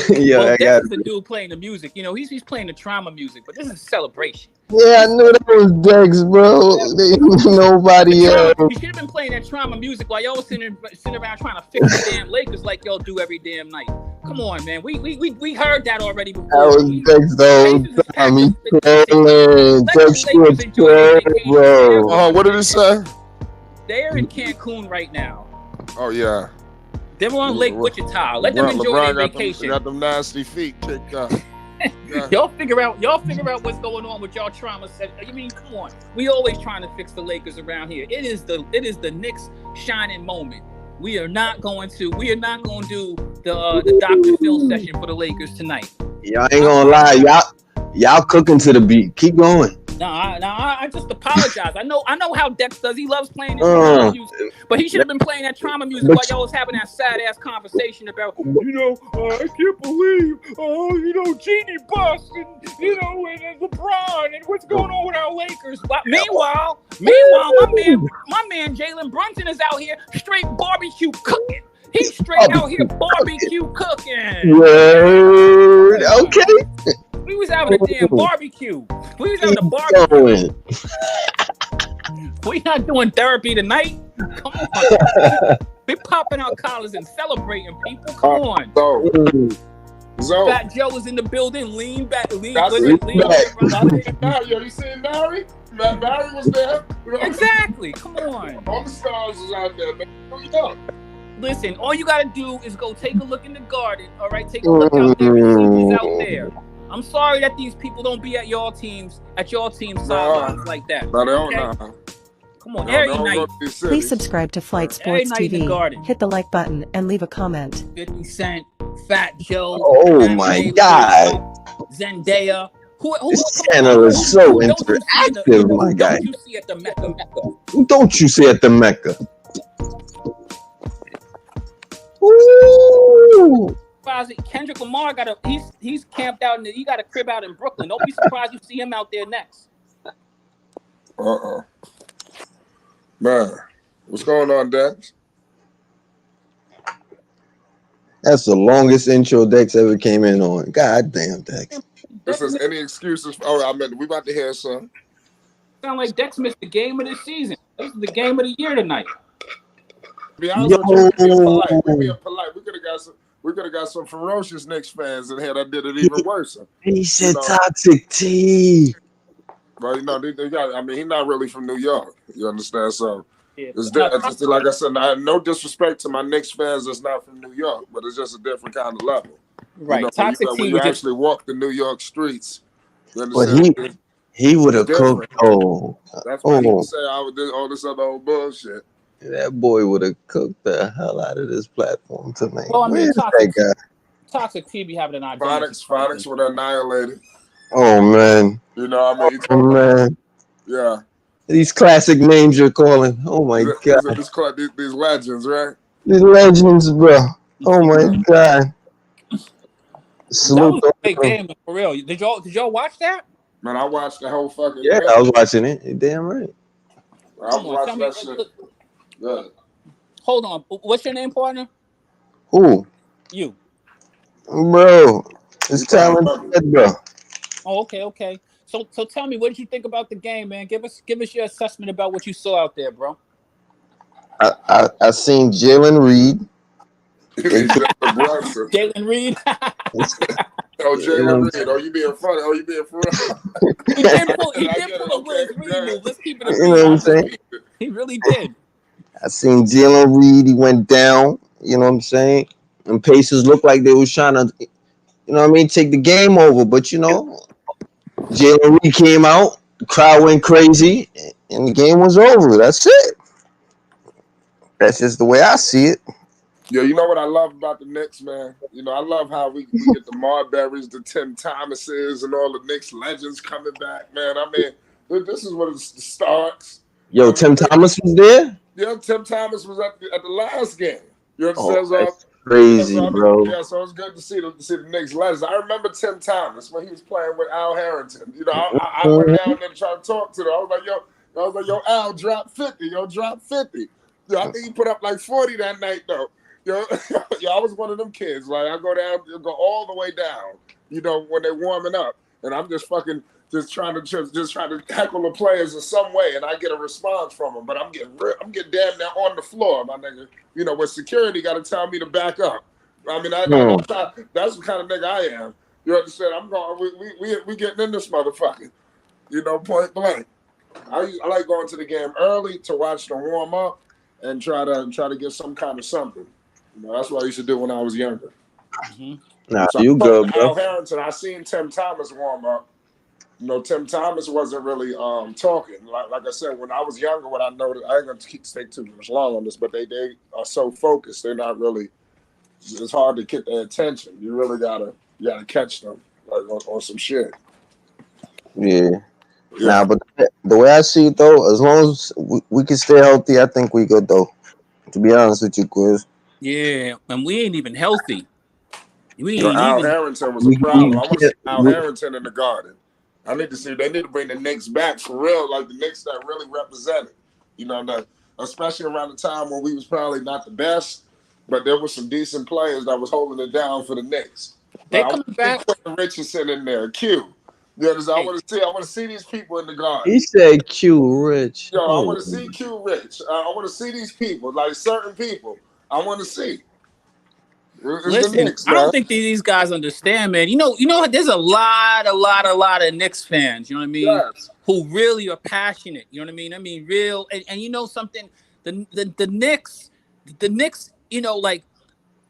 Yeah, well, Dex is the dude playing the music. You know, he's playing the trauma music, but this is a celebration. Yeah, I knew that was Dex, bro. Nobody else. You should have been playing that trauma music while y'all was sitting around trying to fix the damn Lakers like y'all do every damn night. Come on, man. We heard that already before. That was Dex the whole time. He's trolling. Bro. What did it say? They're in Cancun right now. Oh yeah. They're on Lake Wichita. Let them enjoy their vacation. Got them nasty feet kicked up. Yeah. Y'all figure out what's going on with y'all trauma set. I mean, come on. We always trying to fix the Lakers around here. It is the Knicks shining moment. We are not going to do the Dr. Phil session for the Lakers tonight. Y'all ain't gonna lie, y'all cooking to the beat. Keep going. I just apologize. I know how Dex does. He loves playing his trauma music, but he should have been playing that trauma music while y'all was having that sad ass conversation about, I can't believe, Genie Bus and and LeBron and what's going on with our Lakers. But meanwhile, my man Jalen Brunson is out here straight barbecue cooking. He's straight out here barbecue cooking. Word. Okay. We was having a damn barbecue. We was having a barbecue. We not doing therapy tonight. Come on. We popping out collars and celebrating, people. Come on. So Fat Joe is in the building. Lean back. Lean back. You seen Barry? Barry was there. Exactly. Come on. All the stars was out there, man. What you doing? Listen, all you gotta do is go take a look in the garden. All right, take a look out there and see who's out there. I'm sorry that these people don't be at your team's sidelines like that. No, they don't know. Come on, every night. Please subscribe to Flight Sports TV. Hit the like button and leave a comment. 50 Cent, Fat Joe. Oh my God. Zendaya. This channel is so interactive, my guy. Who don't you see at the Mecca? Who don't you see at the Mecca? Ooh. Kendrick Lamar he's camped out he got a crib out in Brooklyn. Don't be surprised you see him out there next. Man, what's going on, Dex? That's the longest intro Dex ever came in on. God damn, Dex. This is any excuses. Oh, I mean, we about to hear some. Sound like Dex missed the game of the season. This is the game of the year tonight. To be honest with you, we being polite. We being polite. We could have got some. We could have got some ferocious Knicks fans in here that did it even worse. He said toxic T. Well, you know, they got. I mean, he's not really from New York. You understand? So Yeah. it's just like I said. No disrespect to my Knicks fans that's not from New York, but it's just a different kind of level. Right. You know, Toxic when T you was just actually walk the New York streets. You But understand? he would have Different. cooked. Oh, That's why he would say I would do all this other old bullshit. that boy would have cooked the hell out of this platform tonight. Well, I mean, Where's that guy? Toxic T be having an identity. Phonics would annihilate it. Oh man. You know what I mean? Oh man. Yeah. These classic names you're calling. Oh my god. These legends, right? These legends, bro. Oh my god. Salute. That was a big game for real. Did y'all watch that? Man, I watched the whole fucking game. I was watching it. You're damn right. I watched that shit. Yeah. Hold on. What's your name, partner? Who? You. Bro. It's talented, bro. Oh, okay. So tell me, what did you think about the game, man? Give us your assessment about what you saw out there, bro. I seen Jalen Reed. Jalen Reed. Oh, Jalen Reed. Oh, you being funny? Oh, you being for real? He did pull a Willis Reed move. Let's keep it a You know what I'm saying? He really did. I seen Jalen Reed. He went down. You know what I'm saying? And Pacers looked like they was trying to, you know what I mean, take the game over. But, you know, Jalen Reed came out. The crowd went crazy. And the game was over. That's it. That's just the way I see it. Yeah, you know what I love about the Knicks, man? You know, I love how we get the Marburys, the Tim Thomases, and all the Knicks legends coming back, man. I mean, this is what it starts. Yo, Tim Thomas was there? Yeah, Tim Thomas was at the last game. You understand? That's crazy, bro. Yeah, so it's good to see the Knicks legends. I remember Tim Thomas when he was playing with Al Harrington. You know, I went down there to try to talk to them. I was like, yo, Al, drop 50. Yo, drop 50. Yo, I think he put up like 40 that night, though. Yo, I was one of them kids. Like, I go all the way down, you know, when they're warming up. And I'm just trying to heckle the players in some way, and I get a response from them. But I'm getting damn near on the floor, my nigga. You know, where security got to tell me to back up. I mean, that's the kind of nigga I am. You understand? I'm going. We getting in this motherfucker. You know, point blank. I like going to the game early to watch them warm up and try to get some kind of something. You know, that's what I used to do when I was younger. Mm-hmm. Nah, so you good, bro. Al Harrington, I seen Tim Thomas warm up. You know, Tim Thomas wasn't really talking. Like I said, when I was younger, what I noticed, I ain't gonna stay too much long on this, but they are so focused. They're not really. It's hard to get their attention. You really gotta catch them like on some shit. Yeah. Nah, but the way I see it though, as long as we can stay healthy, I think we good though. To be honest with you, Quiz. Yeah, and we ain't even healthy. Al Harrington was a problem. I want to see Al Harrington in the Garden. I need to see. They need to bring the Knicks back for real, like the Knicks that really represented. You know, especially around the time when we was probably not the best, but there were some decent players that was holding it down for the Knicks. They coming back. Quentin Richardson in there, Q. You understand? I want to see these people in the Garden. He said Q Rich. Yo, I want to see Q Rich. I want to see these people, like certain people. I want to see. Listen, Knicks, I don't think these guys understand, man. You know, there's a lot of Knicks fans, you know what I mean, who really are passionate, you know what I mean? I mean, real, and you know something, the Knicks, you know, like,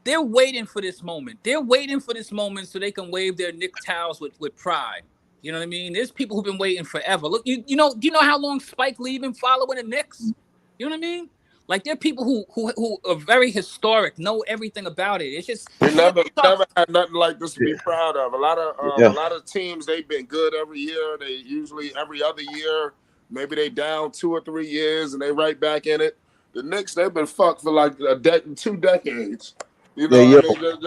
they're waiting for this moment. They're waiting for this moment so they can wave their Knicks towels with pride. You know what I mean? There's people who've been waiting forever. Look, do you know how long Spike Lee been following the Knicks? You know what I mean? Like, there are people who are very historic, know everything about it. It's just we never had nothing like this to be proud of. A lot of teams, they've been good every year. They usually every other year, maybe they down 2 or 3 years and they right back in it. The Knicks, they've been fucked for like 2 decades. You know, what I mean?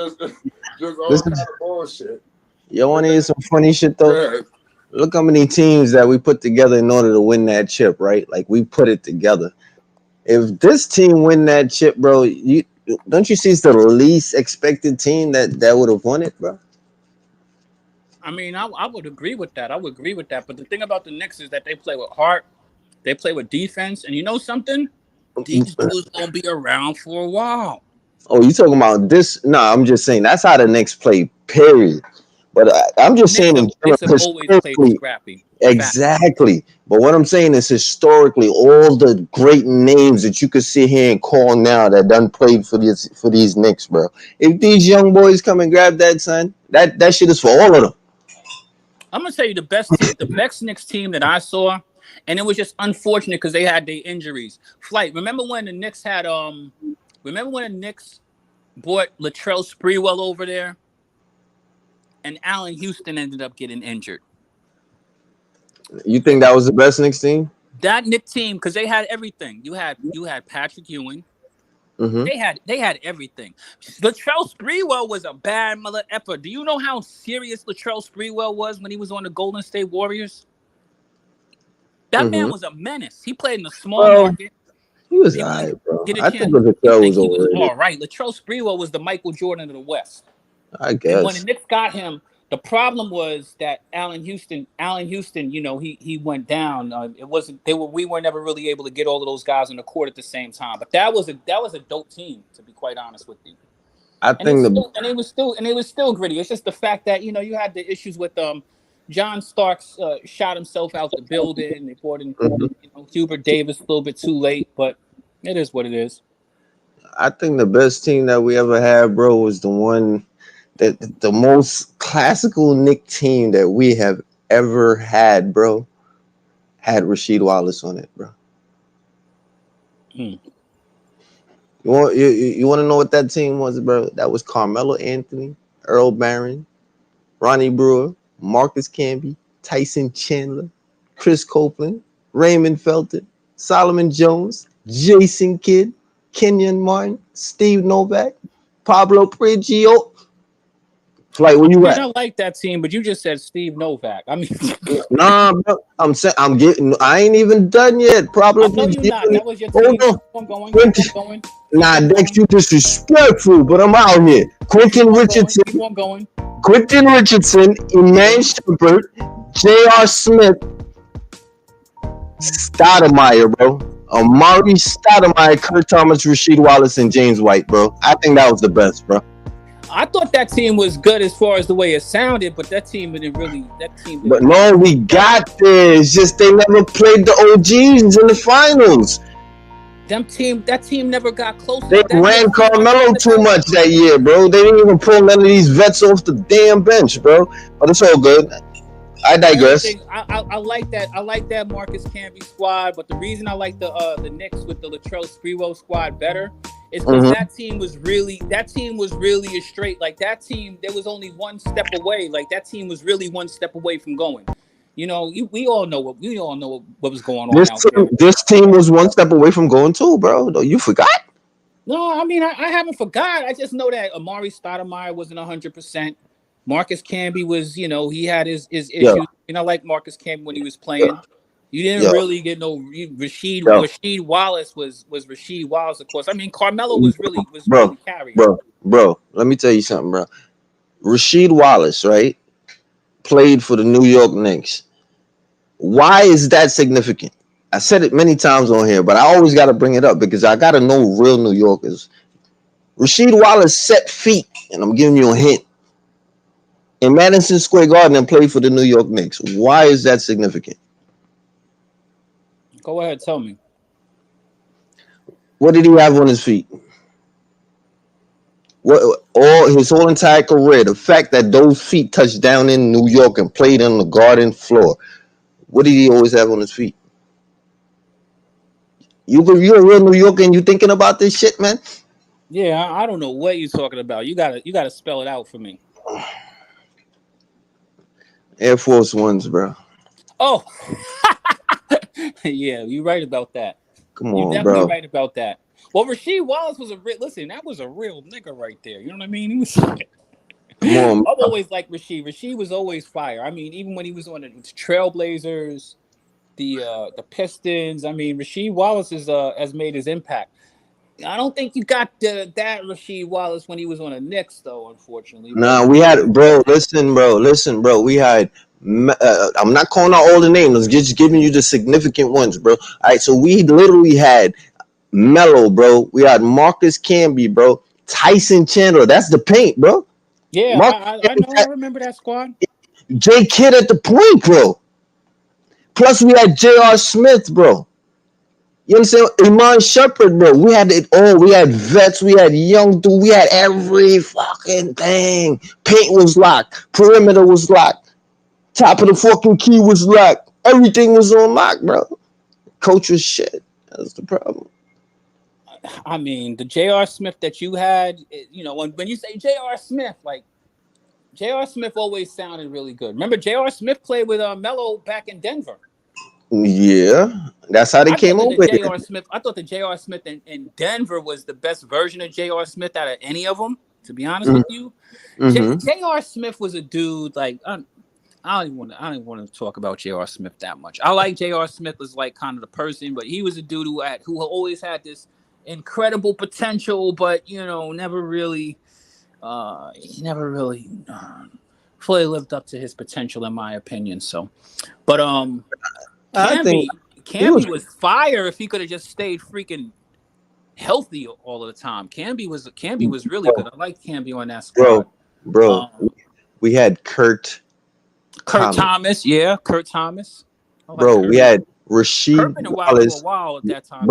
just all kind of bullshit. You want to hear some funny shit though? Yeah. Look how many teams that we put together in order to win that chip, right? Like, we put it together. If this team win that chip, bro, don't you see it's the least expected team that would have won it, bro? I mean, I would agree with that. I would agree with that. But the thing about the Knicks is that they play with heart. They play with defense. And you know something? These dudes going to be around for a while. Oh, you talking about this? No, I'm just saying that's how the Knicks play, period. But I'm just saying in Knicks general, have always played historically, scrappy. exactly. But what I'm saying is historically, all the great names that you could sit here and call now that done played for these Knicks, bro. If these young boys come and grab that, son, that shit is for all of them. I'm gonna tell you the best Knicks team that I saw, and it was just unfortunate because they had their injuries. Flight. Remember when the Knicks had Remember when the Knicks brought Latrell Sprewell over there, and Allen Houston ended up getting injured. You think that was the best Knicks team? That Knicks team, because they had everything. You had Patrick Ewing. Mm-hmm. They had everything. Latrell Sprewell was a bad mother effer. Do you know how serious Latrell Sprewell was when he was on the Golden State Warriors? That man was a menace. He played in a small market. He was all right, bro. I think Latrell was overrated. He was all right. Latrell Sprewell was the Michael Jordan of the West. I guess. And when the Knicks got him, the problem was that Allen Houston, you know, he went down. We were never really able to get all of those guys on the court at the same time. But that was a dope team, to be quite honest with you. It was still gritty. It's just the fact that, you know, you had the issues with John Starks shot himself out the building. They brought in Hubert Davis a little bit too late, but it is what it is. I think the best team that we ever had, bro, was the one that the most classical Knick team that we have ever had, bro, had Rasheed Wallace on it, bro. You want to know what that team was, bro? That was Carmelo Anthony, Earl Barron, Ronnie Brewer, Marcus Camby, Tyson Chandler, Chris Copeland, Raymond Felton, Solomon Jones, Jason Kidd, Kenyon Martin, Steve Novak, Pablo Priggio. Like, where you at? I like that team, but you just said Steve Novak. I mean, nah, bro. I ain't even done yet. Pablo Priggio. That was your team. I'm going. Nah, Dex, you disrespectful, but I'm out here. Quentin Richardson. Keep on going. Quentin Richardson, Iman Shumpert, J.R. Smith, Stoudemire, bro. Amari Stoudemire, Kurt Thomas, Rasheed Wallace, and James White, bro. I think that was the best, bro. I thought that team was good as far as the way it sounded, but that team didn't really. But no, we got there. It's just they never played the OGs in the finals. That team never got close. They ran Carmelo too much that year, bro. They didn't even pull none of these vets off the damn bench, bro. But it's all good. I digress. I like that. I like that Marcus Camby squad, but the reason I like the Knicks with the Latrell Sprewell squad better is because that team was really a straight. Like that team, there was only one step away. Like that team was really one step away from going. You know, we all know what was going on out there. This team was one step away from going too, bro. You forgot? No, I mean I haven't forgot. I just know that Amari Stoudemire wasn't 100%. Marcus Camby was, you know, he had his issues. You know, like Marcus Camby when he was playing. You didn't really get no Rasheed Wallace was Rasheed Wallace, of course. I mean, Carmelo was really carrying. Bro, let me tell you something, bro. Rasheed Wallace, right, played for the New York Knicks. Why is that significant? I said it many times on here, but I always got to bring it up because I got to know real New Yorkers. Rasheed Wallace set feet, and I'm giving you a hint, in Madison Square Garden and played for the New York Knicks. Why is that significant? Go ahead, tell me. What did he have on his feet? His whole entire career, the fact that those feet touched down in New York and played on the Garden floor. What did he always have on his feet? You're a real New Yorker and you thinking about this shit, man? Yeah, I don't know what you're talking about. You gotta spell it out for me. Air Force Ones, bro. Oh, yeah, you're right about that. Come on, you're bro. Definitely right about that. Well, Rasheed Wallace was that was a real nigga right there. You know what I mean? He was. Come on. I've always liked Rasheed. Rasheed was always fire. I mean, even when he was on the Trailblazers, the Pistons. I mean, Rasheed Wallace has made his impact. I don't think you got that Rasheed Wallace when he was on the Knicks, though. Unfortunately, Nah, we had, bro. Listen, bro. We had. I'm not calling out all the names. I'm just giving you the significant ones, bro. All right, so we literally had Melo, bro. We had Marcus Camby, bro. Tyson Chandler. That's the paint, bro. Yeah, Marcus I know. I remember that squad. J Kidd at the point, bro. Plus we had J.R. Smith, bro. You understand? Iman Shumpert, bro. We had it all. We had vets. We had young dude. We had every fucking thing. Paint was locked. Perimeter was locked. Top of the fucking key was locked. Everything was on lock, bro. Coach was shit. That's the problem. I mean, the J.R. Smith that you had, you know, when you say J.R. Smith, like, J.R. Smith always sounded really good. Remember, J.R. Smith played with Melo back in Denver. Yeah, that's how they came over here. I thought the J.R. Smith in Denver was the best version of J.R. Smith out of any of them, to be honest with you. J.R. Smith was a dude, like, I don't even want to talk about J.R. Smith that much. I like J.R. Smith as like kind of the person, but he was a dude who always had this incredible potential, but you know, never really fully lived up to his potential, in my opinion. So, but Camby was fire if he could have just stayed freaking healthy all of the time. Camby was really good. I like Camby on that squad. Bro, we had Kurt Thomas. Yeah, Kurt Thomas. Bro, we had Rasheed Wallace. For a while at that time.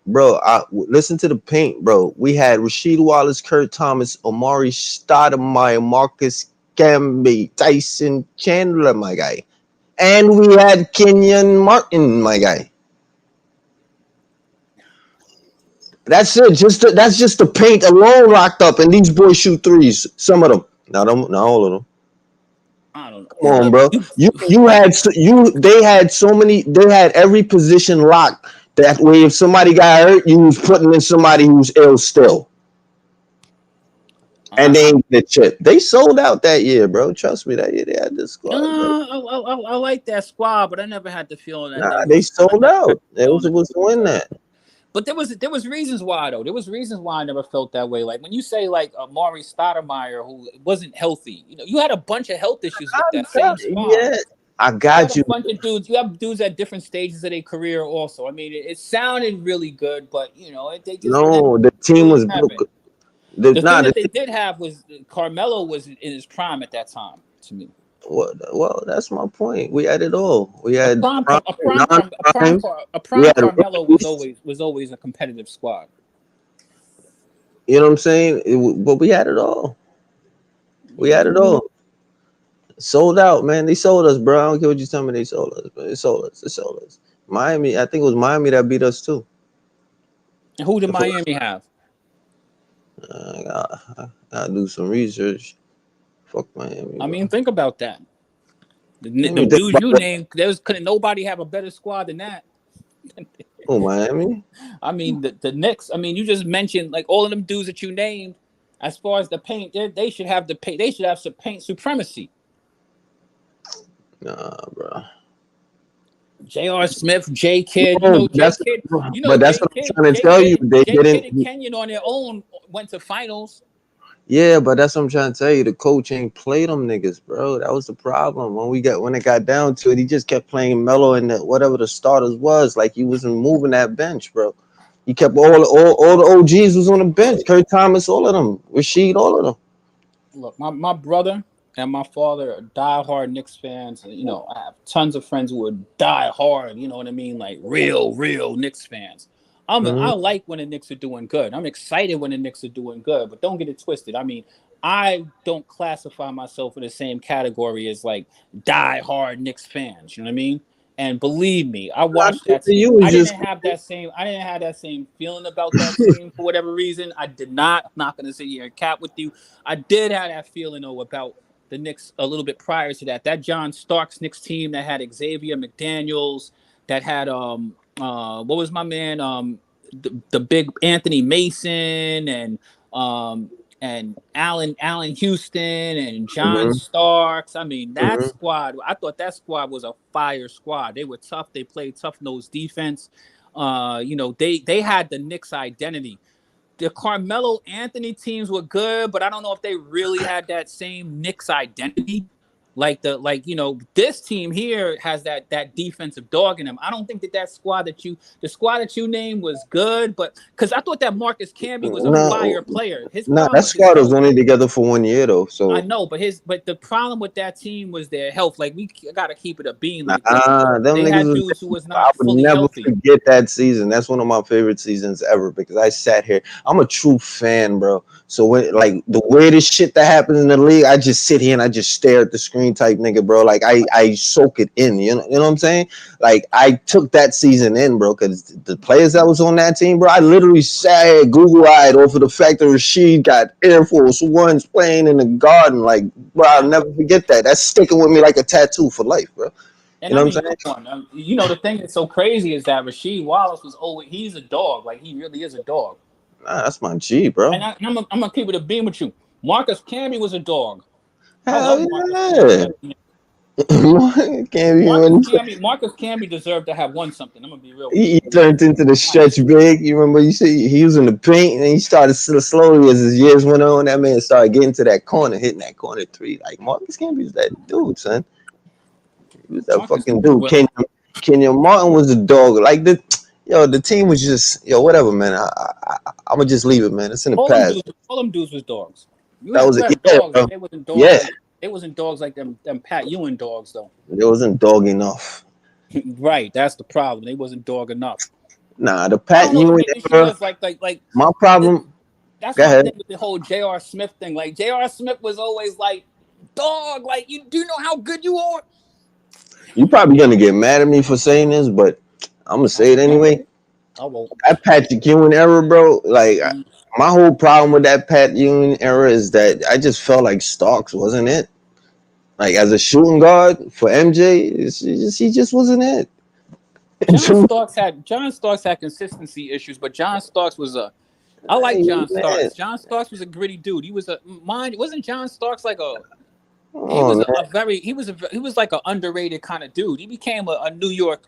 Bro, listen to the paint, bro. We had Rasheed Wallace, Kurt Thomas, Omari Stoudemire, Marcus Camby, Tyson Chandler, my guy. And we had Kenyon Martin, my guy. That's it. That's just the paint alone locked up, and these boys shoot threes. Some of them, not all of them. I don't know. Come on, bro. They had every position locked. That way, if somebody got hurt, you was putting in somebody who's ill still. And they ain't the chip. They sold out that year, bro. Trust me, that year they had this squad. I like that squad, but I never had the feeling that they sold out. They was supposed to win that. But there was reasons why, though. There was reasons why I never felt that way. Like when you say like Amari Stoudemire, who wasn't healthy, you know, you had a bunch of health issues with that same squad. Yeah, I got you. A bunch of dudes. You have dudes at different stages of their career. Also, I mean, it sounded really good, but you know, they just the team was broke. The thing that they did have was Carmelo was in his prime at that time. To me. Well, that's my point. We had it all. We had a prime Carmelo was always a competitive squad. You know what I'm saying? But we had it all. We had it all. Sold out, man. They sold us, bro. I don't care what you tell me. They sold us, but they sold us. Miami, I think it was Miami that beat us too. And who did Miami have? I gotta do some research. Fuck Miami. I mean, think about that. The dudes you named, couldn't nobody have a better squad than that. Oh, Miami. I mean, the Knicks. I mean, you just mentioned like all of them dudes that you named. As far as the paint, they should have the paint. They should have some paint supremacy. Nah, bro. J.R. Smith, J. Kidd, that's what I'm trying to tell you. They didn't. Kidd and Kenyon on their own went to finals. Yeah, but that's what I'm trying to tell you. The coach ain't played them niggas, bro. That was the problem. When it got down to it, he just kept playing Melo and whatever the starters was. Like he wasn't moving that bench, bro. He kept all the OGs was on the bench. Kurt Thomas, all of them. Rasheed, all of them. Look, my brother and my father are diehard Knicks fans. You know, I have tons of friends who are diehard, you know what I mean? Like real Knicks fans. I like when the Knicks are doing good. I'm excited when the Knicks are doing good, but don't get it twisted. I mean, I don't classify myself in the same category as like diehard Knicks fans. You know what I mean? And believe me, I watched that team. I didn't have that same feeling about that team for whatever reason. I did not. I'm not going to sit here and cap with you. I did have that feeling though about the Knicks a little bit prior to that. That John Starks Knicks team that had Xavier McDaniels, that had what was my man the big Anthony Mason and Allen Houston and John Starks. I mean, that squad, I thought that squad was a fire squad. They were tough. They played tough-nosed defense. They had the Knicks identity. The Carmelo Anthony teams were good, but I don't know if they really had that same Knicks identity. This team here has that defensive dog in them. I don't think that squad the squad that you named was good, but because I thought that Marcus Camby was a fire player. That squad was only together for 1 year though. So I know, but the problem with that team was their health. Like we gotta keep it a beam. Like them they had niggas dudes who was I not would fully never healthy. forget that season. That's one of my favorite seasons ever because I sat here. I'm a true fan, bro. So when like the weirdest shit that happens in the league, I just sit here and I just stare at the screen type nigga, bro. Like I soak it in. You know what I'm saying? Like I took that season in, bro, because the players that was on that team, bro, I literally sat here Google-eyed over the fact that Rasheed got Air Force Ones playing in the Garden. Like, bro, I'll never forget that. That's sticking with me like a tattoo for life, bro. And what I'm saying? Come on. The thing that's so crazy is that Rasheed Wallace was he's a dog. Like, he really is a dog. Nah, that's my G, bro. And I'm going to keep it a beam with you. Marcus Camby was a dog. Hell yeah. Marcus Camby deserved to have won something. I'm going to be real. He turned into the stretch big. You remember, you see, he was in the paint, and he started slowly as his years went on. That man started getting to that corner, hitting that corner three. Like, Marcus Camby was that dude, son. He was that Marcus fucking dude. Kenyon Martin was a dog. Like, the team was just, whatever, man. I'm going to just leave it, man. It's in the past. All them dudes was dogs. That was dogs. They wasn't dogs. Yeah. They wasn't dogs like them Pat Ewing dogs, though. They wasn't dog enough. Right, that's the problem. They wasn't dog enough. Nah, the Pat Ewing was like my problem. That's the thing with the whole J.R. Smith thing. Like, J.R. Smith was always like, dog, like, you do know how good you are? You're probably gonna get mad at me for saying this, but I'm gonna say it anyway. I won't. That Patrick Ewing era, bro, like my whole problem with that Pat Ewing era is that I just felt like Starks wasn't it. Like, as a shooting guard for MJ, he just wasn't it. John Starks had consistency issues, but John Starks was I like John Starks. John Starks was a gritty dude. He was wasn't John Starks like a he was like an underrated kind of dude. He became a New York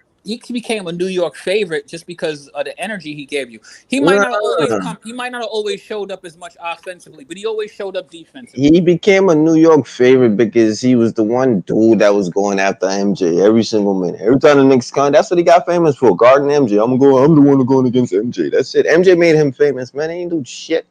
favorite just because of the energy he gave you. He might not have always showed up as much offensively, but he always showed up defensively. He became a New York favorite because he was the one dude that was going after MJ every single minute. Every time the Knicks come, that's what he got famous for, guarding MJ. I'm the one going against MJ. That's it. MJ made him famous, man. He ain't do shit.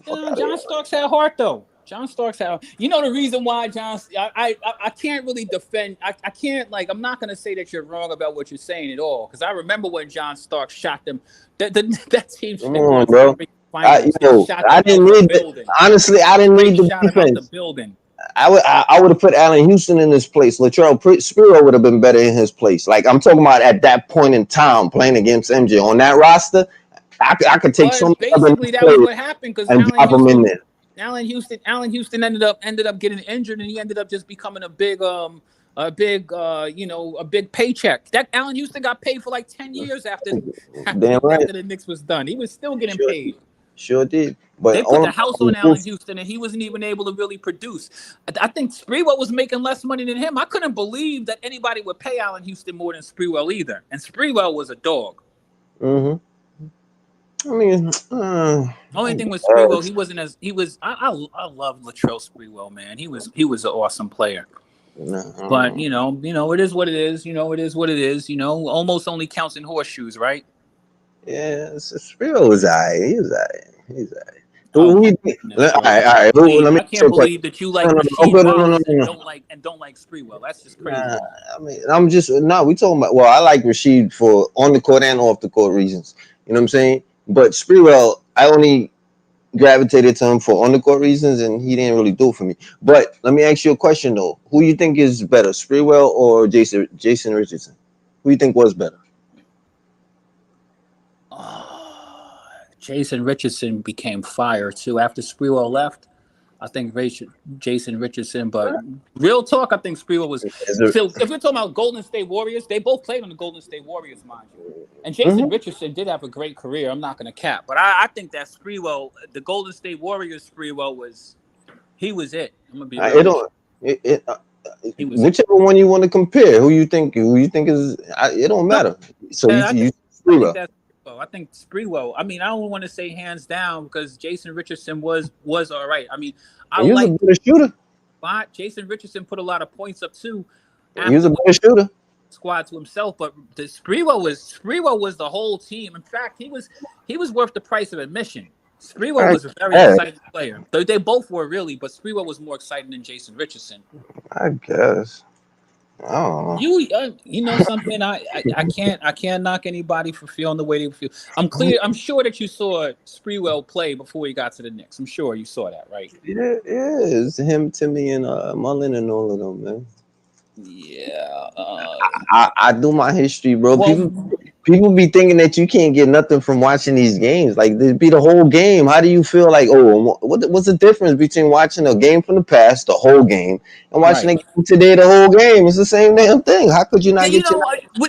John Starks had heart though. John Starks had, the reason why I can't really defend. I can't, like, I'm not going to say that you're wrong about what you're saying at all. Because I remember when John Starks shot them. That team. Come on, bro. I didn't need it. Honestly, I didn't need the defense. The building. I would have put Allen Houston in his place. Latrell Sprewell would have been better in his place. Like, I'm talking about at that point in time playing against MJ. On that roster, I could take some. Basically, that was what happened because drop him in there. Allen Houston ended up getting injured, and he ended up just becoming a big paycheck. That Allen Houston got paid for like 10 years after the Knicks was done. He was still getting paid. Sure did. But they put the house on Allen Houston, and he wasn't even able to really produce. I think Sprewell was making less money than him. I couldn't believe that anybody would pay Allen Houston more than Sprewell either. And Sprewell was a dog. Mm-hmm. I mean, only thing with Sprewell, I love Latrell Sprewell, man. He was an awesome player. But it is what it is. It is what it is. Almost only counts in horseshoes, right? Yeah, Sprewell was alright. He's alright. All right. I can't believe that you like Rasheed and don't like Sprewell. That's just crazy. We talking about. Well, I like Rasheed for on the court and off the court reasons. You know what I'm saying? But Sprewell, I only gravitated to him for on the court reasons, and he didn't really do it for me. But let me ask you a question though: who you think is better, Sprewell or Jason Richardson? Who you think was better? Jason Richardson became fire too after Sprewell left. I think Jason Richardson, but real talk, I think Sprewell was. So if we're talking about Golden State Warriors, they both played on the Golden State Warriors, mind you. And Jason Richardson did have a great career. I'm not going to cap, but I think that Sprewell, the Golden State Warriors Sprewell was it. I'm gonna be. Whichever one you want to compare, who you think is, it don't matter. So that's. I think Sprewell. I mean, I don't want to say hands down because Jason Richardson was all right. I mean, I He was a like better shooter. but Jason Richardson put a lot of points up too. He was a better shooter. Squad to himself, but the Sprewell was the whole team. In fact, he was worth the price of admission. Sprewell was a very exciting player. They both were really, but Sprewell was more exciting than Jason Richardson. I guess. I don't know. You know something? I can't knock anybody for feeling the way they feel. I'm sure that you saw Sprewell play before he got to the Knicks. I'm sure you saw that, right? Yeah, it's him, Timmy, and Mullen and all of them, man. Yeah. I do my history, bro. Well, People be thinking that you can't get nothing from watching these games. Like, this be the whole game. How do you feel like, what's the difference between watching a game from the past, the whole game, and watching a game today, the whole game? It's the same damn thing. How could you not get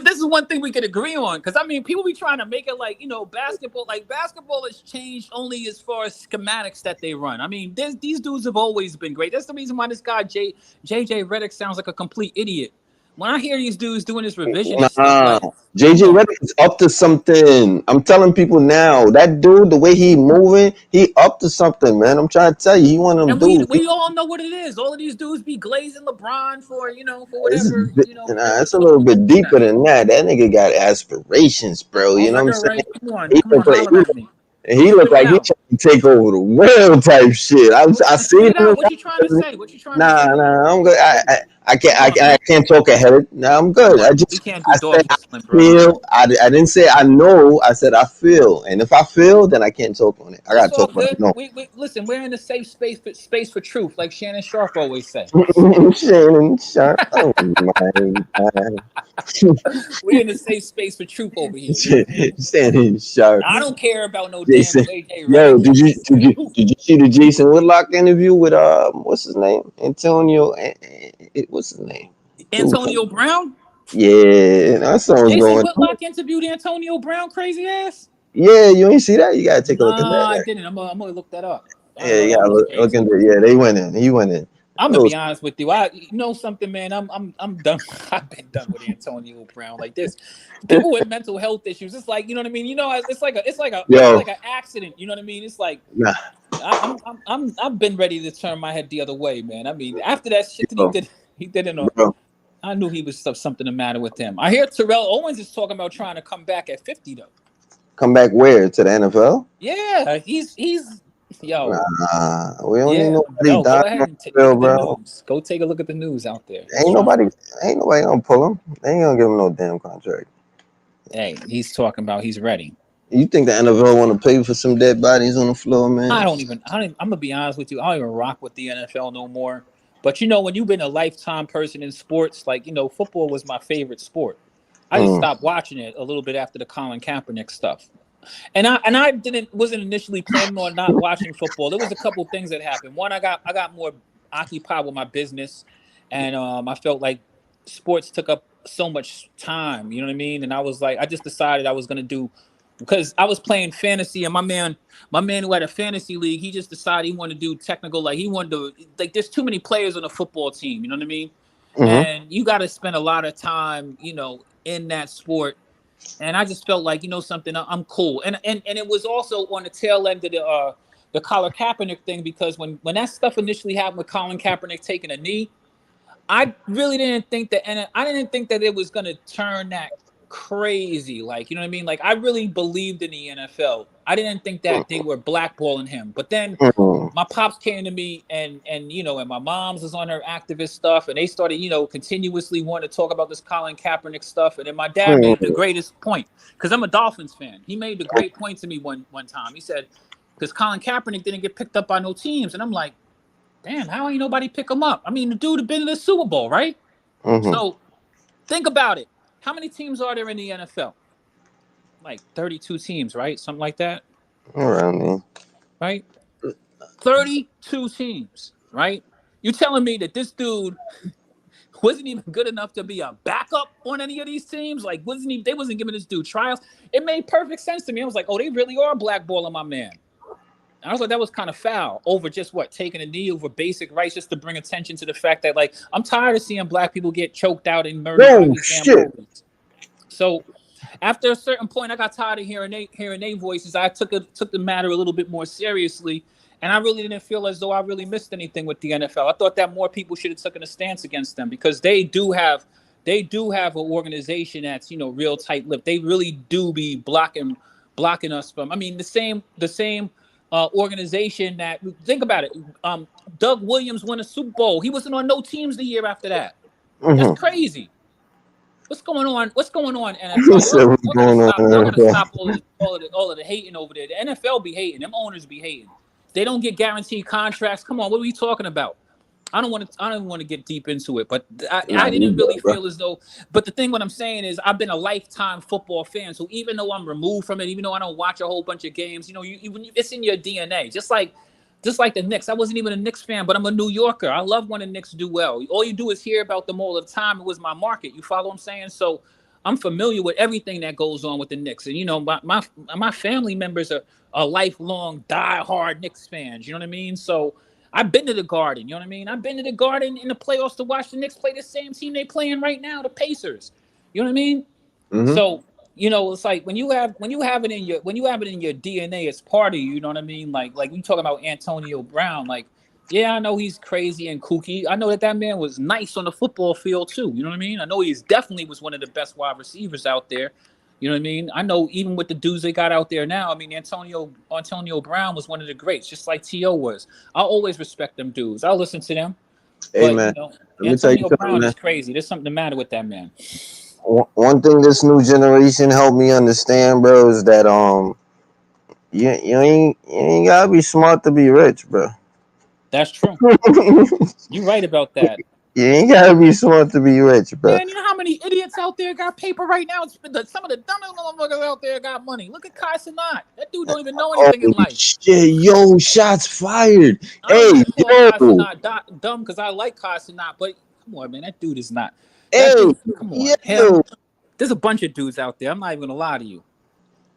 this is one thing we could agree on, because I mean, people be trying to make it like, basketball has changed only as far as schematics that they run. I mean, these dudes have always been great. That's the reason why this guy JJ Redick sounds like a complete idiot. When I hear these dudes doing this revisionist stuff, like, JJ Redick is up to something. I'm telling people now, that dude, the way he moving, he up to something, man. I'm trying to tell you, he one of them dudes. We all know what it is. All of these dudes be glazing LeBron for whatever. It's a little bit deeper than that. That nigga got aspirations, bro. You know what I'm saying? Come on, holler at me. He looked like he trying to take over the world type shit. I see him. What you trying to say? Nah, I'm good. I can't talk ahead of. Nah, I'm good. We can't do dog whistling, bro. Feel. I didn't say I know. I said I feel. And if I feel, then I can't talk on it. I gotta talk about it. No. Listen, we're in a safe space for truth, like Shannon Sharp always says. Shannon Sharp. Oh my God. We're in a safe space for truth over here. Shannon Sharp. I don't care about no Jason. damn JJ. Yo, did you see the Jason Whitlock interview with what's his name? Antonio. What's his name? Antonio Brown? Yeah, that song's Jason going. Whitlock interviewed Antonio Brown, crazy ass. Yeah, you ain't see that? You gotta take a look at that. No, I didn't. I'm gonna look that up. Yeah, you gotta look into it. Yeah, they went in. He went in. I'm gonna be honest with you. You know something, man. I'm done. I've been done with Antonio Brown. Like this, people with mental health issues. It's like, you know what I mean. It's like an accident. You know what I mean. It's like, nah. I've been ready to turn my head the other way, man. I mean, after that shit that he did in I knew he was something the matter with him. I hear Terrell Owens is talking about trying to come back at 50 though. Come back where? To the NFL? Yeah, he's. Yo, we don't need nobody. Go ahead and take a look at the news. Go take a look at the news out there. Ain't nobody gonna pull him. They ain't gonna give him no damn contract. Hey, he's talking about he's ready. You think the NFL want to pay for some dead bodies on the floor, man? I'm gonna be honest with you. I don't even rock with the NFL no more. But when you've been a lifetime person in sports, like football was my favorite sport. I just stopped watching it a little bit after the Colin Kaepernick stuff. And I wasn't initially planning on not watching football. There was a couple of things that happened. One, I got more occupied with my business, and I felt like sports took up so much time. You know what I mean? And I was like, I just decided I was gonna do, because I was playing fantasy, and my man who had a fantasy league, he just decided he wanted to do technical. Like he wanted to, like, there's too many players on a football team. You know what I mean? Mm-hmm. And you got to spend a lot of time, in that sport. And I just felt like, something, I'm cool. And it was also on the tail end of the Colin Kaepernick thing, because when that stuff initially happened with Colin Kaepernick taking a knee, I really didn't think that, and I didn't think that it was going to turn that crazy. Like, you know what I mean? Like, I really believed in the NFL. I didn't think that they were blackballing him. But then my pops came to me, and my mom's was on her activist stuff, and they started, continuously wanting to talk about this Colin Kaepernick stuff. And then my dad made the greatest point, because I'm a Dolphins fan. He made the great point to me one time. He said, because Colin Kaepernick didn't get picked up by no teams. And I'm like, damn, how ain't nobody pick him up? I mean, the dude had been in the Super Bowl, right? Mm-hmm. So think about it. How many teams are there in the NFL? Like 32 teams, right? Something like that. Around there. Right? 32 teams, right? You're telling me that this dude wasn't even good enough to be a backup on any of these teams? Like, they wasn't giving this dude trials. It made perfect sense to me. I was like, oh, they really are blackballing my man. And I was like, that was kind of foul over just taking a knee over basic rights, just to bring attention to the fact that, like, I'm tired of seeing black people get choked out and murdered by these damn police. So after a certain point, I got tired of hearing their voices. I took the matter a little bit more seriously, and I really didn't feel as though I really missed anything with the NFL. I thought that more people should have taken a stance against them because they do have an organization that's real tight-lipped. They really do be blocking us from. I mean, the same organization that, think about it. Doug Williams won a Super Bowl. He wasn't on no teams the year after that. That's crazy. What's going on? What's going on, NFL? Y'all gotta stop all of the hating over there. The NFL be hating. Them owners be hating. They don't get guaranteed contracts. Come on, what are we talking about? I don't want to get deep into it, but I didn't really feel as though. But the thing, what I'm saying is, I've been a lifetime football fan. So even though I'm removed from it, even though I don't watch a whole bunch of games, it's in your DNA. Just like the Knicks. I wasn't even a Knicks fan, but I'm a New Yorker. I love when the Knicks do well. All you do is hear about them all the time. It was my market. You follow what I'm saying? So I'm familiar with everything that goes on with the Knicks. And, my family members are lifelong, die-hard Knicks fans. You know what I mean? So I've been to the Garden. You know what I mean? I've been to the Garden in the playoffs to watch the Knicks play the same team they playing right now, the Pacers. You know what I mean? Mm-hmm. So, it's like when you have it in your DNA, it's part of you. You know what I mean? Like we talking about Antonio Brown. Like, yeah, I know he's crazy and kooky. I know that man was nice on the football field too. You know what I mean? I know he's definitely was one of the best wide receivers out there. You know what I mean? I know even with the dudes they got out there now, I mean, Antonio Brown was one of the greats, just like T.O. was. I'll always respect them dudes. I'll listen to them. Hey, man. Antonio Brown is crazy. There's something the matter with that man. One thing this new generation helped me understand, bro, is that you ain't gotta be smart to be rich, bro. That's true. You're right about that. You ain't gotta be smart to be rich, bro. Man, you know how many idiots out there got paper right now? Some of the dumbest motherfuckers out there got money. Look at Kai Cenat. That dude don't even know anything in life. Shit, yo, shots fired. Kai Cenat dumb because I like Kai Cenat, but come on, man, that dude is not. Come on, there's a bunch of dudes out there. I'm not even gonna lie to you.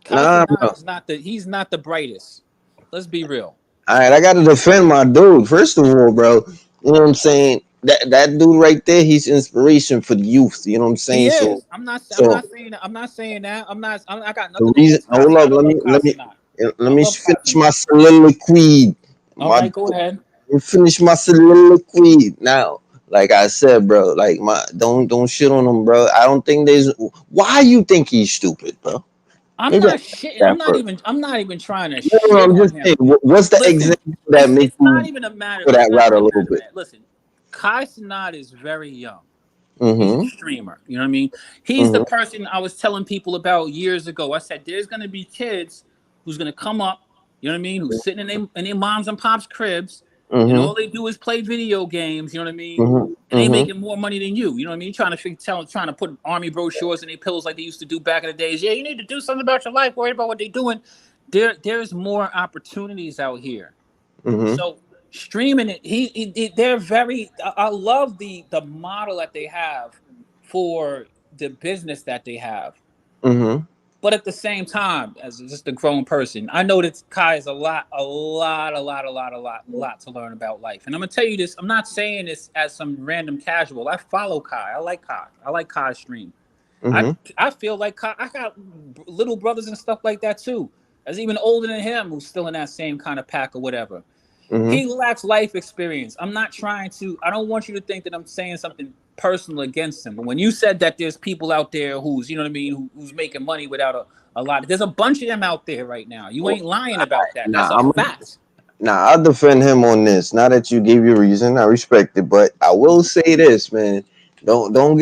Kai Cenat he's not the brightest. Let's be real. All right, I gotta defend my dude. First of all, bro, you know what I'm saying? That dude right there, he's inspiration for the youth. You know what I'm saying? He is. So, I'm not saying that. I got nothing. Hold up. Let me finish my soliloquy. All right, go ahead. Finish my soliloquy now. Like I said, bro. Like don't shit on him, bro. I don't think why you think he's stupid, bro? I'm not shitting. I'm not even trying to shit I'm just saying, what's the example that makes it's not even a matter for that route a little bit? Listen, Kai Cenat is very young. Mm-hmm. He's a streamer. You know what I mean? He's the person I was telling people about years ago. I said, there's going to be kids who's going to come up, you know what I mean, who's sitting in their moms and pops' cribs, and all they do is play video games, you know what I mean? And they making more money than you. You know what I mean? Trying to put army brochures in their pillows like they used to do back in the days. Yeah, you need to do something about your life. Worry about what they're doing. There's more opportunities out here. So streaming it, they're very. I love the model that they have for the business that they have. But at the same time, as just a grown person, I know that Kai is a lot to learn about life. And I'm gonna tell you this. I'm not saying this as some random casual. I follow Kai. I like Kai. I like Kai's stream. I feel like Kai. I got little brothers and stuff like that too. That's even older than him, who's still in that same kind of pack or whatever. He lacks life experience. I don't want you to think that I'm saying something personal against him. But when you said that there's people out there who's, you know what I mean, who's making money without a lot, there's a bunch of them out there right now. You ain't lying about that. That's a fact. I'll defend him on this. Now that you gave your reason, I respect it. But I will say this, man. Don't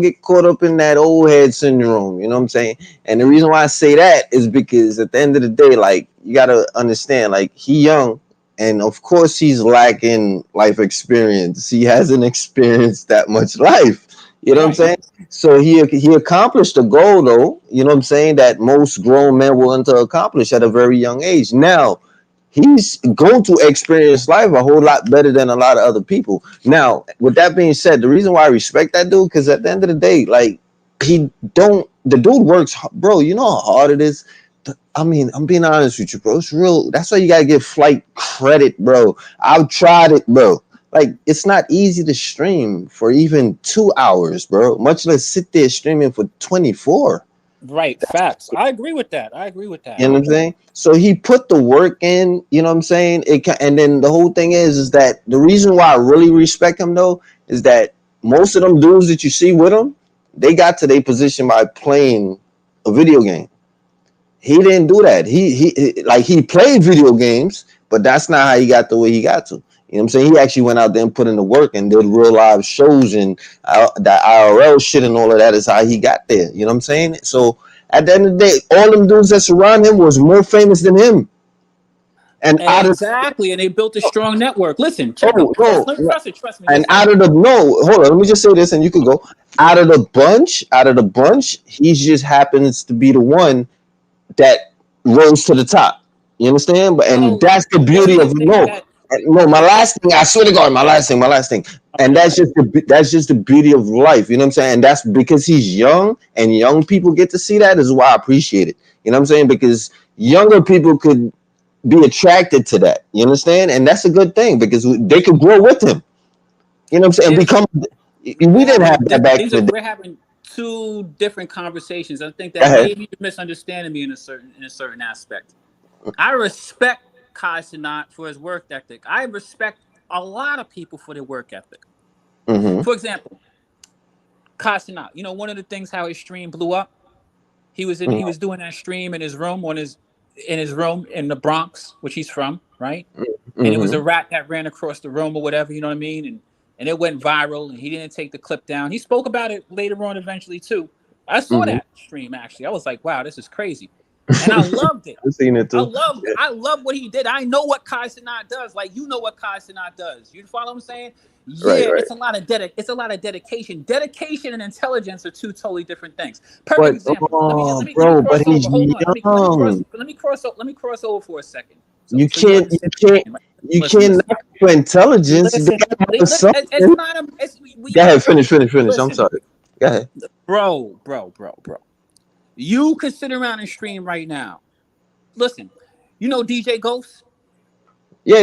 get caught up in that old head syndrome. You know what I'm saying? And the reason why I say that is because at the end of the day, like, you gotta understand, like, he young. And of course, he's lacking life experience. He hasn't experienced that much life. You know what I'm saying? So he accomplished a goal, though. You know what I'm saying? That most grown men want to accomplish at a very young age. Now, he's going to experience life a whole lot better than a lot of other people. Now, with that being said, the reason why I respect that dude, because at the end of the day, like, the dude works, bro. You know how hard it is. I mean, I'm being honest with you, bro. It's real. That's why you gotta give flight credit, bro. I've tried it, bro. Like, it's not easy to stream for even 2 hours, bro. Much less sit there streaming for 24. Right, facts. I agree with that. You know what I'm saying? So he put the work in. You know what I'm saying? And then the whole thing is that the reason why I really respect him though is that most of them dudes that you see with him, they got to their position by playing a video game. He didn't do that. He played video games, but that's not how he got the way he got to. You know what I'm saying? He actually went out there and put in the work and did real live shows and that IRL shit and all of that is how he got there. You know what I'm saying? So at the end of the day, all them dudes that surround him was more famous than him. And exactly, and they built a strong network. Listen, trust me. And hold on, let me just say this, and you could go. Out of the bunch, he just happens to be the one that rose to the top. You understand? That's the beauty of it. No, my last thing. I swear to God, my last thing. And that's just the beauty of life. You know what I'm saying? And that's because he's young, and young people get to see that. Is why I appreciate it. You know what I'm saying? Because younger people could be attracted to that. You understand? And that's a good thing because they could grow with him. You know what I'm saying? Become. We didn't have that back then. We're having two different conversations. I think that maybe you're misunderstanding me in a certain aspect. I respect Kai Cenat for his work ethic. I respect a lot of people for their work ethic. Mm-hmm. For example, Kai Cenat. You know, one of the things how his stream blew up. He was doing that stream in his room in the Bronx, which he's from, right? Mm-hmm. And it was a rat that ran across the room or whatever. You know what I mean? And it went viral, and he didn't take the clip down. He spoke about it later on, eventually too. I saw that stream actually. I was like, wow, this is crazy. And I loved it. I've seen it too. I love what he did. I know what Kai Cenat does. Like, you know what Kai Cenat does. You follow what I'm saying? Yeah, right. It's a lot of dedication. Dedication and intelligence are two totally different things. Perfect example. Let me cross over for a second. You can't knock for intelligence. Go ahead, finish. I'm sorry. Go ahead. Bro. You could sit around and stream right now. Listen, you know DJ Ghost? Yeah.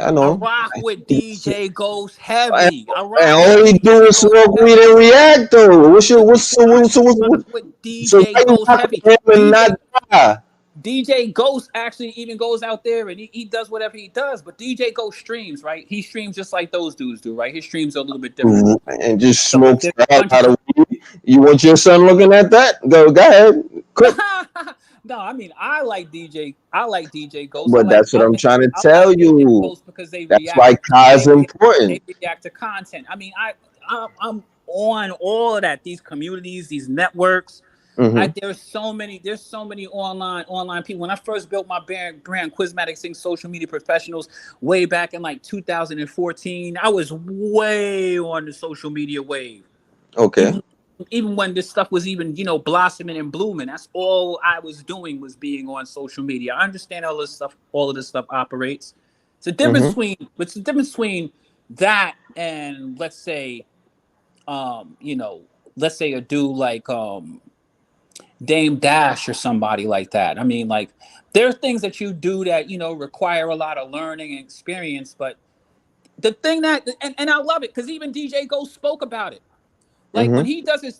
I know. I rock with DJ Ghost heavy. And all he do is smoke weed and react though. What's with DJ Ghost heavy? DJ Ghost actually even goes out there and he does whatever he does, but DJ Ghost streams, right? He streams just like those dudes do, right? His streams are a little bit different. And just smokes out of weed. You want your son looking at that? Go ahead. No, I mean I like DJ Ghost. But that's what I'm trying to tell you. That's why Kai's important. They react to content. I mean, I'm on all of that. These communities, these networks. Mm-hmm. There's so many online people. When I first built my brand Quizmatic Sing Social Media Professionals way back in like 2014, I was way on the social media wave. Okay. Even when this stuff was even, blossoming and blooming, that's all I was doing was being on social media. I understand all of this stuff operates. It's a difference between that and let's say a dude like Dame Dash or somebody like that. I mean, like, there are things that you do that, require a lot of learning and experience. But the thing that, and I love it because even DJ Ghost spoke about it. Like when he does his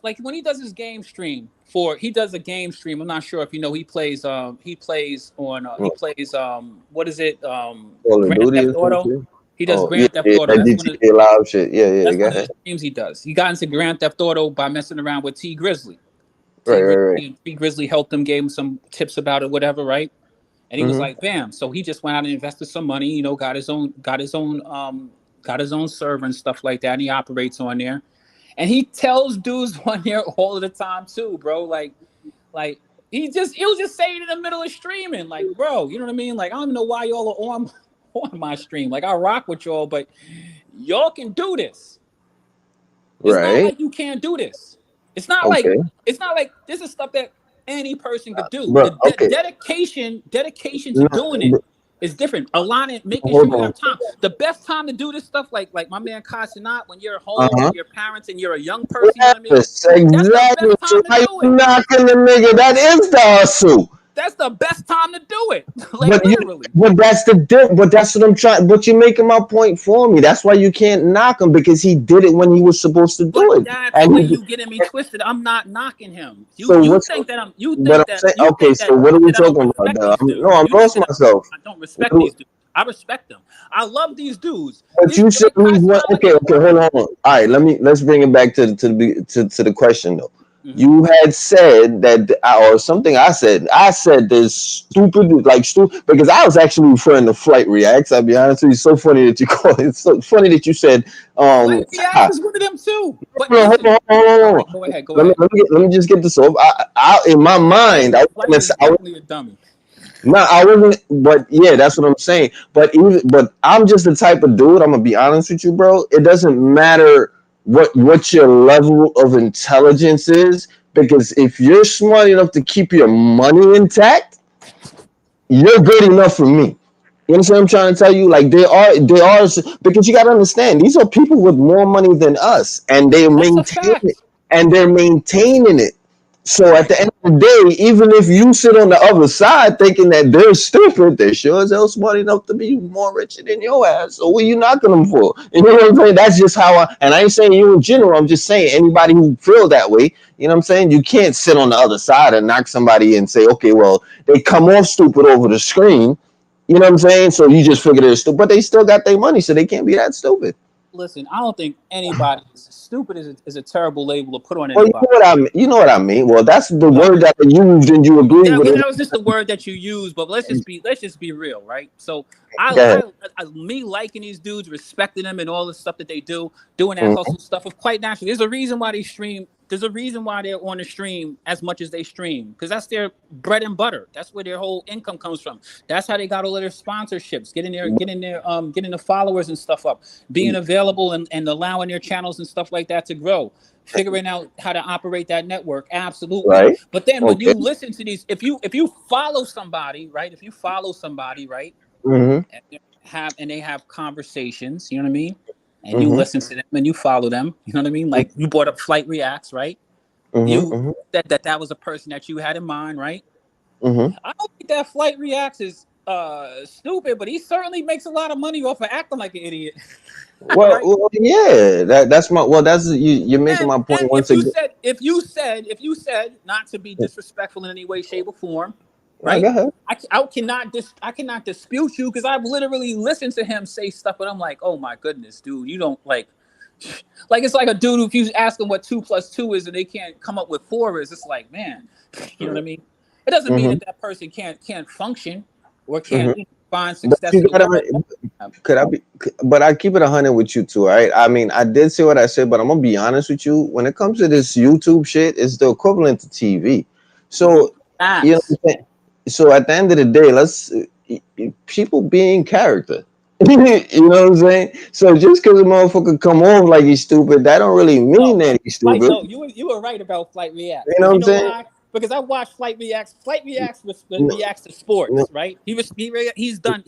game stream he does a game stream. I'm not sure if he plays what is it? Grand Theft Auto. He does Grand Theft Auto. That's GTA Live shit. Yeah. That's one of the streams he does. He got into Grand Theft Auto by messing around with T Grizzly. Right. T Grizzly helped him, gave him some tips about it, whatever, right? And he was like, bam. So he just went out and invested some money, got his own server and stuff like that. And he operates on there. And he tells dudes on there all of the time too, bro. Like he'll just say it in the middle of streaming, like, bro, you know what I mean? Like, I don't know why y'all are on my stream. Like, I rock with y'all, but y'all can do this. It's not like you can't do this. It's not like this is stuff that any person could do. Dedication to doing it is different. Making sure you have time. The best time to do this stuff, like my man Kai Cenat, when you're home with your parents and you're a young person. Exactly. So why you knocking the nigga? That is the hustle. That's the best time to do it. Like literally. But that's but that's what I'm trying. But you're making my point for me. That's why you can't knock him, because he did it when he was supposed to do it. That's where you getting me twisted. I'm not knocking him. You think that I'm. You think but that. I'm saying, You okay, think so that, what are we that I don't talking about? respect these dudes. No, I'm You lost think that myself. I don't respect these dudes. I respect them. I love these dudes. But you said he's one. Okay, hold on. All right, let's bring it back to the question though. Mm-hmm. You had said that, or something I said. I said this stupid, because I was actually referring to flight reacts. I'll be honest with you. It's so funny that you call it. It's so funny that you said. Flight reacts is one of them too. But hold on. Right, go ahead. Let me just get this over. In my mind, Flight is definitely a dummy. No, I wasn't, but yeah, that's what I'm saying. But I'm just the type of dude. I'm gonna be honest with you, bro. It doesn't matter what your level of intelligence is, because if you're smart enough to keep your money intact, you're good enough for me. You understand what I'm trying to tell you? Like they are, because you got to understand, these are people with more money than us, and they're maintaining it. So at the end of the day, even if you sit on the other side thinking that they're stupid, they're sure as hell smart enough to be more richer than your ass. So what are you knocking them for? You know what I'm saying? That's just how and I ain't saying you in general. I'm just saying anybody who feel that way, you know what I'm saying? You can't sit on the other side and knock somebody and say, okay, well, they come off stupid over the screen. You know what I'm saying? So you just figure they're stupid, but they still got their money, so they can't be that stupid. Listen, I don't think anybody stupid is a terrible label to put on anybody. Well, you know what I mean. Well, that's the word that I used, and you agree with it. That was just the word that you used, but let's just be real, right? So me liking these dudes, respecting them, and all the stuff that they do, doing that hustle stuff, of quite naturally. There's a reason why they stream. There's a reason why they're on the stream as much as they stream, because that's their bread and butter. That's where their whole income comes from. That's how they got all of their sponsorships, getting the followers and stuff up, being available and allowing their channels and stuff like that to grow, figuring out how to operate that network. Absolutely. Right. But then when you listen to these, if you follow somebody, right? Mm-hmm. And they have conversations, you know what I mean? And you listen to them and you follow them, you know what I mean? Like you brought up Flight Reacts, right? You said that was a person that you had in mind, right? I don't think that Flight Reacts is stupid, but he certainly makes a lot of money off of acting like an idiot. Well, right? Yeah, that's you're making my point once again. If you said not to be disrespectful in any way, shape, or form, right? Go ahead. I cannot dispute you, because I've literally listened to him say stuff, but I'm like, oh my goodness, dude, you don't like it's like a dude who, if you ask them what 2 + 2 is and they can't come up with 4 is, it's like, man, you know what I mean? It doesn't mean that person can't function or can't find success. But I keep it 100 with you too, all right? I mean, I did say what I said, but I'm gonna be honest with you. When it comes to this YouTube shit, it's the equivalent to TV. So you know what I'm saying? So at the end of the day, let's people be in character. You know what I'm saying? So just because a motherfucker come off like he's stupid, that don't really mean that he's stupid. No, you were right about Flight Reacts. You know what I'm saying? Why? Because I watched Flight Reacts. Flight Reacts reacts to sports, right? He's done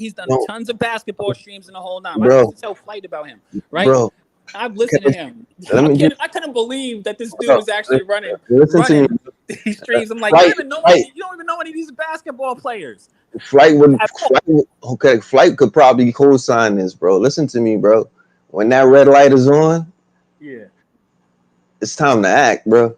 tons of basketball streams and the whole nine. I used to tell Flight about him, right? Bro, I've listened to him. I couldn't believe that this dude was actually running these streams. I'm like, you don't even know any of these basketball players. Flight could probably co-sign this, bro. Listen to me, bro. When that red light is on, it's time to act, bro.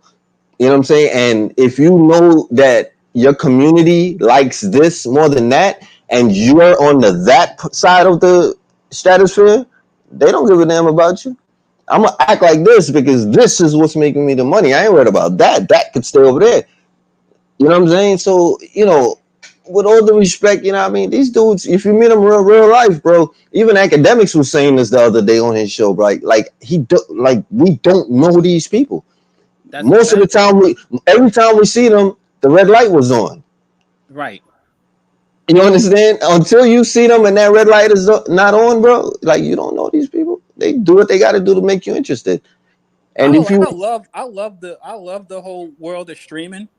You know what I'm saying? And if you know that your community likes this more than that, and you're on that side of the stratosphere, they don't give a damn about you. I'm gonna act like this because this is what's making me the money. I ain't worried about that. That could stay over there. You know what I'm saying? So, you know, with all the respect, you know what I mean? These dudes, if you meet them real life, bro, even Academics was saying this the other day on his show, right? Like we don't know these people. Most of the time, every time we see them, the red light was on. Right. You understand? Until you see them and that red light is not on, bro, like you don't know these people. They do what they got to do to make you interested. And I love the whole world of streaming.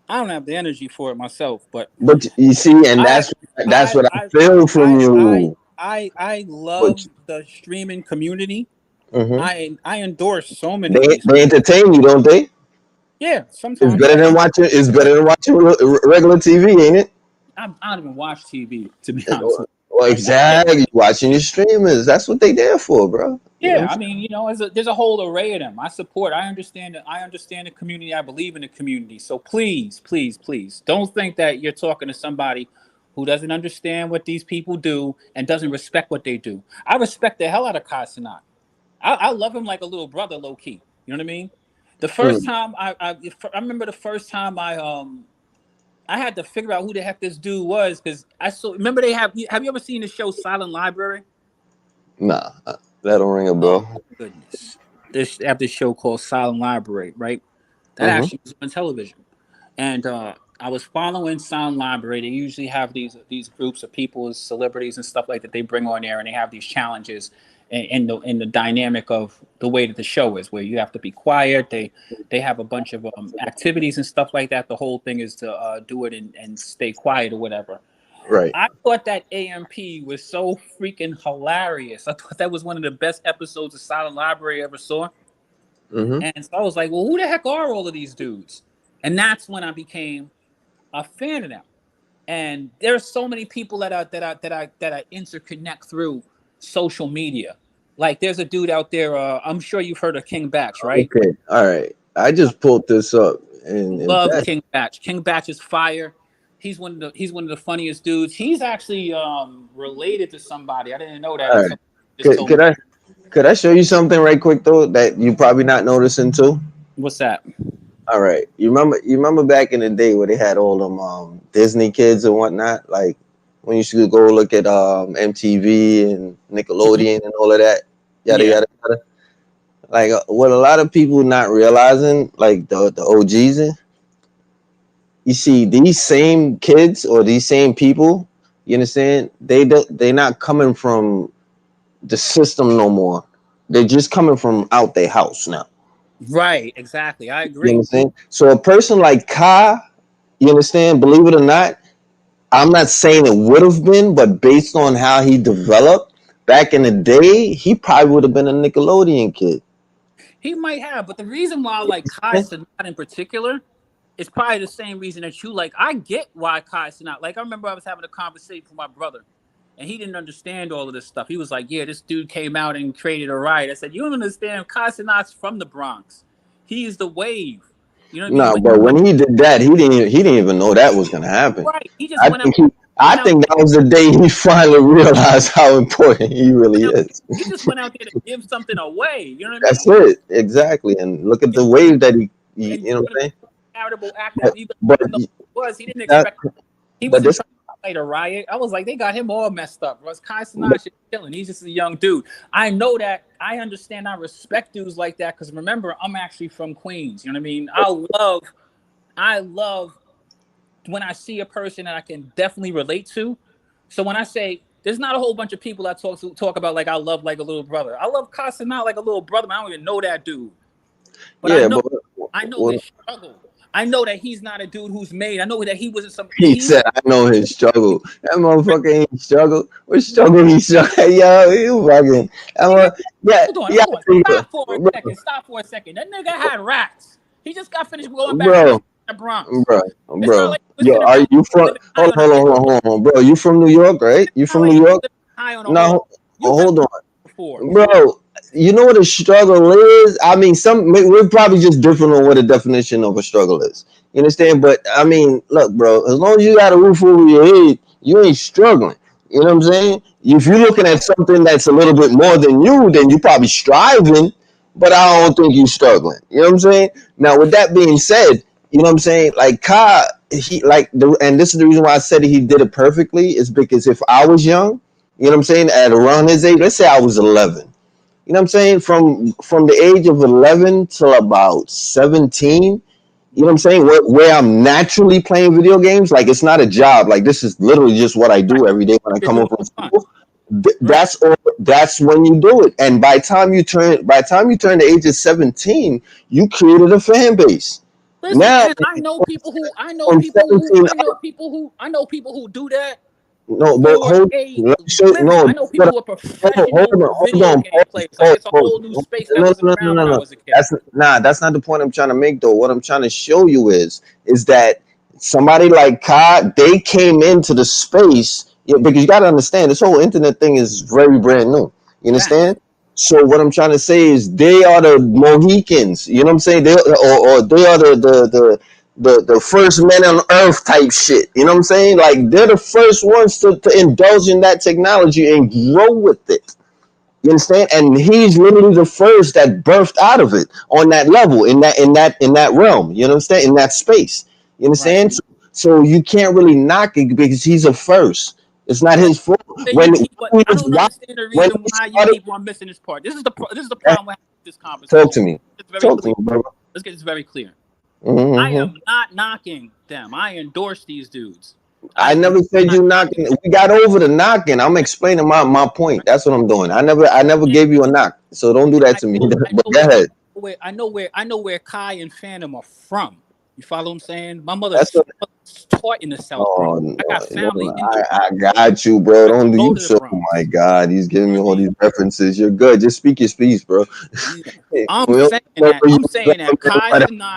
I don't have the energy for it myself, but you see, and that's what I feel from you. I love the streaming community. I endorse so many. They entertain you, don't they? Yeah, It's sometimes. better than watching. It's better than watching regular TV, ain't it? I don't even watch TV, to be honest with you. Well, Like, exactly. Watching your streamers. That's what they there for, bro. You know yeah, what I I'm mean, there's a whole array of them. I support. I understand. I understand the community. I believe in the community. So please, please, please, don't think that you're talking to somebody who doesn't understand what these people do and doesn't respect what they do. I respect the hell out of Kai Cenat. I love him like a little brother, low key. You know what I mean? The first saying? time I remember the first time I had to figure out who the heck this dude was because I saw. Remember they have you ever seen the show Silent Library? Nah, that don't ring a Oh bell. goodness! They have this show called Silent Library, right? That Mm-hmm. actually was on television, and I was following Silent Library. They usually have these groups of people, celebrities, and stuff like that. They bring on there, and they have these challenges in the dynamic of the way that the show is, where you have to be quiet. They have a bunch of activities and stuff like that. The whole thing is to do it and stay quiet or whatever. Right. I thought that AMP was so freaking hilarious. I thought that was one of the best episodes of Silent Library I ever saw. Mm-hmm. And so I was like, well, who the heck are all of these dudes? And that's when I became a fan of them. And there's so many people that I interconnect through social media. Like there's a dude out there, I'm sure you've heard of King Batch, right? Okay. All right. I just pulled this up and Love King Batch. King Batch is fire. He's one of the funniest dudes. He's actually related to somebody. I didn't know that all until right. Could I show you something right quick though that you probably not noticing too? What's that? All right. You remember back in the day where they had all them Disney kids and whatnot, like when you should go look at MTV and Nickelodeon and all of that, yada Yeah. yada yada. Like what a lot of people not realizing, like the OGs, you see these same kids or these same people, you understand? They're not coming from the system no more. They're just coming from out their house now. Right, exactly. I You agree. understand? So a person like Ka, you understand, believe it or not, I'm not saying it would have been, but based on how he developed back in the day, he probably would have been a Nickelodeon kid. He might have, but the reason why I like Kai Cenat in particular is probably the same reason that you like. I get why Kai Cenat. Like I remember I was having a conversation with my brother, and he didn't understand all of this stuff. He was like, "Yeah, this dude came out and created a riot." I said, "You don't understand. Kai Cenat's from the Bronx. He's the wave. You know what I No, mean?" but when he did that, he didn't even know that was gonna happen. Right. He just went out. I think that was the day he finally realized how important he really is. He just went out there to give something away. You know what I mean? That's it, exactly. And look at the wave that he you know what I'm saying? Charitable act But, that even but though it was, he didn't that, expect. He but wasn't this trying to fight a riot. I was like, they got him all messed up. Was Kai Cenat killing? He's just a young dude. I know that. I understand. I respect dudes like that because remember, I'm actually from Queens. You know what I mean? I love when I see a person that I can definitely relate to. So when I say there's not a whole bunch of people I talk about like I love like a little brother. I love Kai Cenat like a little brother. I don't even know that dude, but yeah, I know his struggle. I know that he's not a dude who's made. I know that he wasn't some. he said, I know his struggle. That motherfucker ain't struggle. What struggle he struggle? Yo, you fucking. Yeah, Hold on. Stop for a second. That nigga had rats. He just got finished going back to the Bronx. Bro. Yo, are you from? Hold on, bro. You from New York, right? You from New York? No, hold on, bro. You know what a struggle is? I mean, we're probably just different on what a definition of a struggle is. You understand? But I mean, look, bro. As long as you got a roof over your head, you ain't struggling. You know what I'm saying? If you're looking at something that's a little bit more than you, then you probably striving. But I don't think you're struggling. You know what I'm saying? Now, with that being said, you know what I'm saying? Like Ka, and this is the reason why I said he did it perfectly is because if I was young, you know what I'm saying, at around his age, let's say I was 11. You know what I'm saying? From the age of 11 till about 17, you know what I'm saying? Where I'm naturally playing video games, like it's not a job. Like this is literally just what I do every day when I come home from school. That's when you do it. And by the time you turn the age of 17, you created a fan base. Listen, now I know people who do that. No, but hold. I know people who are professional video game players. Like it's a whole new space that wasn't around when I was a kid. That's not the point I'm trying to make though. What I'm trying to show you is that somebody like Kai, they came into the space, because you got to understand this whole internet thing is very brand new. You understand? So what I'm trying to say is they are the Mohicans. You know what I'm saying? They or they are the first men on earth type shit. You know what I'm saying? Like they're the first ones to indulge in that technology and grow with it. You understand? And he's literally the first that birthed out of it on that level, in that realm. You know what I'm saying? In that space. You understand? Right. So you can't really knock it because he's a first. It's not his fault. I don't understand the reason why you keep on missing this part. This is the problem with this conversation. Talk to me. Talk to me, bro. Let's get this very clear. Mm-hmm. I am not knocking them. I endorse these dudes. I never said you knocking. We got over the knocking. I'm explaining my point. That's what I'm doing. I never gave you a knock. So don't do that to me. But go ahead. I know where Kai and Phantom are from. You follow what I'm saying? My mother taught in the South. I got family. I got you, bro. Don't do you so. Oh my God, he's giving me all these references. You're good. Just speak your speech, bro. I'm saying that Kai and I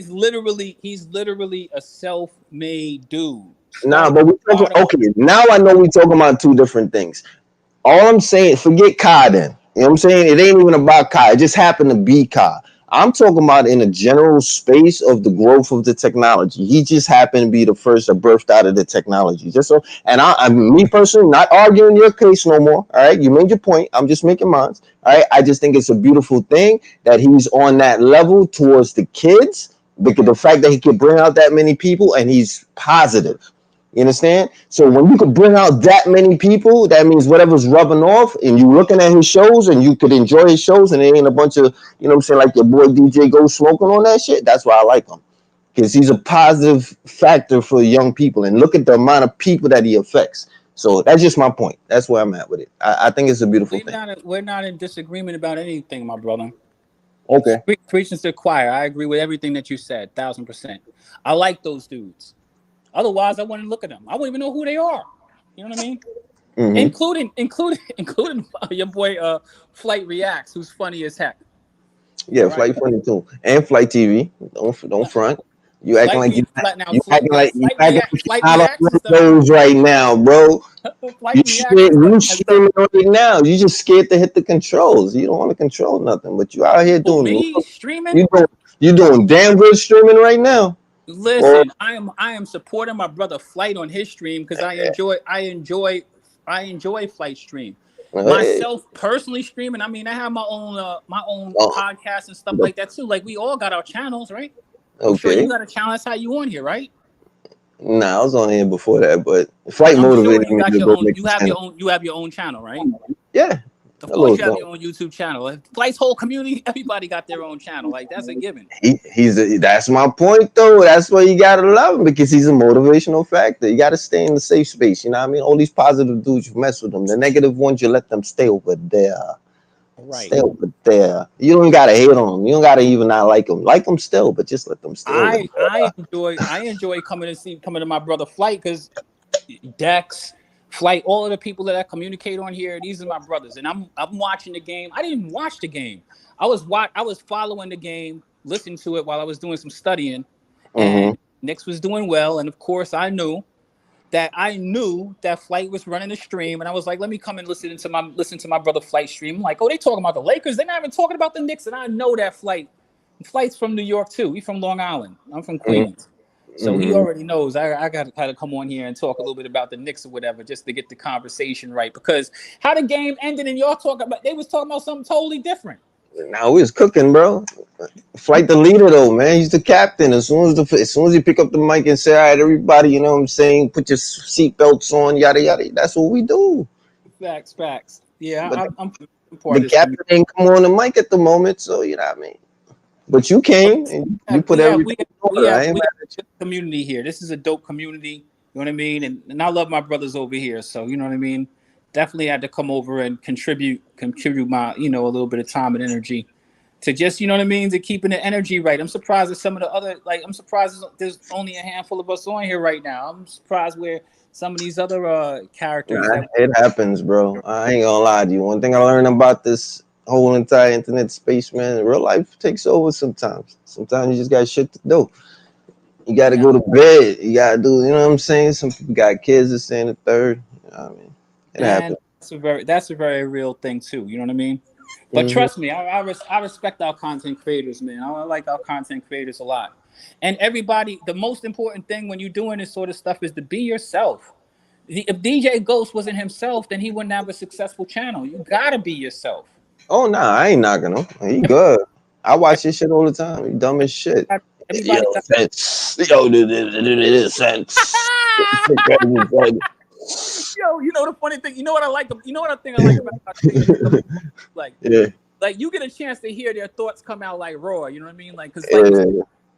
literally. He's literally a self-made dude. Nah, but we talking. Okay, now I know we talking about two different things. All I'm saying, forget Kai then. You know what I'm saying? It ain't even about Kai. It just happened to be Kai. I'm talking about in a general space of the growth of the technology. He just happened to be the first that birthed out of the technology. Just so, and me personally, not arguing your case no more. All right, you made your point. I'm just making mine. All right, I just think it's a beautiful thing that he's on that level towards the kids, because the fact that he could bring out that many people and he's positive. You understand? So when you could bring out that many people, that means whatever's rubbing off, and you looking at his shows and you could enjoy his shows, and it ain't a bunch of, you know what I'm saying, like your boy DJ Go smoking on that shit. That's why I like him, because he's a positive factor for young people. And look at the amount of people that he affects. So that's just my point. That's where I'm at with it. I think it's a beautiful thing. We're not in disagreement about anything, my brother. Okay. Preaching to the choir. I agree with everything that you said, 1,000%. I like those dudes. Otherwise, I wouldn't look at them. I wouldn't even know who they are. You know what I mean? Mm-hmm. Including your boy Flight Reacts, who's funny as heck. Yeah, right. Flight funny too, and Flight TV. Don't front. You acting like you acting like those right now, bro. You streaming right now. You just scared to hit the controls. You don't want to control nothing, but you out here doing streaming. You doing damn good streaming right now. Listen, I am supporting my brother Flight on his stream because I enjoy Flight stream. Myself personally streaming. I mean, I have my own podcast and stuff like that too. Like we all got our channels, right? I'm sure you got a channel. That's how you on here, right? Nah, I was on here before that, but Flight motivated me. You have your own channel, right? Yeah. Of course, you have your own YouTube channel. Flight's whole community, everybody got their own channel. Like that's a given. That's my point, though. That's why you gotta love him, because he's a motivational factor. You gotta stay in the safe space. You know what I mean? All these positive dudes, you mess with them. The negative ones, you let them stay over there. Right. Stay over there. You don't gotta hate on them. You don't gotta even not like them. Like them still, but just let them stay. I enjoy coming to my brother Flight, because Dex, Flight, all of the people that I communicate on here, these are my brothers, and I'm watching the game. I didn't watch the game. I was following the game, listening to it while I was doing some studying, and Knicks was doing well, and of course I knew that Flight was running the stream, and I was like, let me come and listen to my brother Flight stream. I'm like, oh, they talking about the Lakers. They're not even talking about the Knicks, and I know that Flight's from New York too. He's from Long Island. I'm from Queens. So he already knows I got to come on here and talk a little bit about the Knicks or whatever, just to get the conversation right. Because how the game ended and y'all they was talking about something totally different. Now we was cooking, bro. Flight the leader though, man. He's the captain. As soon as you pick up the mic and say, all right, everybody, you know what I'm saying, put your seatbelts on, yada yada. That's what we do. Facts. Yeah, I'm part of the captain ain't come on the mic at the moment, so you know what I mean. But you came and you put everything we have a community here. This is a dope community. You know what I mean? And I love my brothers over here. So you know what I mean? Definitely had to come over and contribute my, a little bit of time and energy just, you know what I mean, to keeping the energy right. I'm surprised that some of the other, like, I'm surprised there's only a handful of us on here right now. I'm surprised where some of these other characters. Nah, it happens, bro. I ain't gonna lie to you. One thing I learned about this whole entire internet space, man, real life takes over sometimes. Sometimes you just got shit to do. You got to go to bed. You got to do, you know what I'm saying? Some people got kids that's saying the third. You know what I mean? It happens. That's a very real thing too. You know what I mean? But trust me, I respect our content creators, man. I like our content creators a lot. And everybody, the most important thing when you're doing this sort of stuff is to be yourself. If DJ Ghost wasn't himself, then he wouldn't have a successul channel. You gotta be yourself. Oh, nah, I ain't knocking him. He good. I watch his shit all the time. He dumb as shit. Everybody sense. This sense. Yo, you know the funny thing. You know what I like. You know what I think I like about like, like you get a chance to hear their thoughts come out like raw. You know what I mean? Like, cause like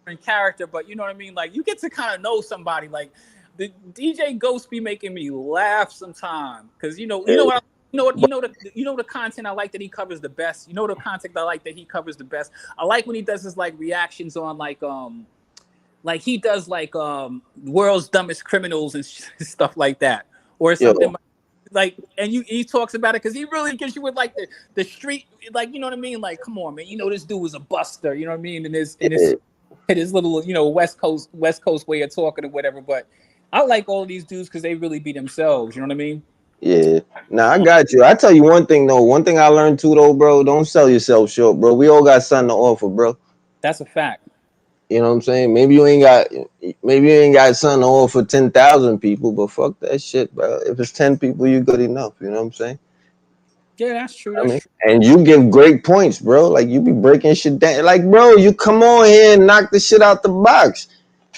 in character, but you know what I mean. Like you get to kind of know somebody. Like the DJ Ghost be making me laugh sometimes, cause you know what. You know the content I like that he covers the best. You know the content I like that he covers the best. I like when he does his like reactions on like he does like world's dumbest criminals and stuff like that, or something like. And he talks about it because he really gives you with like the street, like, you know what I mean. Like, come on, man, you know this dude was a buster. You know what I mean? And his little, you know, West Coast way of talking or whatever. But I like all of these dudes because they really be themselves. You know what I mean? Yeah. Nah, I got you. I tell you one thing though. One thing I learned too though, bro. Don't sell yourself short, bro. We all got something to offer, bro. That's a fact. You know what I'm saying? Maybe you ain't got something to offer 10,000 people, but fuck that shit, bro. If it's 10 people, you good enough. You know what I'm saying? Yeah, that's true. True. And you give great points, bro. Like you be breaking shit down. Like, bro, you come on here and knock the shit out the box.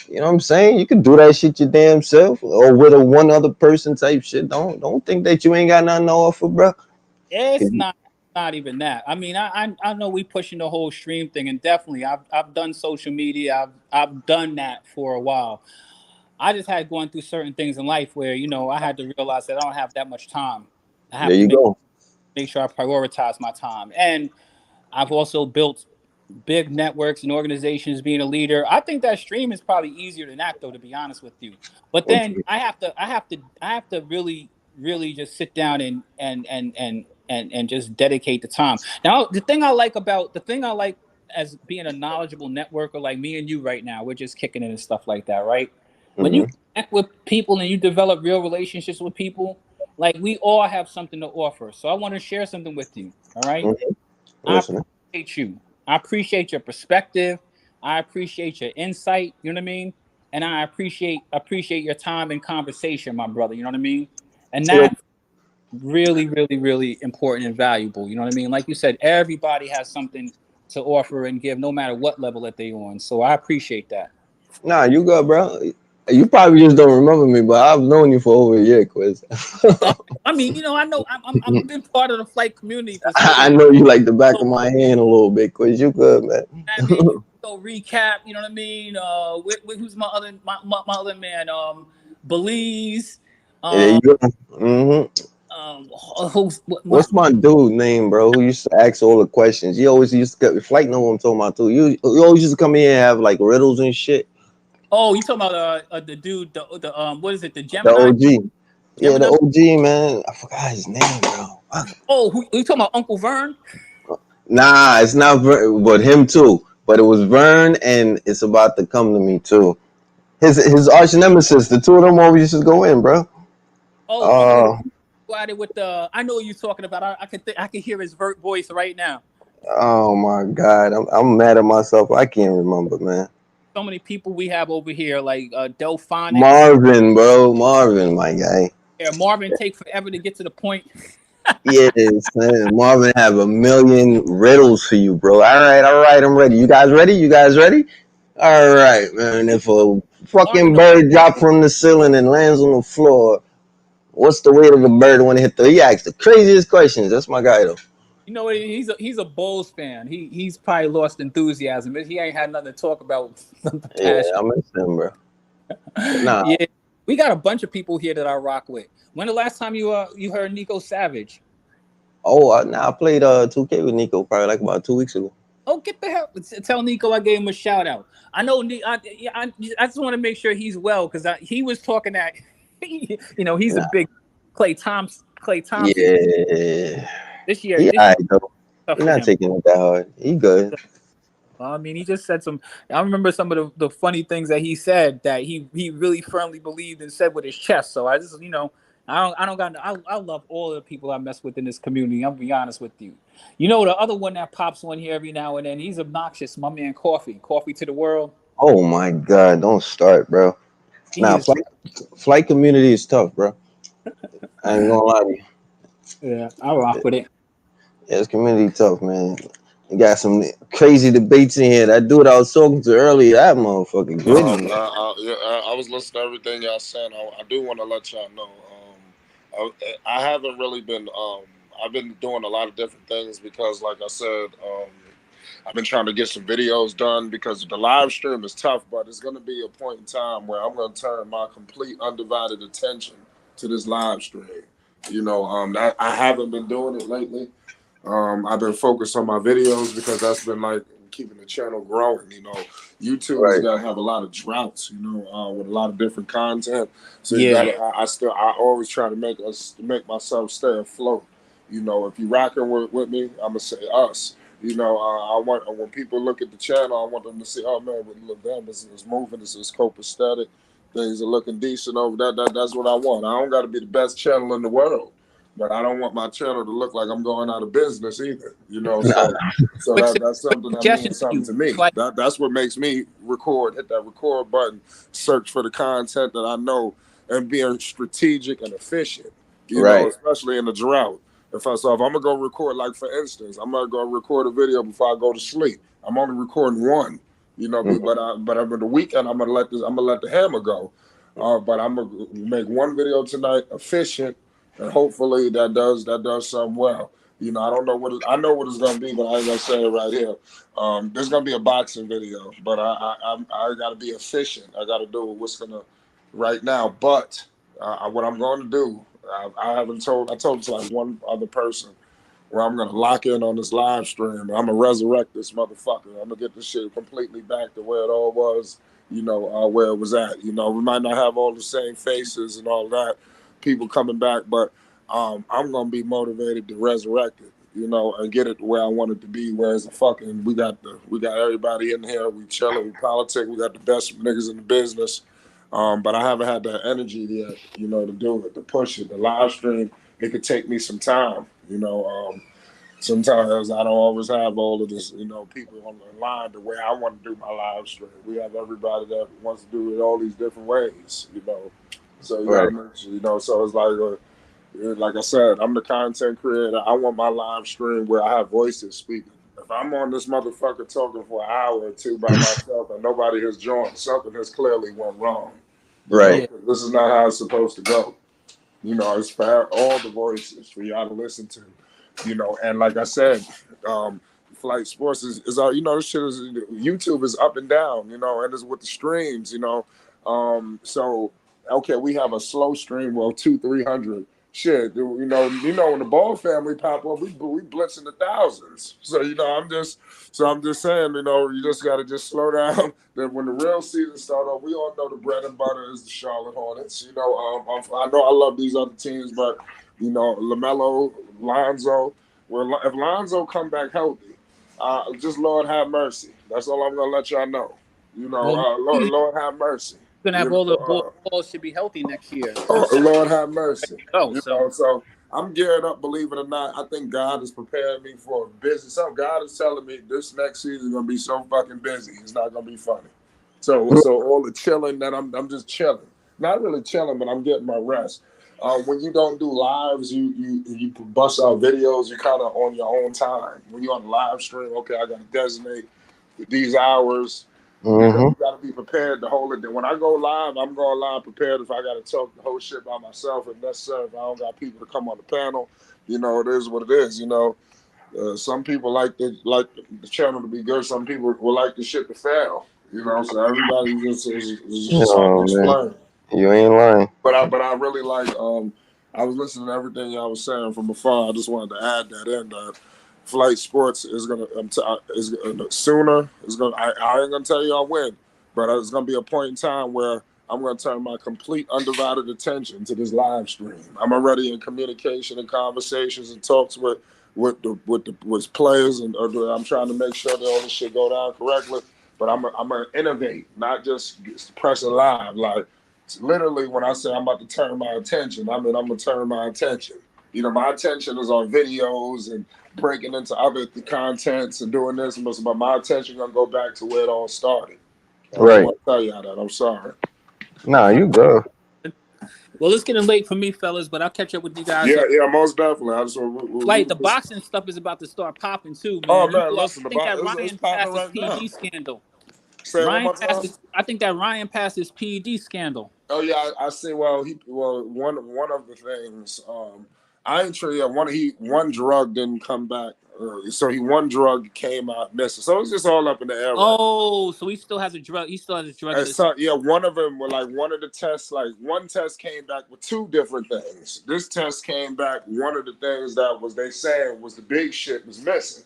You know what I'm saying? You can do that shit your damn self or with a one other person type shit. Don't think that you ain't got nothing to offer, bro. It's not even that. I mean, I know we pushing the whole stream thing, and definitely I've done social media. I've done that for a while. I just had going through certain things in life where, you know, I had to realize that I don't have that much time. I have to make sure I prioritize my time. And I've also built big networks and organizations, being a leader. I think that stream is probably easier than that, though, to be honest with you. But then I have to really just sit down and just dedicate the time. Now, the thing I like as being a knowledgeable networker like me and you right now, we're just kicking it and stuff like that, right? When you connect with people and you develop real relationships with people, like we all have something to offer. So I want to share something with you. All right. I appreciate you. I appreciate your perspective. I appreciate your insight. You know what I mean? And I appreciate your time and conversation, my brother. You know what I mean? And that's really, really, really important and valuable. You know what I mean? Like you said, everybody has something to offer and give, no matter what level that they're on. So I appreciate that. Nah, you good, bro. You probably just don't remember me, but I've known you for over a year, Quiz. I mean, you know, I know I've been part of the flight community. I know you like the back of my hand a little bit, Quiz. You good, man. I mean, so recap, you know what I mean? Who's my other man? Belize. There you go. What's my dude name, bro? Who used to ask all the questions? He always used to flight. Know what I'm talking about too. You always used to come here and have like riddles and shit. Oh, you talking about the dude, the what is it, the Gemini? The OG. Yeah, the OG, man. I forgot his name, bro. Oh, who you talking about, Uncle Vern? Nah, it's not Vern, but him too. But it was Vern, and it's about to come to me too. His arch nemesis, the two of them always used to go in, bro. Oh, with the, I know what you're talking about. I can hear his voice right now. Oh my God, I'm mad at myself. I can't remember, man. So many people we have over here, like Delphonics. Marvin, my guy. Yeah, Marvin take forever to get to the point. Yes, man. Marvin have a million riddles for you, bro. All right, I'm ready. You guys ready? All right, man. If a fucking bird drops from the ceiling and lands on the floor, what's the weight of a bird when it hit he asks the craziest questions. That's my guy, though. You know, he's a Bulls fan. He's probably lost enthusiasm. He ain't had nothing to talk about. Yeah, I miss him, bro. Nah. Yeah, we got a bunch of people here that I rock with. When the last time you heard Nico Savage? Oh, I played 2K with Nico probably like about 2 weeks ago. Oh, get the hell! Tell Nico I gave him a shout out. I know. I just want to make sure he's well because he was talking that. He's a big Klay Thompson. Yeah. This year, He alright though. tough He's for not him. taking it that hard. He good. I mean, he just said some. I remember some of the funny things that he said that he really firmly believed and said with his chest. So I just, I love all the people I mess with in this community. I'm gonna be honest with you. The other one that pops on here every now and then, he's obnoxious. My man, Coffee to the world. Oh my God! Don't start, bro. Flight community is tough, bro. I ain't gonna lie to you. Yeah, I rock with it. Yeah, it's community tough, man. You got some crazy debates in here. That dude I was talking to earlier, that motherfucker gritty. I was listening to everything y'all said. I do want to let y'all know. I haven't really been. I've been doing a lot of different things because, like I said, I've been trying to get some videos done because the live stream is tough. But it's going to be a point in time where I'm going to turn my complete undivided attention to this live stream. I haven't been doing it lately. I've been focused on my videos because that's been like keeping the channel growing. YouTube is gonna have a lot of droughts. With a lot of different content. So I always try to make myself stay afloat. If you rocking with me, I'm gonna say us. I want when people look at the channel, I want them to see, oh man, look, damn, it's moving, it's copacetic, things are looking decent over that. That's what I want. I don't got to be the best channel in the world. But I don't want my channel to look like I'm going out of business either, So that's something that means something to me. That's what makes me hit that record button, search for the content that I know, and being strategic and efficient, especially in the drought. If I'm gonna go record, like for instance, I'm gonna go record a video before I go to sleep. I'm only recording one, but over the weekend I'm gonna let the hammer go. But I'm gonna make one video tonight, efficient. And hopefully that does something well. I don't know I know what it's gonna be, but I ain't gonna say it right here. There's gonna be a boxing video, but I gotta be efficient. I gotta do what's gonna right now. But what I'm going to do, I told it to like one other person where I'm gonna lock in on this live stream. I'm gonna resurrect this motherfucker. I'm gonna get this shit completely back to where it all was. Where it was at. We might not have all the same faces and all that. People coming back, but I'm gonna be motivated to resurrect it, and get it to where I want it to be. Whereas we got everybody in here, we chilling, we politic, we got the best niggas in the business. But I haven't had that energy yet, to do it, to push it. The live stream, it could take me some time, Sometimes I don't always have all of this, people on the line the way I want to do my live stream. We have everybody that wants to do it all these different ways, So you gotta make sure, so it's like I said, I'm the content creator. I want my live stream where I have voices speaking. If I'm on this motherfucker talking for an hour or two by myself and nobody has joined, something has clearly went wrong. Right. This is not how it's supposed to go. It's for all the voices for y'all to listen to. And like I said, Flight Sports is this shit is YouTube is up and down, and it's with the streams, So okay, we have a slow stream, 200-300. Shit, when the Ball family pop up, we blitz in the thousands. So I'm just saying, you just gotta just slow down. Then when the real season starts off, we all know the bread and butter is the Charlotte Hornets. I know I love these other teams, but LaMelo, Lonzo. Well, if Lonzo come back healthy, just Lord have mercy. That's all I'm gonna let y'all know. Lord have mercy. Gonna have all the balls should be healthy next year. Lord have mercy. So I'm geared up. Believe it or not, I think God is preparing me for business. God is telling me this next season is gonna be so fucking busy. It's not gonna be funny. So all the chilling that I'm just chilling. Not really chilling, but I'm getting my rest. When you don't do lives, you bust out videos. You're kind of on your own time. When you're on the live stream, okay, I got to designate these hours. You got to be prepared to hold it. When I go live, I'm going live prepared. If I got to talk the whole shit by myself, if necessary, if I don't got people to come on the panel, it is what it is. Some people like the channel to be good. Some people will like the shit to fail. So everybody just is hard to explain. You ain't lying. But I really like. I was listening to everything y'all was saying from afar. I just wanted to add that in. That Flight Sports is gonna sooner. It's gonna. I ain't gonna tell you I'll win, but it's gonna be a point in time where I'm gonna turn my complete undivided attention to this live stream. I'm already in communication and conversations and talks with players, and I'm trying to make sure that all this shit go down correctly. But I'm gonna innovate, not just press a live. Like literally, when I say I'm about to turn my attention, I mean I'm gonna turn my attention. You know, my attention is on videos and breaking into other contents and doing this, but my attention gonna go back to where it all started. I Right. want to tell y'all that. I'm sorry. Nah, you good. Well, it's getting late for me, fellas, but I'll catch up with you guys. Yeah, most definitely. I just Like the boxing stuff is about to start popping too, man. Oh man, listen, I think that it's Ryan popping passed his right PD now. scandal. Say it one more time. I think that Ryan passed his PD scandal. Oh yeah, I see. Well, one of the things. I ain't sure. Yeah, one drug didn't come back. So one drug came out missing. So it's just all up in the air. Oh, so he still has a drug. He still has a drug. So, yeah, one of them were like one of the tests. Like one test came back with two different things. This test came back. One of the things that was they saying was the big shit was missing.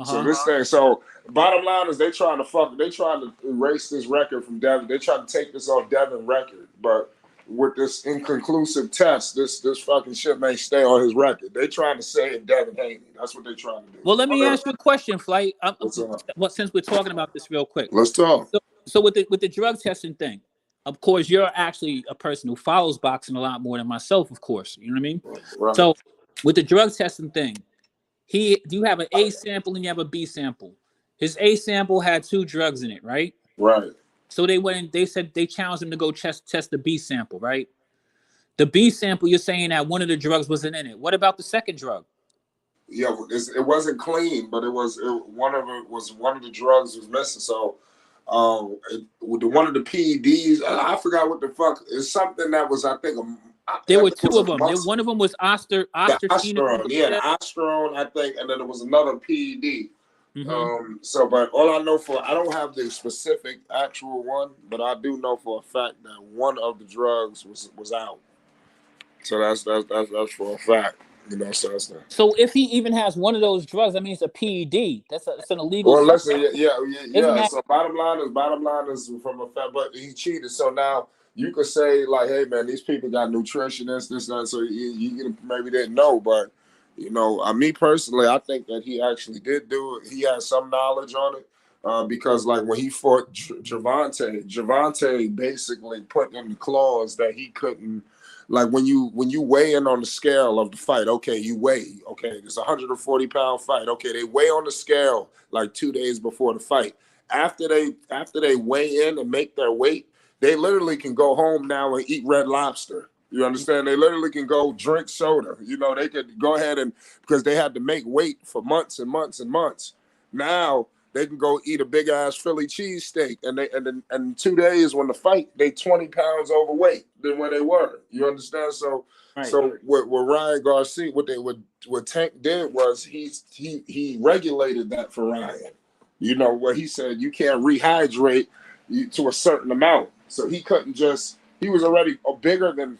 So this thing. So bottom line is they trying to erase this record from Devin. They trying to take this off Devin record, but with this inconclusive test, this fucking shit may stay on his record. They trying to save Devin Haney. That's what they trying to do. Well, let me ask you a question, Flight. Since we're talking about this real quick, let's talk. So with the drug testing thing, of course, you're actually a person who follows boxing a lot more than myself, of course. You know what I mean? Right. So with the drug testing thing, you have an A sample and you have a B sample. His A sample had 2 drugs in it, right? Right. So they said they challenged him to go test the B sample, right? The B sample, you're saying that one of the drugs wasn't in it. What about the second drug? Yeah, it wasn't clean, but one of the drugs was missing. So, one of the PEDs, I forgot what the fuck. It's something that was, I think, there were 2 of them. One of them was osterone. Yeah, the osterone, I think, and then there was another PED. Mm-hmm. But all I know I don't have the specific actual one, but I do know for a fact that one of the drugs was out. So that's for a fact. You know, so if he even has one of those drugs, that means a PED. That's an illegal. Well, listen, yeah. So bottom line is from a fact, but he cheated. So now you could say like, hey man, these people got nutritionists, this, that. So you maybe didn't know, but you know, me personally, I think that he actually did do it. He had some knowledge on it because like when he fought Javante basically put in the clause that he couldn't. Like when you weigh in on the scale of the fight, okay, you weigh, okay, it's a 140-pound fight, okay, they weigh on the scale like 2 days before the fight. After they weigh in and make their weight, they literally can go home now and eat Red Lobster. You understand? They literally can go drink soda. You know, they could go ahead and because they had to make weight for months and months and months. Now they can go eat a big ass Philly cheesesteak, and in 2 days when the fight, they 20 pounds overweight than where they were. You understand? So, right. So what Ryan Garcia, what Tank did was he regulated that for Ryan. You know what he said? You can't rehydrate to a certain amount. So he couldn't just. He was already bigger than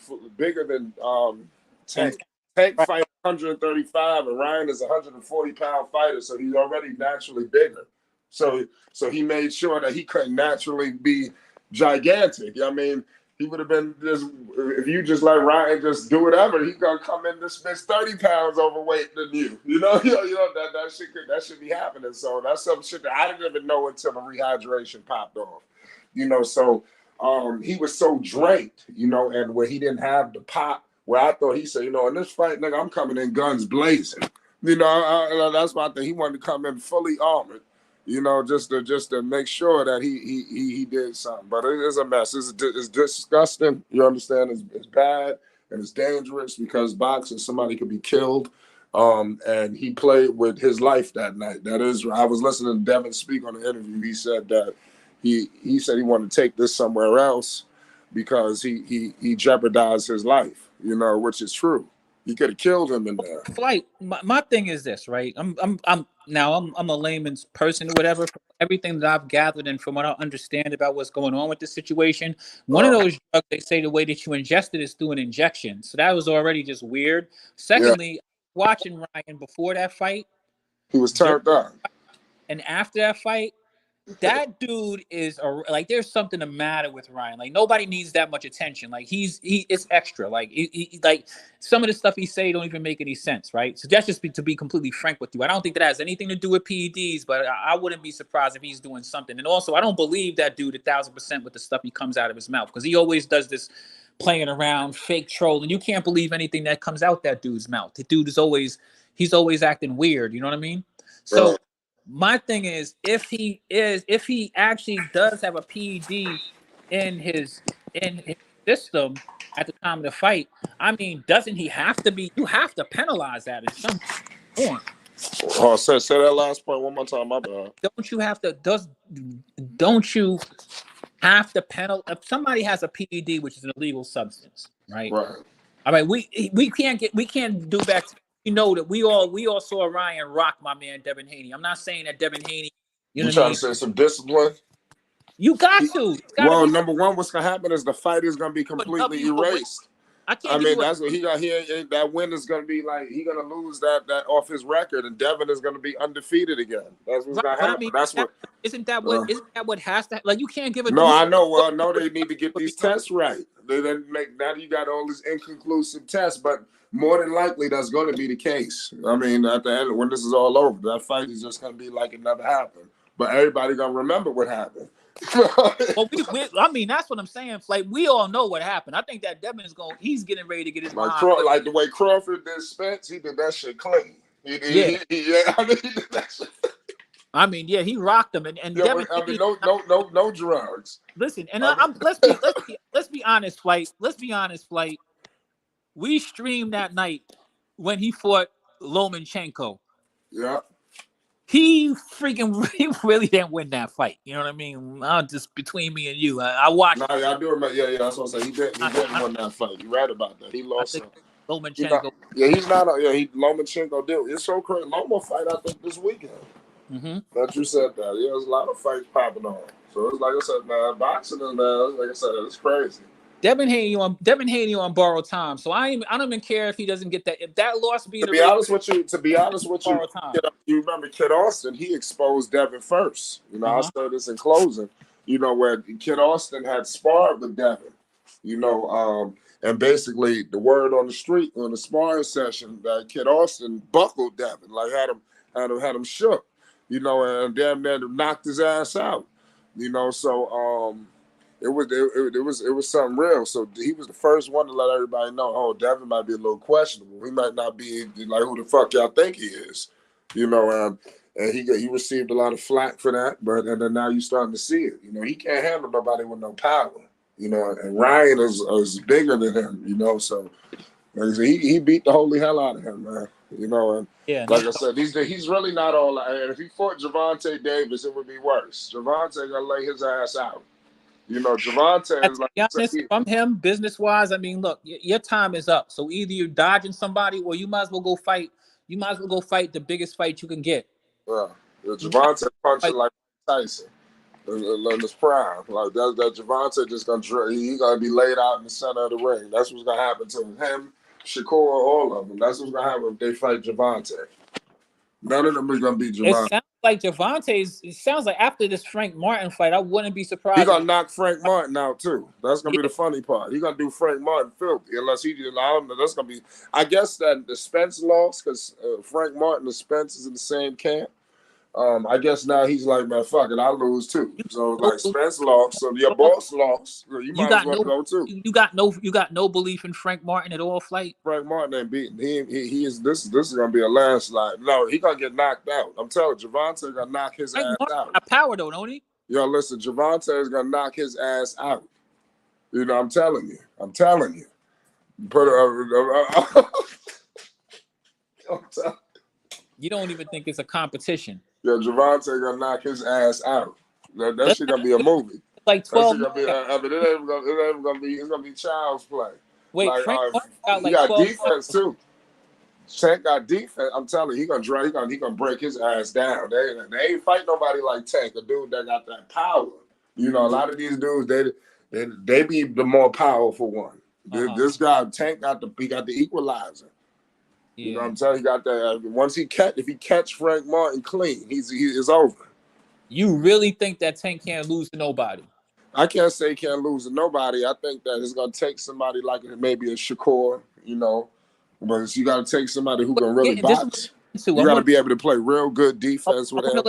Tank. Tank fight 135, and Ryan is a 140-pound fighter, so he's already naturally bigger. So he made sure that he couldn't naturally be gigantic. I mean, he would have been just if you just let Ryan just do whatever, he's gonna come in this bitch 30 pounds overweight than you. You know that should be happening. So that's some shit that I didn't even know until the rehydration popped off. You know, so he was so drained, you know, and where he didn't have the pop, where I thought he said, you know, in this fight, nigga, I'm coming in guns blazing. You know, that's why I think he wanted to come in fully armored. You know, just to make sure that he did something. But it is a mess. It's disgusting. You understand? It's bad and it's dangerous because boxing, somebody could be killed. And he played with his life that night. That is, I was listening to Devin speak on the interview. He said that he said he wanted to take this somewhere else because he jeopardized his life. You know, which is true. He could have killed him in there. Flight. My thing is this, right? I'm a layman's person or whatever. From everything that I've gathered and from what I understand about what's going on with this situation, one of those drugs, they say the way that you ingest it is through an injection. So that was already just weird. Secondly, watching Ryan before that fight, He was turned up. And after that fight, that dude is like, there's something the matter with Ryan. Like, nobody needs that much attention. Like, it's extra. Like, like some of the stuff he say don't even make any sense, right? So that's just to be completely frank with you. I don't think that has anything to do with PEDs, but I wouldn't be surprised if he's doing something. And also, I don't believe that dude 1,000% with the stuff he comes out of his mouth, because he always does this playing around, fake troll, and you can't believe anything that comes out that dude's mouth. The dude is always acting weird. You know what I mean? So. My thing is, if he actually does have a PED in his system at the time of the fight, I mean, doesn't he have to be? You have to penalize that in some form. Oh, say that last point one more time, my bad. Don't you have to? Don't you have to penalize if somebody has a PED, which is an illegal substance, right? Right. I mean, we can't do back. You know that we all saw Ryan rock my man Devin Haney. I'm not saying that Devin Haney. You trying to say some discipline? You got to. Well, number one, what's gonna happen is the fight is gonna be completely erased. I mean, that's what he got here. That win is gonna be like he's gonna lose that off his record, and Devin is gonna be undefeated again. That's what's gonna happen. I mean, isn't that what has to, like, you can't give a no. I know. Well, no, they need to get these tests right. They then now you got all these inconclusive tests, but more than likely that's going to be the case. I mean, at the end when this is all over, that fight is just going to be like it never happened. But everybody gonna remember what happened. Well, I mean, that's what I'm saying. Like, we all know what happened. I think that Devin he's getting ready to get his like the way Crawford did Spence, he did that shit clean. He did that shit. I mean, yeah, he rocked him, and Devin, I mean, no drugs. Listen, and let's be honest, Flight. Let's be honest, Flight. We streamed that night when he fought Lomachenko. Yeah. He really didn't win that fight. You know what I mean? Just between me and you, I watched. No, I do remember. Yeah, that's what I'm saying. He didn't win that fight. You're right about that. He lost. Lomachenko. He's not. Lomachenko did. It's so crazy. Loma fight, I think, this weekend. Mm-hmm. That you said that. Yeah, there's a lot of fights popping on. So it's like I said, man, boxing is, man, like I said, it's crazy. Devin Haney on borrowed time. So I don't even care if he doesn't get that. If that loss being to be honest with you, you remember Kid Austin? He exposed Devin first. You know, I'll say this in closing. You know, where Kid Austin had sparred with Devin. You know, and basically the word on the street on the sparring session that Kid Austin buckled Devin, like had him shook. You know, and damn near knocked his ass out. You know, so it was something real. So he was the first one to let everybody know, oh, Devin might be a little questionable. He might not be like who the fuck y'all think he is. You know, and he received a lot of flack for that, but and then now you're starting to see it. You know, he can't handle nobody with no power. You know, and Ryan is bigger than him. You know, so he beat the holy hell out of him, man. You know, and like I said, he's really not all. And if he fought Gervonta Davis, it would be worse. Gervonta gonna lay his ass out. You know, Gervonta is like. To be honest, from him, business wise, I mean, look, your time is up. So either you're dodging somebody, or you might as well go fight. You might as well go fight the biggest fight you can get. Yeah, Gervonta punching like Tyson in his prime. Like that Gervonta just he's gonna be laid out in the center of the ring. That's what's gonna happen to him. Shakur, all of them. That's what's gonna happen if they fight Gervonta. None of them is gonna beat Gervonta. It sounds like after this Frank Martin fight, I wouldn't be surprised. He's gonna knock Frank Martin out too. That's gonna be the funny part. He's gonna do Frank Martin filthy unless he did. I don't know. That's gonna be. I guess that the Spence lost because Frank Martin and Spence is in the same camp. I guess now he's like, man, fuck it, I lose too. So like Spence lost, so your boss lost. So you might as well go too. You got no belief in Frank Martin at all, Flight? Frank Martin ain't beaten. He is. This is gonna be a landslide. No, he gonna get knocked out. I'm telling you, Gervonta gonna knock his ass out. Got power though, don't he? Yo, listen, Gervonta is gonna knock his ass out. You know, I'm telling you. Put You don't even think it's a competition. Yeah, Gervonta gonna knock his ass out. That shit gonna be a movie. Like 12. It ain't gonna be. It's gonna be child's play. Wait, like, Frank got like 12 defense too. Tank got defense. I'm telling you, he gonna break his ass down. They ain't fight nobody like Tank, a dude that got that power. You know, a lot of these dudes they be the more powerful one. This guy Tank got the equalizer. You know what I'm telling you? He got that. If he catch Frank Martin clean, he is over. You really think that Tank can't lose to nobody? I can't say he can't lose to nobody. I think that it's going to take somebody like maybe a Shakur, but you got to take somebody who can really box. You got to be able to play real good defense with him. I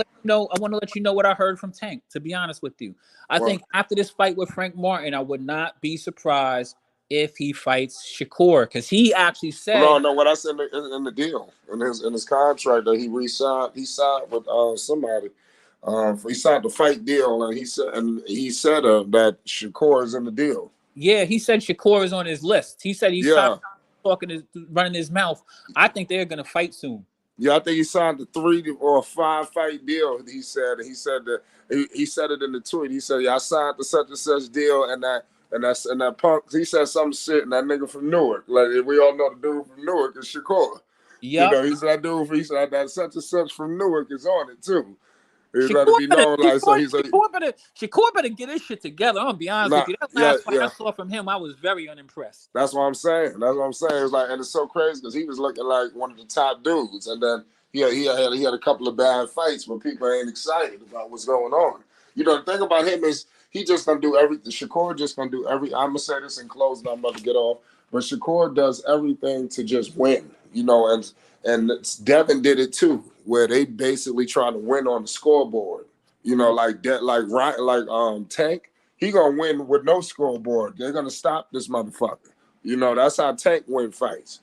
want to let you know what I heard from Tank, to be honest with you. I think after this fight with Frank Martin, I would not be surprised if he fights Shakur, because he actually said no. What I said in the deal in his contract that he re-signed, he signed with somebody. He signed the fight deal, and he said that Shakur is in the deal. Yeah, he said Shakur is on his list. He said he's running his mouth. I think they're gonna fight soon. Yeah, I think he signed a 3 or 5 fight deal. He said that he said it in the tweet. He said, "Yeah, I signed the such and such deal, and that punk." He said some shit, and that nigga from Newark, like we all know the dude from Newark is Shakur. Yeah, he said that dude. He said that such and such from Newark is on it too. Shakur better get his shit together. I'm gonna be honest with you. That last fight I saw from him, I was very unimpressed. That's what I'm saying. It's like, and it's so crazy because he was looking like one of the top dudes, and then he had a couple of bad fights where people ain't excited about what's going on. The thing about him is he just gonna do everything. Shakur just gonna do every. I'm gonna say this in close, and I'm about to get off. But Shakur does everything to just win. And Devin did it too, where they basically try to win on the scoreboard. Like Tank, he gonna win with no scoreboard. They're gonna stop this motherfucker. That's how Tank win fights.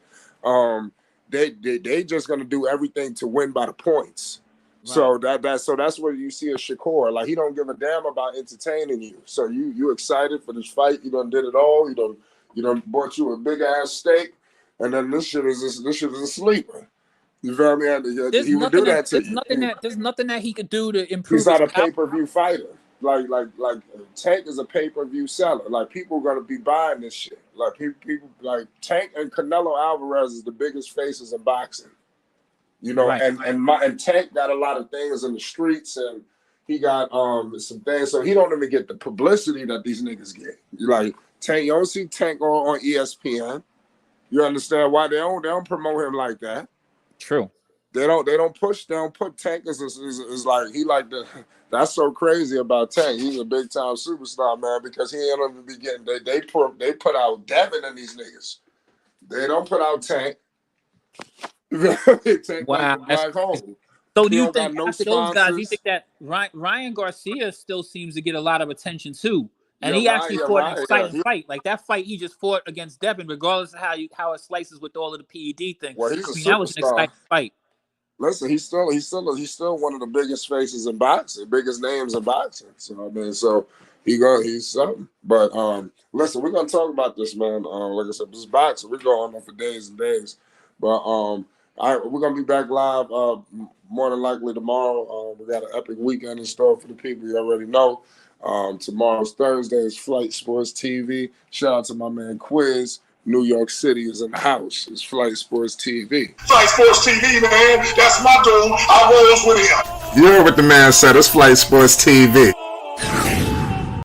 They just gonna do everything to win by the points. Right. So that's where you see a Shakur. Like he don't give a damn about entertaining you. So you excited for this fight? You done did it all. You done bought you a big ass steak. And then this shit is a sleeper. You feel me? He would do that to you. There's nothing that he could do to improve. He's not a pay-per-view fighter. Like Tank is a pay-per-view seller. Like people are gonna be buying this shit. Like people like Tank and Canelo Alvarez is the biggest faces in boxing. Right. And Tank got a lot of things in the streets, and he got some things. So he don't even get the publicity that these niggas get. Like Tank, you don't see Tank on ESPN. You understand why they don't promote him like that? True. They don't put Tank as like he like the. That's so crazy about Tank. He's a big time superstar, man, because he ain't even be getting. They put out Devin and these niggas. They don't put out Tank. Tank wow. Like black hole. So do you think after those guys, you think that Ryan Garcia still seems to get a lot of attention too? And he actually fought an exciting fight. Like that fight he just fought against Devin, regardless of how it slices with all of the PED things. Well, he's a superstar. That was an exciting fight. Listen, he's still one of the biggest faces in boxing, biggest names in boxing. So he's something. But listen, we're gonna talk about this, man. Like I said, this boxing, we're going on for days and days. But we're gonna be back live more than likely tomorrow. We got an epic weekend in store for the people you already know. Tomorrow's Thursday is Flight Sports TV. Shout out to my man Quiz. New York City is in the house. It's Flight Sports TV. Flight Sports TV, man. That's my dude. I rolls with him. You heard what the man said. It's Flight Sports TV.